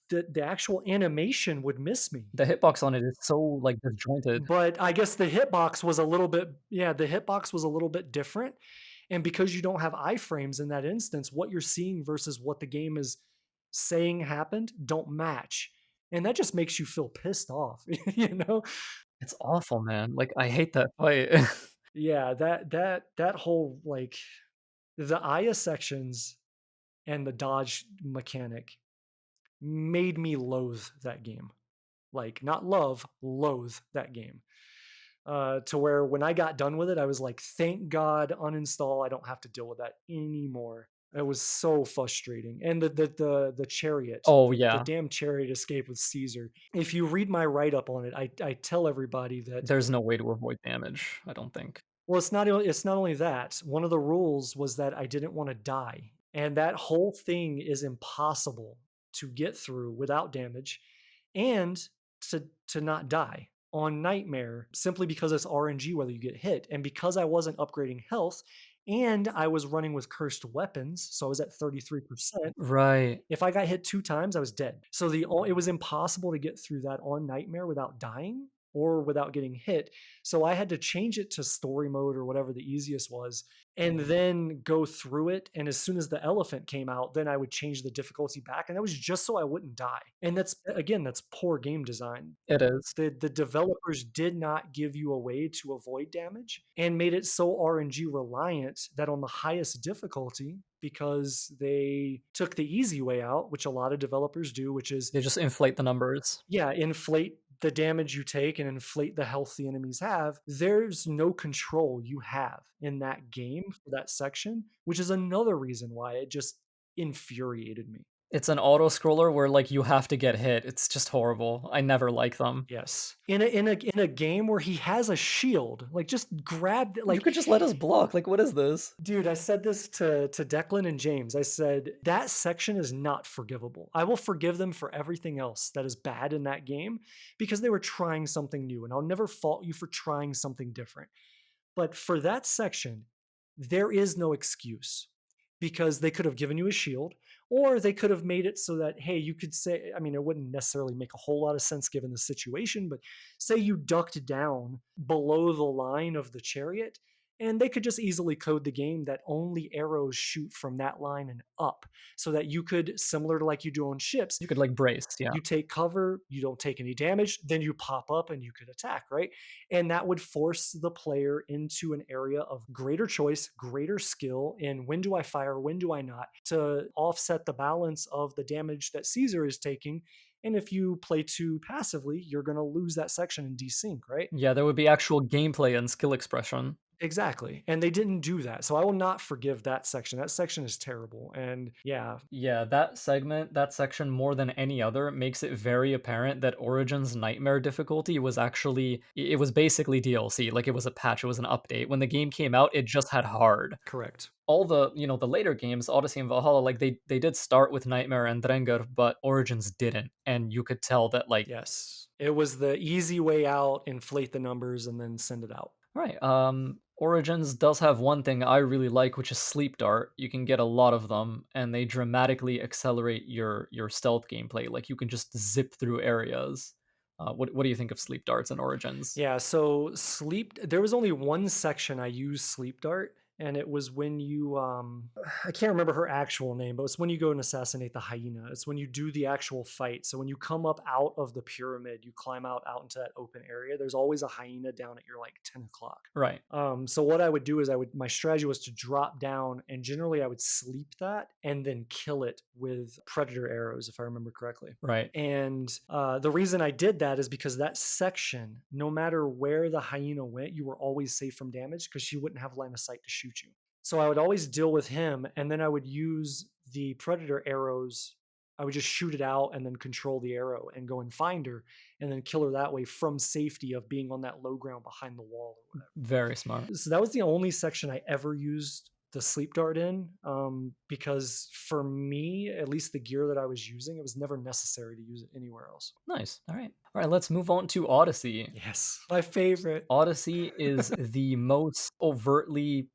the actual animation would miss me. The hitbox on it is so, like, disjointed. But I guess the hitbox was a little bit different. And because you don't have iframes in that instance, what you're seeing versus what the game is saying happened don't match. And that just makes you feel pissed off, you know? It's awful, man, like, I hate that fight. Yeah, that whole like the Aya sections and the dodge mechanic made me loathe that game. Like, not love, loathe that game. To where when I got done with it, I was like, thank God, uninstall. I don't have to deal with that anymore. It was so frustrating. And the chariot, Oh, the yeah. damn chariot escape with Caesar. If you read my write up on it, I tell everybody that, There's no way to avoid damage, I don't think. well, it's not only that. One of the rules was that I didn't want to die, and that whole thing is impossible to get through without damage, and to not die on Nightmare simply because it's RNG whether you get hit, and because I wasn't upgrading health, and I was running with cursed weapons, so I was at 33%. Right. If I got hit 2 times, I was dead. So it was impossible to get through that on Nightmare without dying or without getting hit. So I had to change it to story mode or whatever the easiest was, and then go through it, and as soon as the elephant came out, then I would change the difficulty back, and that was just so I wouldn't die. And that's poor game design. It is. The developers did not give you a way to avoid damage and made it so RNG reliant that on the highest difficulty, because they took the easy way out, which a lot of developers do, which is, They just inflate the numbers. yeah, inflate the damage you take and inflate the health the enemies have. There's no control you have in that game for that section, which is another reason why it just infuriated me. It's an auto scroller where, like, you have to get hit, it's just horrible. I never like them. Yes. In a game where he has a shield, like, just grab You like, could just let us block, like, what is this? dude, I said this to Declan and James. I said, "That section is not forgivable. I will forgive them for everything else that is bad in that game because they were trying something new, and I'll never fault you for trying something different. But for that section, there is no excuse because they could have given you a shield, or they could have made it so that, hey, you could say, I mean, it wouldn't necessarily make a whole lot of sense given the situation, but say you ducked down below the line of the chariot, and they could just easily code the game that only arrows shoot from that line and up, so that you could, similar to like you do on ships, You could, like, brace, yeah. you take cover, you don't take any damage, then you pop up and you could attack, right? And that would force the player into an area of greater choice, greater skill in when do I fire, when do I not, to offset the balance of the damage that Caesar is taking. And if you play too passively, you're going to lose that section in desync, right? Yeah, there would be actual gameplay and skill expression. Exactly. And they didn't do that. So I will not forgive that section. That section is terrible. And yeah, Yeah, that section more than any other makes it very apparent that Origin's Nightmare difficulty was actually it was basically DLC, like, it was a patch, it was an update. When the game came out, it just had hard. correct. All the later games, Odyssey and Valhalla, like, they did start with Nightmare and Drengar, but Origins didn't, and you could tell that, like. Yes. It was the easy way out, inflate the numbers, and then send it out. Right, Origins does have one thing I really like, which is Sleep Dart. You can get a lot of them, and they dramatically accelerate your stealth gameplay, like, you can just zip through areas. What do you think of Sleep Darts and Origins? Yeah, so there was only one section I used sleep dart, and it was when you I can't remember her actual name, but it's when you go and assassinate the hyena. It's when you do the actual fight. So when you come up out of the pyramid, you climb out into that open area. There's always a hyena down at your like 10 o'clock. Right. So what I would do is my strategy was to drop down, and generally I would sleep that and then kill it with predator arrows, if I remember correctly. Right. And the reason I did that is because that section, no matter where the hyena went, you were always safe from damage because she wouldn't have line of sight to shoot you. So I would always deal with him, and then I would use the predator arrows. I would just shoot it out and then control the arrow and go and find her and then kill her that way from safety of being on that low ground behind the wall or whatever. Very smart. So that was the only section I ever used the sleep dart in, because for me, at least the gear that I was using, it was never necessary to use it anywhere else. Nice. All right. All right, let's move on to Odyssey. Yes, my favorite. Odyssey is the most overtly,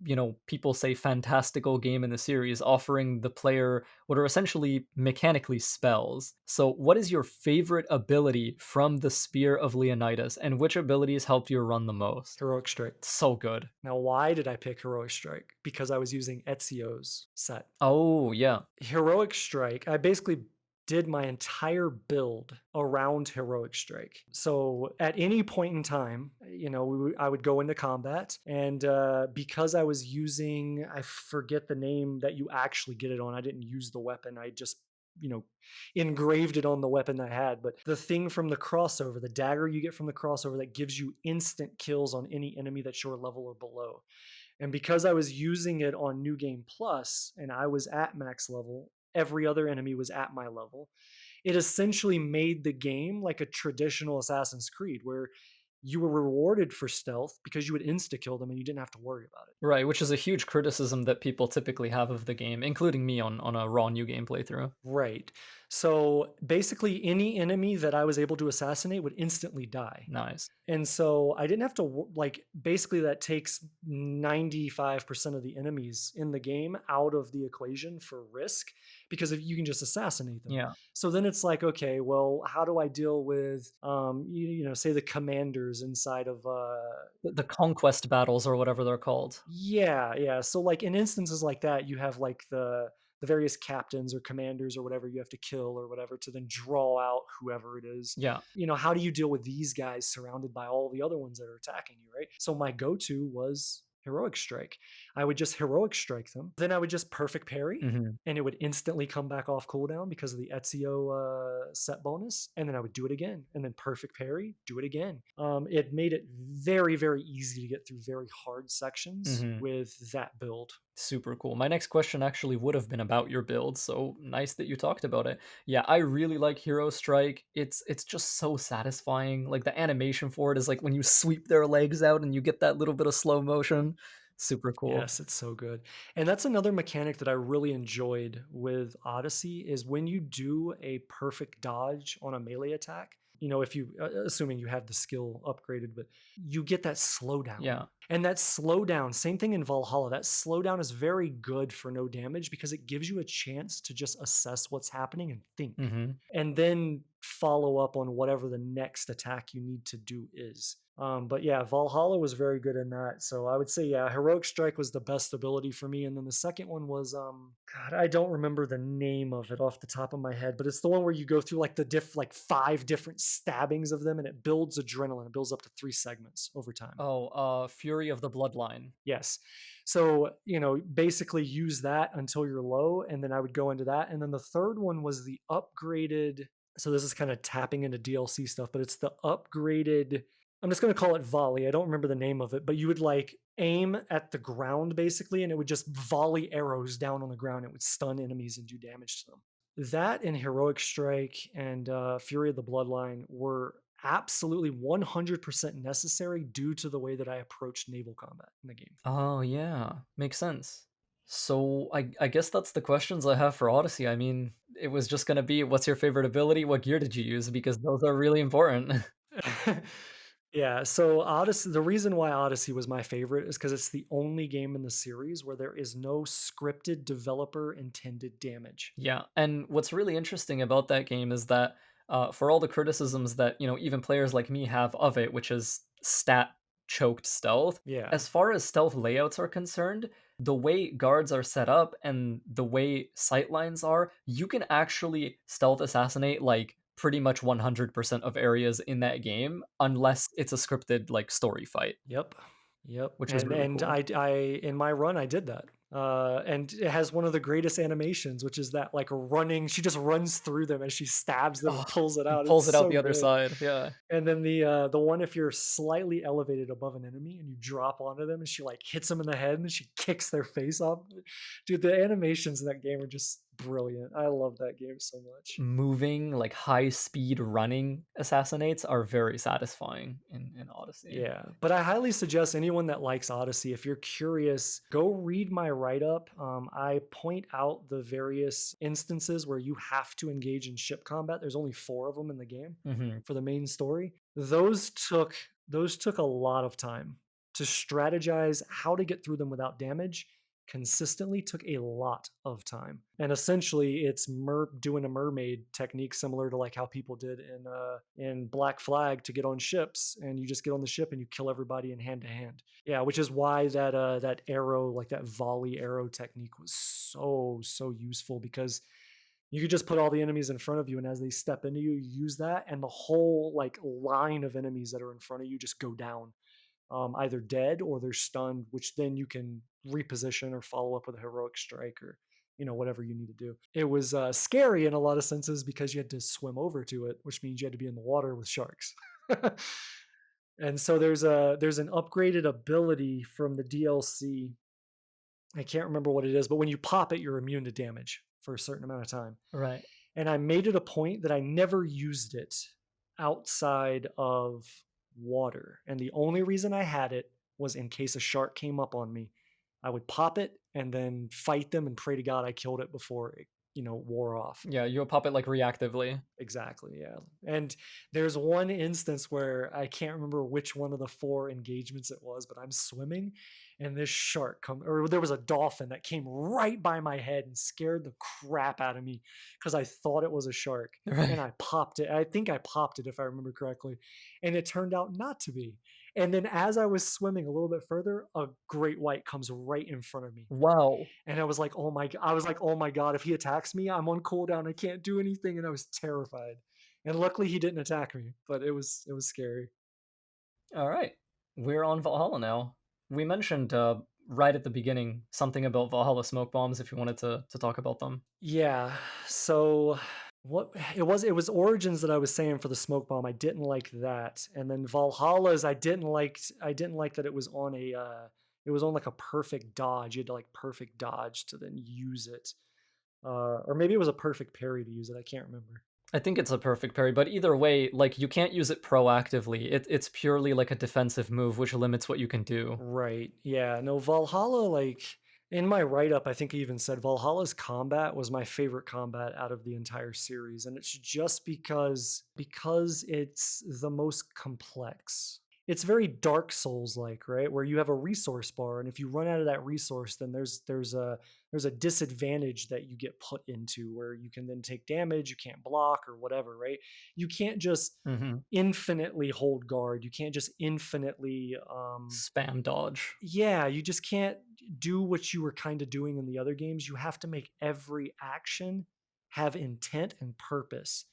people say fantastical game in the series, offering the player what are essentially mechanically spells. So, what is your favorite ability from the Spear of Leonidas, and which abilities helped you run the most? Heroic Strike. So good. Now, why did I pick Heroic Strike? Because I was using Ezio's set. Oh, yeah. Heroic Strike, I basically did my entire build around Heroic Strike. So at any point in time, I would go into combat, and because I was using, I forget the name that you actually get it on. I didn't use the weapon. I just you know engraved it on the weapon I had. But the thing from the crossover, the dagger you get from the crossover that gives you instant kills on any enemy that's your level or below. And because I was using it on New Game Plus and I was at max level, every other enemy was at my level. It essentially made the game like a traditional Assassin's Creed where you were rewarded for stealth because you would insta kill them and you didn't have to worry about it. Right, which is a huge criticism that people typically have of the game, including me on a raw new game playthrough. Right. So basically, any enemy that I was able to assassinate would instantly die. Nice. And so I didn't have to basically that takes 95% of the enemies in the game out of the equation for risk because if you can just assassinate them. Yeah. So then it's like, okay, well, how do I deal with say the commanders inside of The conquest battles or whatever they're called. yeah, yeah. So like in instances like that, you have like the various captains or commanders or whatever you have to kill or whatever to then draw out whoever it is. Yeah. How do you deal with these guys surrounded by all the other ones that are attacking you, right? So my go-to was heroic strike. I would just heroic strike them. Then I would just perfect parry Mhm. and it would instantly come back off cooldown because of the Ezio set bonus. And then I would do it again and then perfect parry, do it again. It made it very, very easy to get through very hard sections Mhm. with that build. Super cool. My next question actually would have been about your build, so nice that you talked about it. Yeah, I really like Hero Strike. It's just so satisfying. Like the animation for it is like when you sweep their legs out and you get that little bit of slow motion. Super cool. Yes, it's so good. And that's another mechanic that I really enjoyed with Odyssey is when you do a perfect dodge on a melee attack, if you assuming you have the skill upgraded, but you get that slowdown. Yeah. And that slowdown, same thing in Valhalla, that slowdown is very good for no damage because it gives you a chance to just assess what's happening and think. Mhm. And then follow up on whatever the next attack you need to do is. But yeah, Valhalla was very good in that. So I would say, yeah, Heroic Strike was the best ability for me. And then the second one was, God, I don't remember the name of it off the top of my head, but it's the one where you go through like like 5 different stabbings of them and it builds adrenaline. It builds up to 3 segments over time. Oh, Fury of the Bloodline. Yes. So, basically use that until you're low. And then I would go into that. And then the third one was the upgraded. So this is kind of tapping into DLC stuff, but it's the upgraded. I'm just going to call it volley. I don't remember the name of it, but you would like aim at the ground basically, and it would just volley arrows down on the ground. It would stun enemies and do damage to them. That and Heroic Strike and Fury of the Bloodline were absolutely 100% necessary due to the way that I approached naval combat in the game. Oh, yeah. Makes sense. So I guess that's the questions I have for Odyssey. I mean, it was just gonna be what's your favorite ability? What gear did you use? Because those are really important. Yeah, so Odyssey, the reason why Odyssey was my favorite is because it's the only game in the series where there is no scripted developer intended damage. Yeah, and what's really interesting about that game is that for all the criticisms that even players like me have of it, which is stat choked stealth. Yeah. As far as stealth layouts are concerned, the way guards are set up and the way sightlines are, you can actually stealth assassinate like pretty much 100% of areas in that game unless it's a scripted like story fight, Yep. Yep. which is And really and cool. I in my run I did that. And it has one of the greatest animations, which is that like running, she just runs through them as she stabs them Oh, and pulls it and out. pulls It's it out so the other good. side. Yeah. And then the one if you're slightly elevated above an enemy and you drop onto them and she like hits them in the head and she kicks their face off. Dude, the animations in that game are just brilliant. I love that game so much. Moving, like high speed running assassinates are very satisfying in Odyssey. Yeah, but I highly suggest anyone that likes Odyssey, if you're curious, go read my write up. I point out the various instances where you have to engage in ship combat. There's only four of them in the game Mhm. for the main story. Those took a lot of time to strategize how to get through them without damage. Consistently took a lot of time, and essentially, it's doing a mermaid technique similar to like how people did in Black Flag to get on ships, and you just get on the ship and you kill everybody in hand to hand. Yeah, which is why that arrow, like that volley arrow technique, was so useful because you could just put all the enemies in front of you, and as they step into you, you use that, and the whole like line of enemies that are in front of you just go down, either dead or they're stunned, which then you can reposition or follow up with a heroic strike or whatever you need to do. It was scary in a lot of senses because you had to swim over to it, which means you had to be in the water with sharks. And so there's an upgraded ability from the DLC. I can't remember what it is, but when you pop it, you're immune to damage for a certain amount of time. Right. And I made it a point that I never used it outside of water. And the only reason I had it was in case a shark came up on me. I would pop it and then fight them and pray to God I killed it before it, wore off. Yeah, you'll pop it, like, reactively. Exactly, yeah. And there's one instance where I can't remember which one of the 4 engagements it was, but I'm swimming and this shark come or there was a dolphin that came right by my head and scared the crap out of me because I thought it was a shark. And Right. I popped it. I think I popped it if I remember correctly. And it turned out not to be. And then as I was swimming a little bit further, a great white comes right in front of me. Wow. And I was like, "Oh my god, if he attacks me, I'm on cooldown, I can't do anything," and I was terrified. And luckily he didn't attack me, but it was scary. Alright. We're on Valhalla now. We mentioned, right at the beginning, something about Valhalla smoke bombs if you wanted to talk about them. Yeah, so what it was Origins that I was saying for the smoke bomb, I didn't like that, and then Valhalla's I didn't like that it was on, like, a perfect dodge, you had to, like, perfect dodge to then use it, or maybe it was a perfect parry to use it, I can't remember. I think it's a perfect parry, but either way, like, you can't use it proactively. It's purely like a defensive move, which limits what you can do. Right. Yeah. No, Valhalla, like in my write up, I think I even said Valhalla's combat was my favorite combat out of the entire series. And it's just because it's the most complex. It's very Dark Souls like, right? Where you have a resource bar, and if you run out of that resource, then there's a disadvantage that you get put into where you can then take damage, you can't block or whatever, right? You can't just Mhm. infinitely hold guard. You can't just infinitely Spam dodge. yeah, you just can't do what you were kind of doing in the other games. You have to make every action have intent and purpose.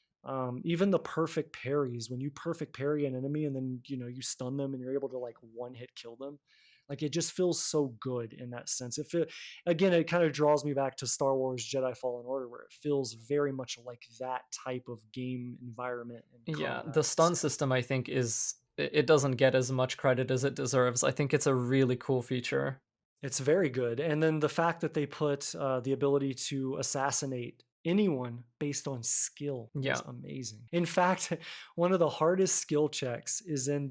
Even the perfect parries, when you perfect parry an enemy and then you stun them and you're able to like one hit kill them, like it just feels so good in that sense. Again, it kind of draws me back to Star Wars Jedi Fallen Order, where it feels very much like that type of game environment and Yeah, combat. the stun So system, I think, it doesn't get as much credit as it deserves. I think it's a really cool feature. it's very good, and then the fact that they put, the ability to assassinate anyone based on skill is Yeah. amazing. In fact, one of the hardest skill checks is in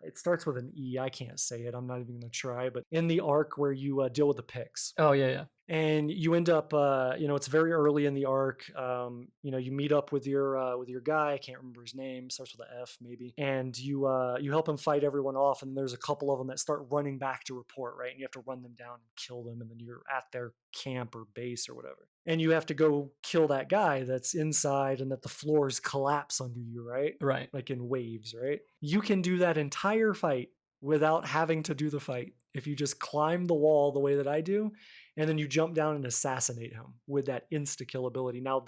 it starts with an E, I can't say it, I'm not even gonna try, but in the arc where you, deal with the picks. Oh, yeah, yeah. And you end up it's very early in the arc. You meet up with your guy, I can't remember his name, starts with a F maybe, and you help him fight everyone off, and there's a couple of them that start running back to report, right? And you have to run them down and kill them, and then you're at their camp or base or whatever, and you have to go kill that guy that's inside and that the floors collapse under you, right? Right. Like in waves, right? You can do that entire fight without having to do the fight. If you just climb the wall the way that I do, and then you jump down and assassinate him with that insta kill ability. Now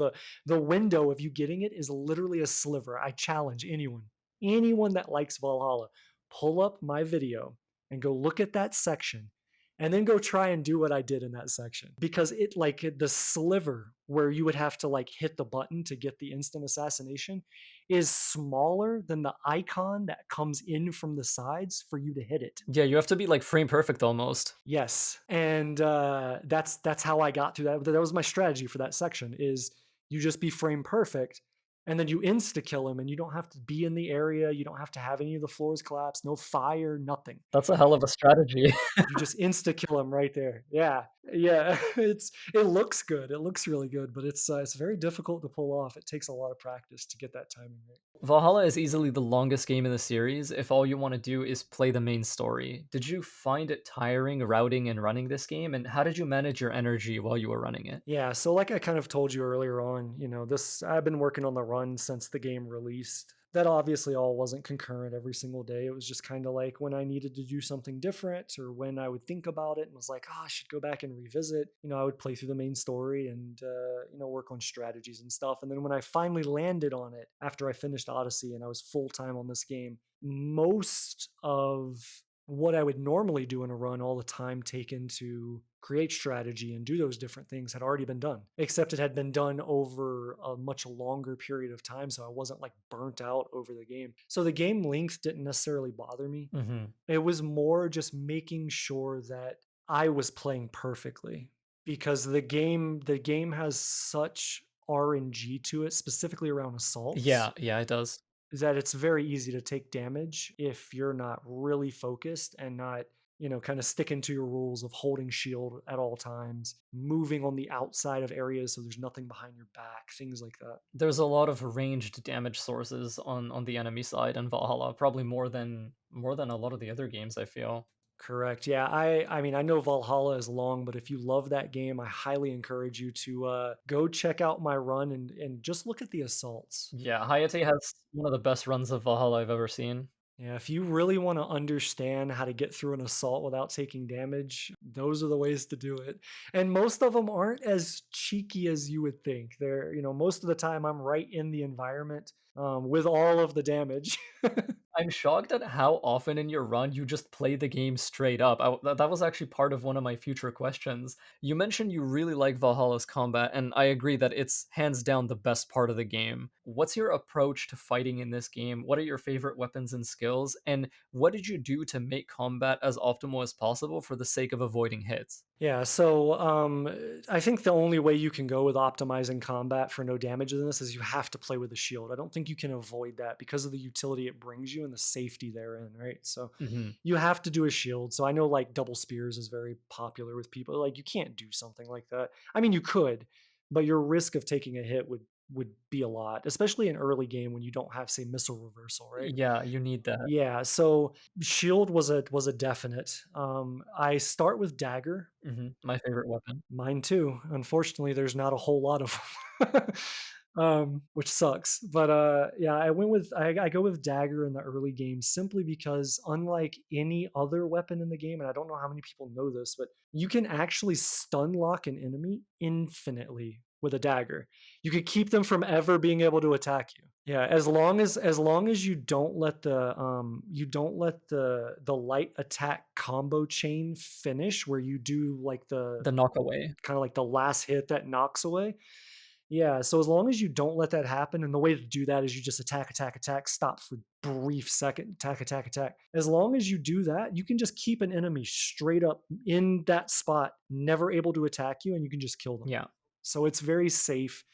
the window of you getting it is literally a sliver. I challenge anyone that likes Valhalla, pull up my video and go look at that section and then go try and do what I did in that section because the sliver where you would have to like hit the button to get the instant assassination is smaller than the icon that comes in from the sides for you to hit it. Yeah, you have to be like frame perfect almost. Yes, and that's how I got through that. That was my strategy for that section. Is you just be frame perfect, and then you insta kill him, and you don't have to be in the area. You don't have to have any of the floors collapse, no fire, nothing. That's a hell of a strategy. You just insta kill him right there. Yeah, yeah. It looks good. It looks really good, but it's very difficult to pull off. It takes a lot of practice to get that timing right. Valhalla is easily the longest game in the series if all you want to do is play the main story. Did you find it tiring routing and running this game, and how did you manage your energy while you were running it? Yeah, so like I kind of told you earlier on, this I've been working on the run since the game released. That obviously all wasn't concurrent every single day. It was just kind of like when I needed to do something different or when I would think about it and was like, I should go back and revisit. I would play through the main story and work on strategies and stuff. And then when I finally landed on it after I finished Odyssey and I was full time on this game, most of what I would normally do in a run, all the time taken to create strategy and do those different things had already been done, except it had been done over a much longer period of time. So I wasn't like burnt out over the game. So the game length didn't necessarily bother me. Mhm. It was more just making sure that I was playing perfectly because the game has such RNG to it, specifically around assaults, Yeah, yeah, it does. is that it's very easy to take damage if you're not really focused and not, kind of sticking to your rules of holding shield at all times, moving on the outside of areas so there's nothing behind your back, things like that. There's a lot of ranged damage sources on the enemy side in Valhalla, probably more than a lot of the other games, I feel. Correct. Yeah, I mean, I know Valhalla is long, but if you love that game, I highly encourage you to go check out my run and just look at the assaults. Yeah, Hayete has one of the best runs of Valhalla I've ever seen. Yeah, if you really want to understand how to get through an assault without taking damage, those are the ways to do it. And most of them aren't as cheeky as you would think. Most of the time I'm right in the environment with all of the damage. I'm shocked at how often in your run you just play the game straight up. That was actually part of one of my future questions. You mentioned you really like Valhalla's combat, and I agree that it's hands down the best part of the game. What's your approach to fighting in this game? What are your favorite weapons and skills? And what did you do to make combat as optimal as possible for the sake of avoiding hits? Yeah, so I think the only way you can go with optimizing combat for no damage in this is you have to play with the shield. I don't think you can avoid that because of the utility it brings you and the safety therein, right? So Mhm. you have to do a shield. So I know like double spears is very popular with people. Like you can't do something like that. I mean, you could, but your risk of taking a hit would be a lot, especially in early game when you don't have say missile reversal, right? Yeah, you need that. Yeah, so shield was a definite. I start with dagger. My favorite weapon. Mine too. Unfortunately, there's not a whole lot of 'em, which sucks. But yeah, I go with dagger in the early game simply because unlike any other weapon in the game, and I don't know how many people know this, but you can actually stun lock an enemy infinitely with a dagger. You could keep them from ever being able to attack you. Yeah, as long as you don't let the light attack combo chain finish where you do like the The knockaway. kinda like the last hit that knocks away. Yeah, so as long as you don't let that happen, and the way to do that is you just attack, attack, attack, stop for brief second, attack, attack, attack. As long as you do that, you can just keep an enemy straight up in that spot, never able to attack you, and you can just kill them. Yeah. So it's very safe,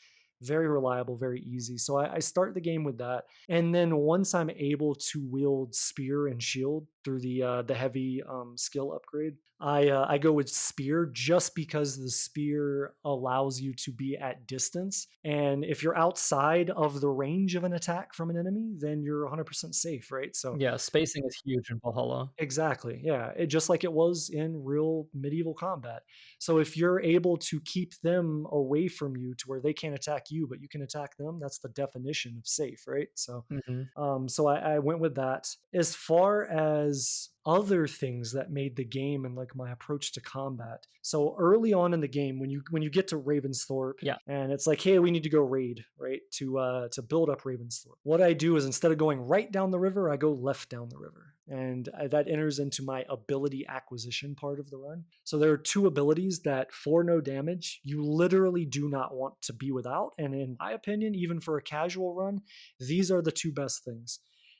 very reliable, very easy. So I start the game with that, and then once I'm able to wield spear and shield through the heavy skill upgrade, I go with spear just because the spear allows you to be at distance, and if you're outside of the range of an attack from an enemy, then you're 100% safe, right? So Yeah, spacing is huge in Valhalla. exactly. Yeah. Just like it was in real medieval combat. So if you're able to keep them away from you to where they can't attack you, but you can attack them, that's the definition of safe, right? So Mhm. so I went with that. As far as other things that made the game and like my approach to combat. So early on in the game, when you get to Ravensthorpe Yeah. and it's like, hey, we need to go raid, right? To build up Ravensthorpe. What I do is instead of going right down the river, I go left down the river. And that enters into my ability acquisition part of the run. So there are two abilities that, for no damage, you literally do not want to be without. And in my opinion, even for a casual run, these are the two best things.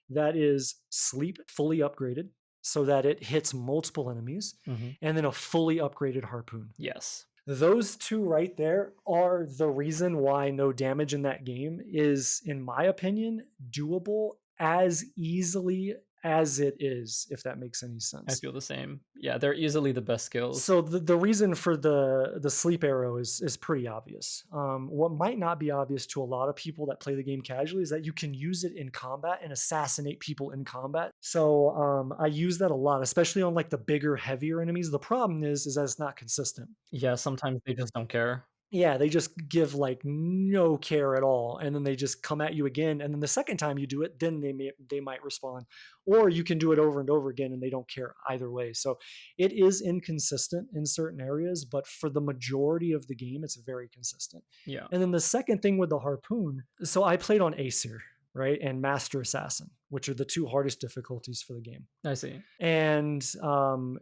That is sleep fully upgraded so that it hits multiple enemies, Hmm. and then a fully upgraded harpoon. Yes. Those two right there are the reason why no damage in that game is, in my opinion, doable as easily as it is, if that makes any I sense. feel the same. Yeah, they're easily the best skills. So the reason for the sleep arrow is pretty obvious. What might not be obvious to a lot of people that play the game casually is that you can use it in combat and assassinate people in combat. So I use that a lot, especially on like the bigger, heavier enemies. The problem is that it's not consistent. Yeah, sometimes they just don't care. Yeah, they just give like no care at all, and then they just come at you again. And then the second time you do it, then they might respond, or you can do it over and over again, and they don't care either way. So it is inconsistent in certain areas, but for the majority of the game, it's very consistent. Yeah, And then the second thing with the harpoon, so I played on Aesir, right, and Master Assassin, which are the two hardest difficulties for the game. I see. And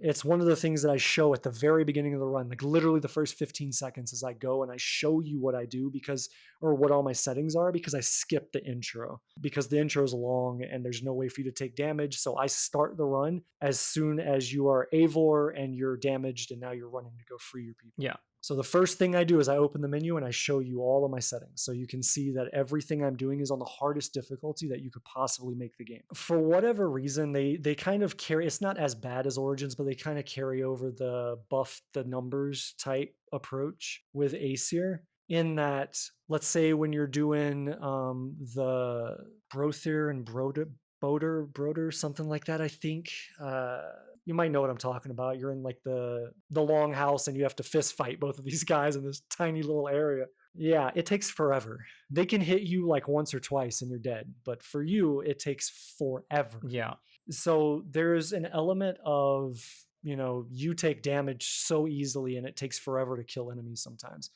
it's one of the things that I show at the very beginning of the run, like literally the first 15 seconds as I go and I show you what I do because, or what all my settings are, because I skip the intro because the intro is long and there's no way for you to take damage. So I start the run as soon as you are Eivor and you're damaged and now you're running to go free your people. Yeah, So the first thing I do is I open the menu and I show you all of my settings. So you can see that everything I'm doing is on the hardest difficulty that you could possibly make the game. For whatever reason, they kind of carry, it's not as bad as Origins, but they kind of carry over the buff the numbers type approach with Aesir in that, let's say when you're doing the Brothir and Broder, something like that, I think. You might know what I'm talking about. You're in like the long house and you have to fist fight both of these guys in this tiny little area. Yeah, it takes forever. They can hit you like once or twice and you're dead, but for you it takes forever. yeah, So there's an element of, you take damage so easily and it takes forever to kill enemies sometimes.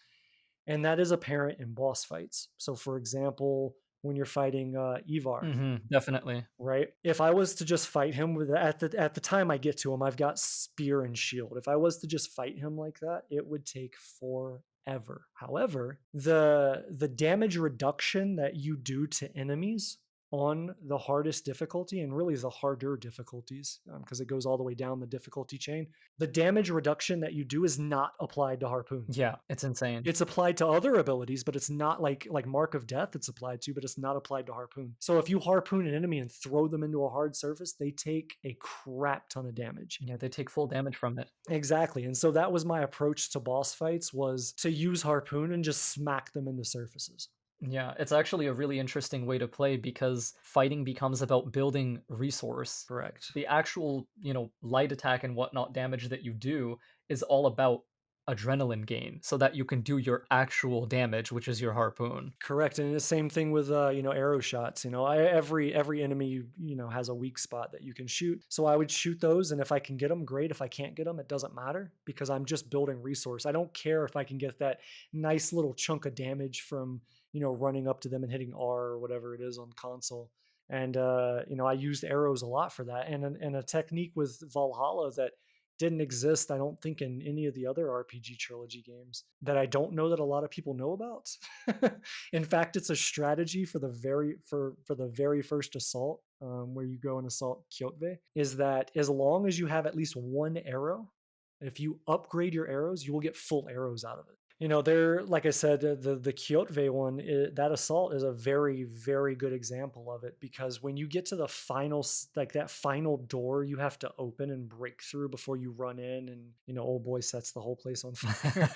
And that is apparent in boss fights. So for example, when you're fighting Ivar, definitely. right? If I was to just fight him with at the time I get to him, I've got spear and shield. If I was to just fight him like that, it would take forever. However, the damage reduction that you do to enemies on the hardest difficulty and really the harder difficulties because it goes all the way down the difficulty chain, the damage reduction that you do is not applied to harpoon. Yeah, it's insane. It's applied to other abilities, but it's not like Mark of Death it's applied to, but it's not applied to harpoon. So if you harpoon an enemy and throw them into a hard surface, they take a crap ton of damage. Yeah, they take full damage from it. Exactly. And so that was my approach to boss fights, was to use harpoon and just smack them into surfaces. Yeah, it's actually a really interesting way to play because fighting becomes about building resource. Correct. The actual, light attack and whatnot damage that you do is all about adrenaline gain so that you can do your actual damage, which is your harpoon. Correct, and the same thing with arrow shots. Every enemy has a weak spot that you can shoot. So I would shoot those, and if I can get them, great. If I can't get them, it doesn't matter because I'm just building resource. I don't care if I can get that nice little chunk of damage from running up to them and hitting R or whatever it is on console. And I used arrows a lot for that, and a technique with Valhalla that didn't exist, I don't think, in any of the other RPG trilogy games that I don't know that a lot of people know about. In fact, it's a strategy for the very first assault, where you go and assault Kyoto, is that as long as you have at least one arrow, if you upgrade your arrows, you will get full arrows out of it. They're, like I said, the Kyoto one, that assault is a very, very good example of it because when you get to the final, like that final door you have to open and break through before you run in, and old boy sets the whole place on fire.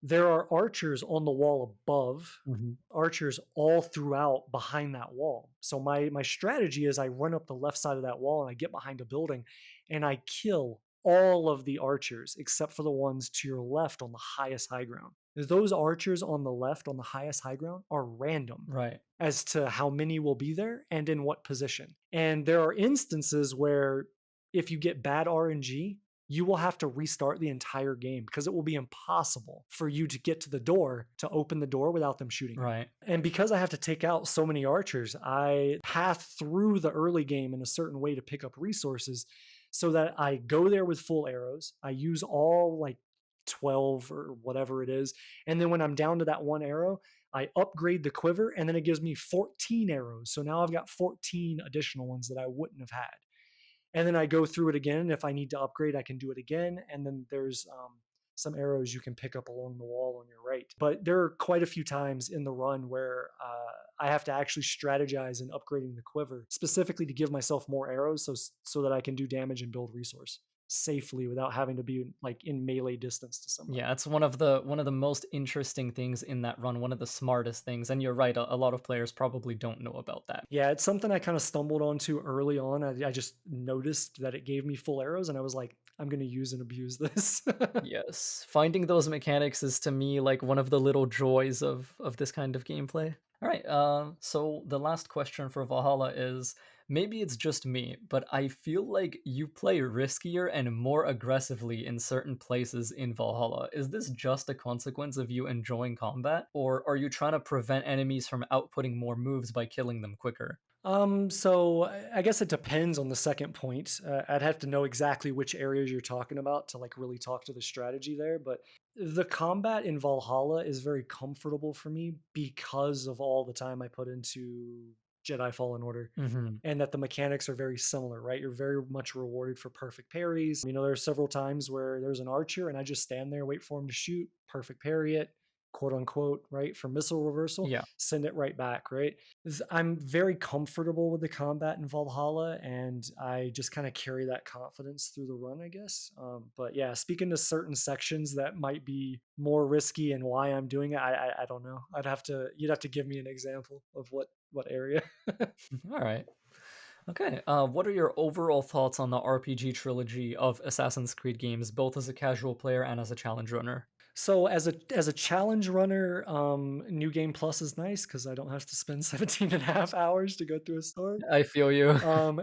There are archers on the wall above, Mhm. archers all throughout behind that wall. So my strategy is I run up the left side of that wall and I get behind a building and I kill all of the archers except for the ones to your left on the highest high ground. Those archers on the left on the highest high ground are random Right. as to how many will be there and in what position. And there are instances where if you get bad RNG, you will have to restart the entire game because it will be impossible for you to get to the door to open the door without them shooting you. Right. And because I have to take out so many archers, I path through the early game in a certain way to pick up resources so that I go there with full arrows. I use all like 12 or whatever it is. And then when I'm down to that one arrow, I upgrade the quiver and then it gives me 14 arrows. So now I've got 14 additional ones that I wouldn't have had. And then I go through it again. If I need to upgrade, I can do it again. And then there's some arrows you can pick up along the wall on your right. But there are quite a few times in the run where I have to actually strategize in upgrading the quiver specifically to give myself more arrows, so that I can do damage and build resource safely without having to be like in melee distance to somebody. Yeah, it's one of the most interesting things in that run, one of the smartest things, and you're right, a lot of players probably don't know about that. Yeah, it's something I kind of stumbled onto early on. I just noticed that it gave me full arrows, and I was like, I'm going to use and abuse this. Yes, finding those mechanics is to me like one of the little joys of this kind of gameplay. All right, so the last question for Valhalla is maybe it's just me, but I feel like you play riskier and more aggressively in certain places in Valhalla. Is this just a consequence of you enjoying combat, or are you trying to prevent enemies from outputting more moves by killing them quicker? So I guess it depends on the second point. I'd have to know exactly which areas you're talking about to like really talk to the strategy there. But the combat in Valhalla is very comfortable for me because of all the time I put into Jedi Fallen Order, Hmm. and that the mechanics are very similar, right? You're very much rewarded for perfect parries. You know, there are several times where there's an archer and I just stand there, wait for him to shoot, perfect parry it, quote unquote, right? For missile reversal, Yeah. send it right back, right? I'm very comfortable with the combat in Valhalla, and I just kind of carry that confidence through the run, I guess. But yeah, speaking to certain sections that might be more risky and why I'm doing it, I don't know. You'd have to give me an example of what area. All right. Okay. What are your overall thoughts on the RPG trilogy of Assassin's Creed games, both as a casual player and as a challenge runner? So as a challenge runner, New Game Plus is nice because I don't have to spend 17 and a half hours to go through a story. I feel you.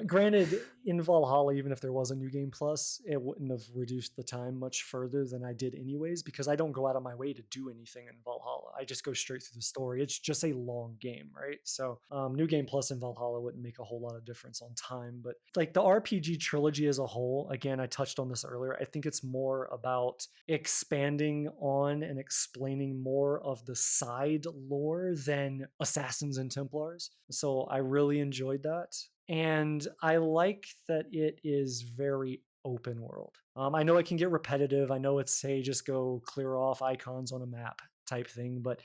Granted, in Valhalla, even if there was a new game plus, it wouldn't have reduced the time much further than I did anyways, because I don't go out of my way to do anything in Valhalla. I just go straight through the story. It's just a long game, right? So, new game plus in Valhalla wouldn't make a whole lot of difference on time. But like the RPG trilogy as a whole, again, I touched on this earlier. I think it's more about expanding on and explaining more of the side lore than Assassins and Templars. So I really enjoyed that. And I like that it is very open world. I know it can get repetitive. I know it's, hey, just go clear off icons on a map type thing, but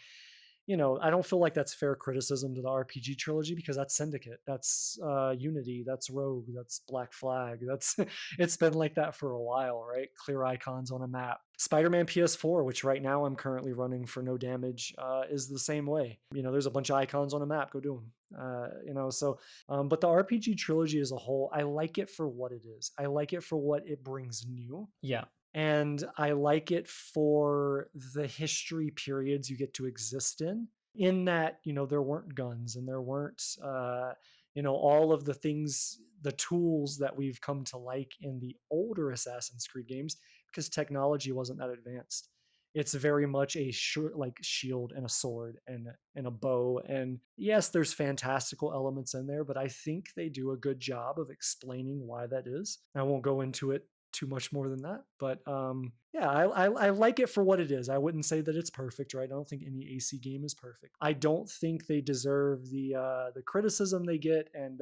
I don't feel like that's fair criticism to the RPG trilogy because that's Syndicate, that's Unity, that's Rogue, that's Black Flag. That's it's been like that for a while, right? Clear icons on a map. Spider-Man PS4, which right now I'm currently running for no damage, is the same way. There's a bunch of icons on a map. Go do them. But the RPG trilogy as a whole, I like it for what it is. I like it for what it brings new, Yeah. and I like it for the history periods you get to exist in that, there weren't guns and there weren't, all of the things, the tools that we've come to like in the older Assassin's Creed games because technology wasn't that advanced. It's very much a like shield and a sword and a bow. And yes, there's fantastical elements in there, but I think they do a good job of explaining why that is. I won't go into it too much more than that. But yeah, I like it for what it is. I wouldn't say that it's perfect, right? I don't think any AC game is perfect. I don't think they deserve the criticism they get. And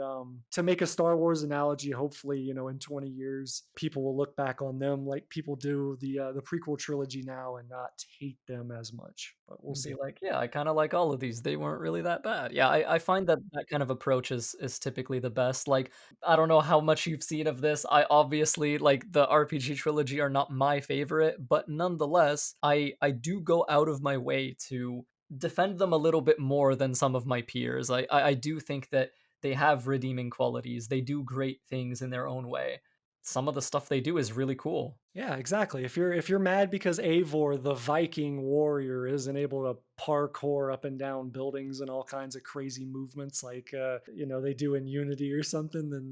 to make a Star Wars analogy, hopefully, in 20 years, people will look back on them like people do the prequel trilogy now and not hate them as much. But we'll And be see. like, yeah, I kind of like all of these. They weren't really that bad. Yeah, I find that that kind of approach is typically the best. Like, I don't know how much you've seen of this. I obviously like the RPG trilogy are not my favorite, but nonetheless, I do go out of my way to defend them a little bit more than some of my peers. I do think that they have redeeming qualities. They do great things in their own way. some of the stuff they do is really cool. Yeah, exactly. If you're mad because Eivor, the Viking warrior, isn't able to parkour up and down buildings and all kinds of crazy movements like they do in Unity or something, then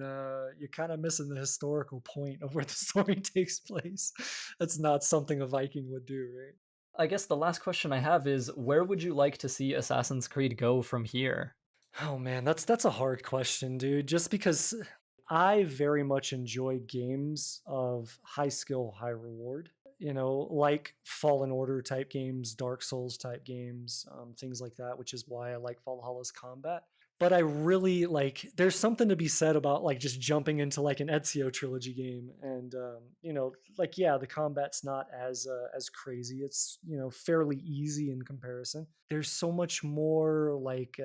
you're kind of missing the historical point of where the story takes place. That's not something a Viking would do, right? I guess the last question I have is where would you like to see Assassin's Creed go from here? Oh man, that's a hard question, dude. Just because I very much enjoy games of high skill, high reward. Like Fallen Order type games, Dark Souls type games, things like that, which is why I like Valhalla's combat. But I really like. There's something to be said about like just jumping into like an Ezio trilogy game, and like yeah, the combat's not as crazy. It's fairly easy in comparison. There's so much more like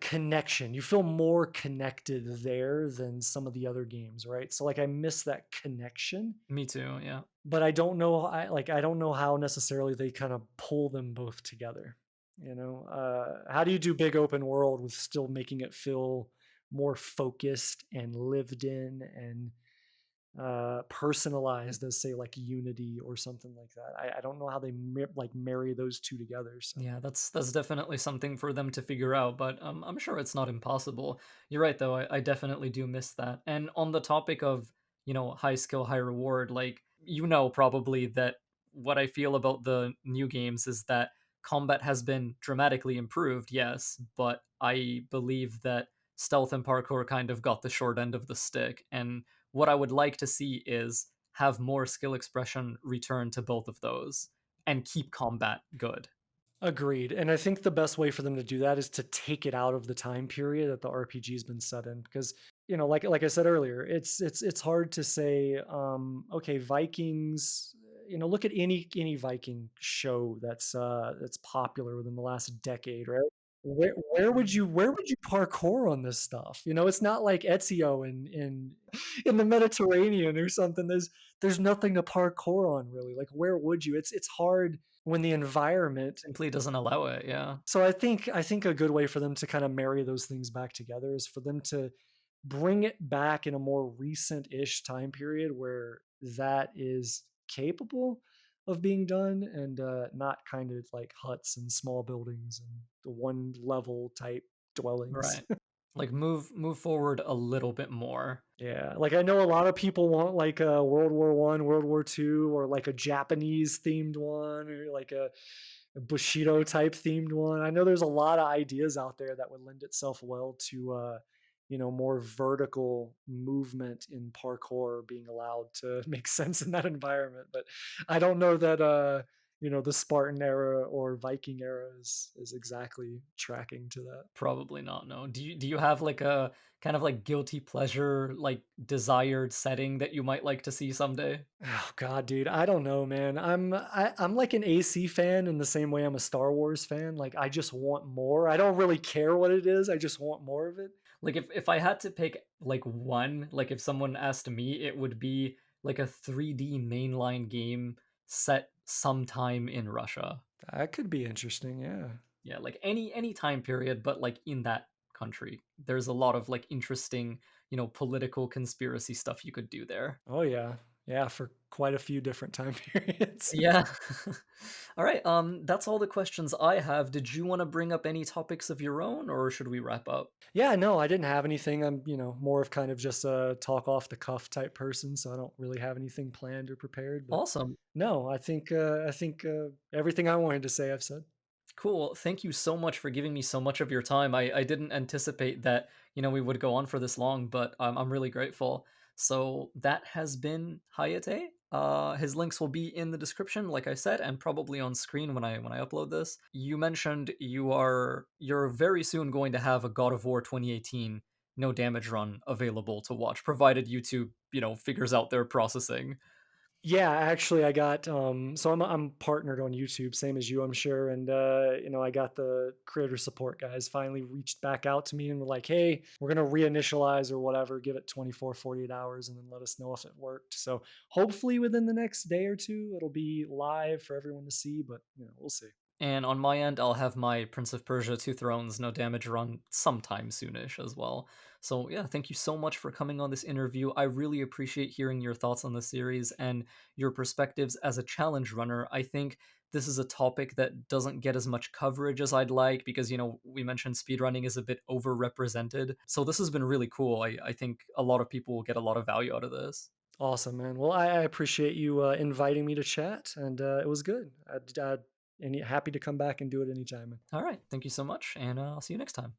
connection. You feel more connected there than some of the other games, right? So like I miss that connection, Me too, yeah. but I don't know how necessarily they kind of pull them both together. How do you do big open world with still making it feel more focused and lived in and personalized as say like Unity or something like that. I don't know how they marry those two together. So Yeah, that's definitely something for them to figure out, but I'm sure it's not impossible. You're right, though. I definitely do miss that. And on the topic of high skill, high reward, like probably that what I feel about the new games is that combat has been dramatically improved, yes, but I believe that stealth and parkour kind of got the short end of the stick. And what I would like to see is have more skill expression return to both of those and keep combat good. agreed. And I think the best way for them to do that is to take it out of the time period that the RPG has been set in. Because, like I said earlier, it's hard to say, okay, Vikings, look at any Viking show that's popular within the last decade, right? Where would you parkour on this stuff? It's not like Ezio in the Mediterranean or something. There's nothing to parkour on really. Like where would you? It's hard when the environment. Simply doesn't allow it, yeah. So I think a good way for them to kind of marry those things back together is for them to bring it back in a more recent-ish time period where that is capable of being done and not kind of like huts and small buildings and the one level type dwellings. Right. Like move forward a little bit more. Yeah, like I know a lot of people want like a World War One, World War Two, or like a Japanese themed one, or like a Bushido type themed one. I know there's a lot of ideas out there that would lend itself well to more vertical movement in parkour being allowed to make sense in that environment. But I don't know that the Spartan era or Viking era is exactly tracking to that. Probably not, no. Do you have like a kind of like guilty pleasure, like desired setting that you might like to see someday? Oh god, dude, I don't know, man. I'm like an AC fan in the same way I'm a Star Wars fan. Like I just want more. I don't really care what it is. I just want more of it. Like if I had to pick like one, like if someone asked me, it would be like a 3D mainline game set sometime in Russia. That could be interesting, yeah. Yeah, like any time period, but like in that country. There's a lot of like interesting, political conspiracy stuff you could do there. Oh yeah. Yeah, for quite a few different time periods. Yeah. All right, that's all the questions I have. Did you want to bring up any topics of your own or should we wrap up? Yeah, no, I didn't have anything. I'm, more of kind of just a talk off the cuff type person, so I don't really have anything planned or prepared, but Awesome. no, I think everything I wanted to say I've said. Cool. Thank you so much for giving me so much of your time. I didn't anticipate that, we would go on for this long, but I'm really grateful. So that has been Hayete. His links will be in the description, like I said, and probably on screen when I upload this. You mentioned you're very soon going to have a God of War 2018 no damage run available to watch, provided YouTube, figures out their processing. Yeah, actually I got so I'm partnered on YouTube, same as you, I'm sure. And I got the creator support guys finally reached back out to me and were like, hey, we're gonna reinitialize or whatever, give it 24, 48 hours and then let us know if it worked. So hopefully within the next day or two it'll be live for everyone to see, but we'll see. And on my end, I'll have my Prince of Persia: Two Thrones No Damage run sometime soonish as well. So yeah, thank you so much for coming on this interview. I really appreciate hearing your thoughts on the series and your perspectives as a challenge runner. I think this is a topic that doesn't get as much coverage as I'd like because, we mentioned speedrunning is a bit overrepresented. So this has been really cool. I think a lot of people will get a lot of value out of this. Awesome, man. Well, I appreciate you inviting me to chat, and it was good. Happy to come back and do it anytime. All right. Thank you so much. And I'll see you next time.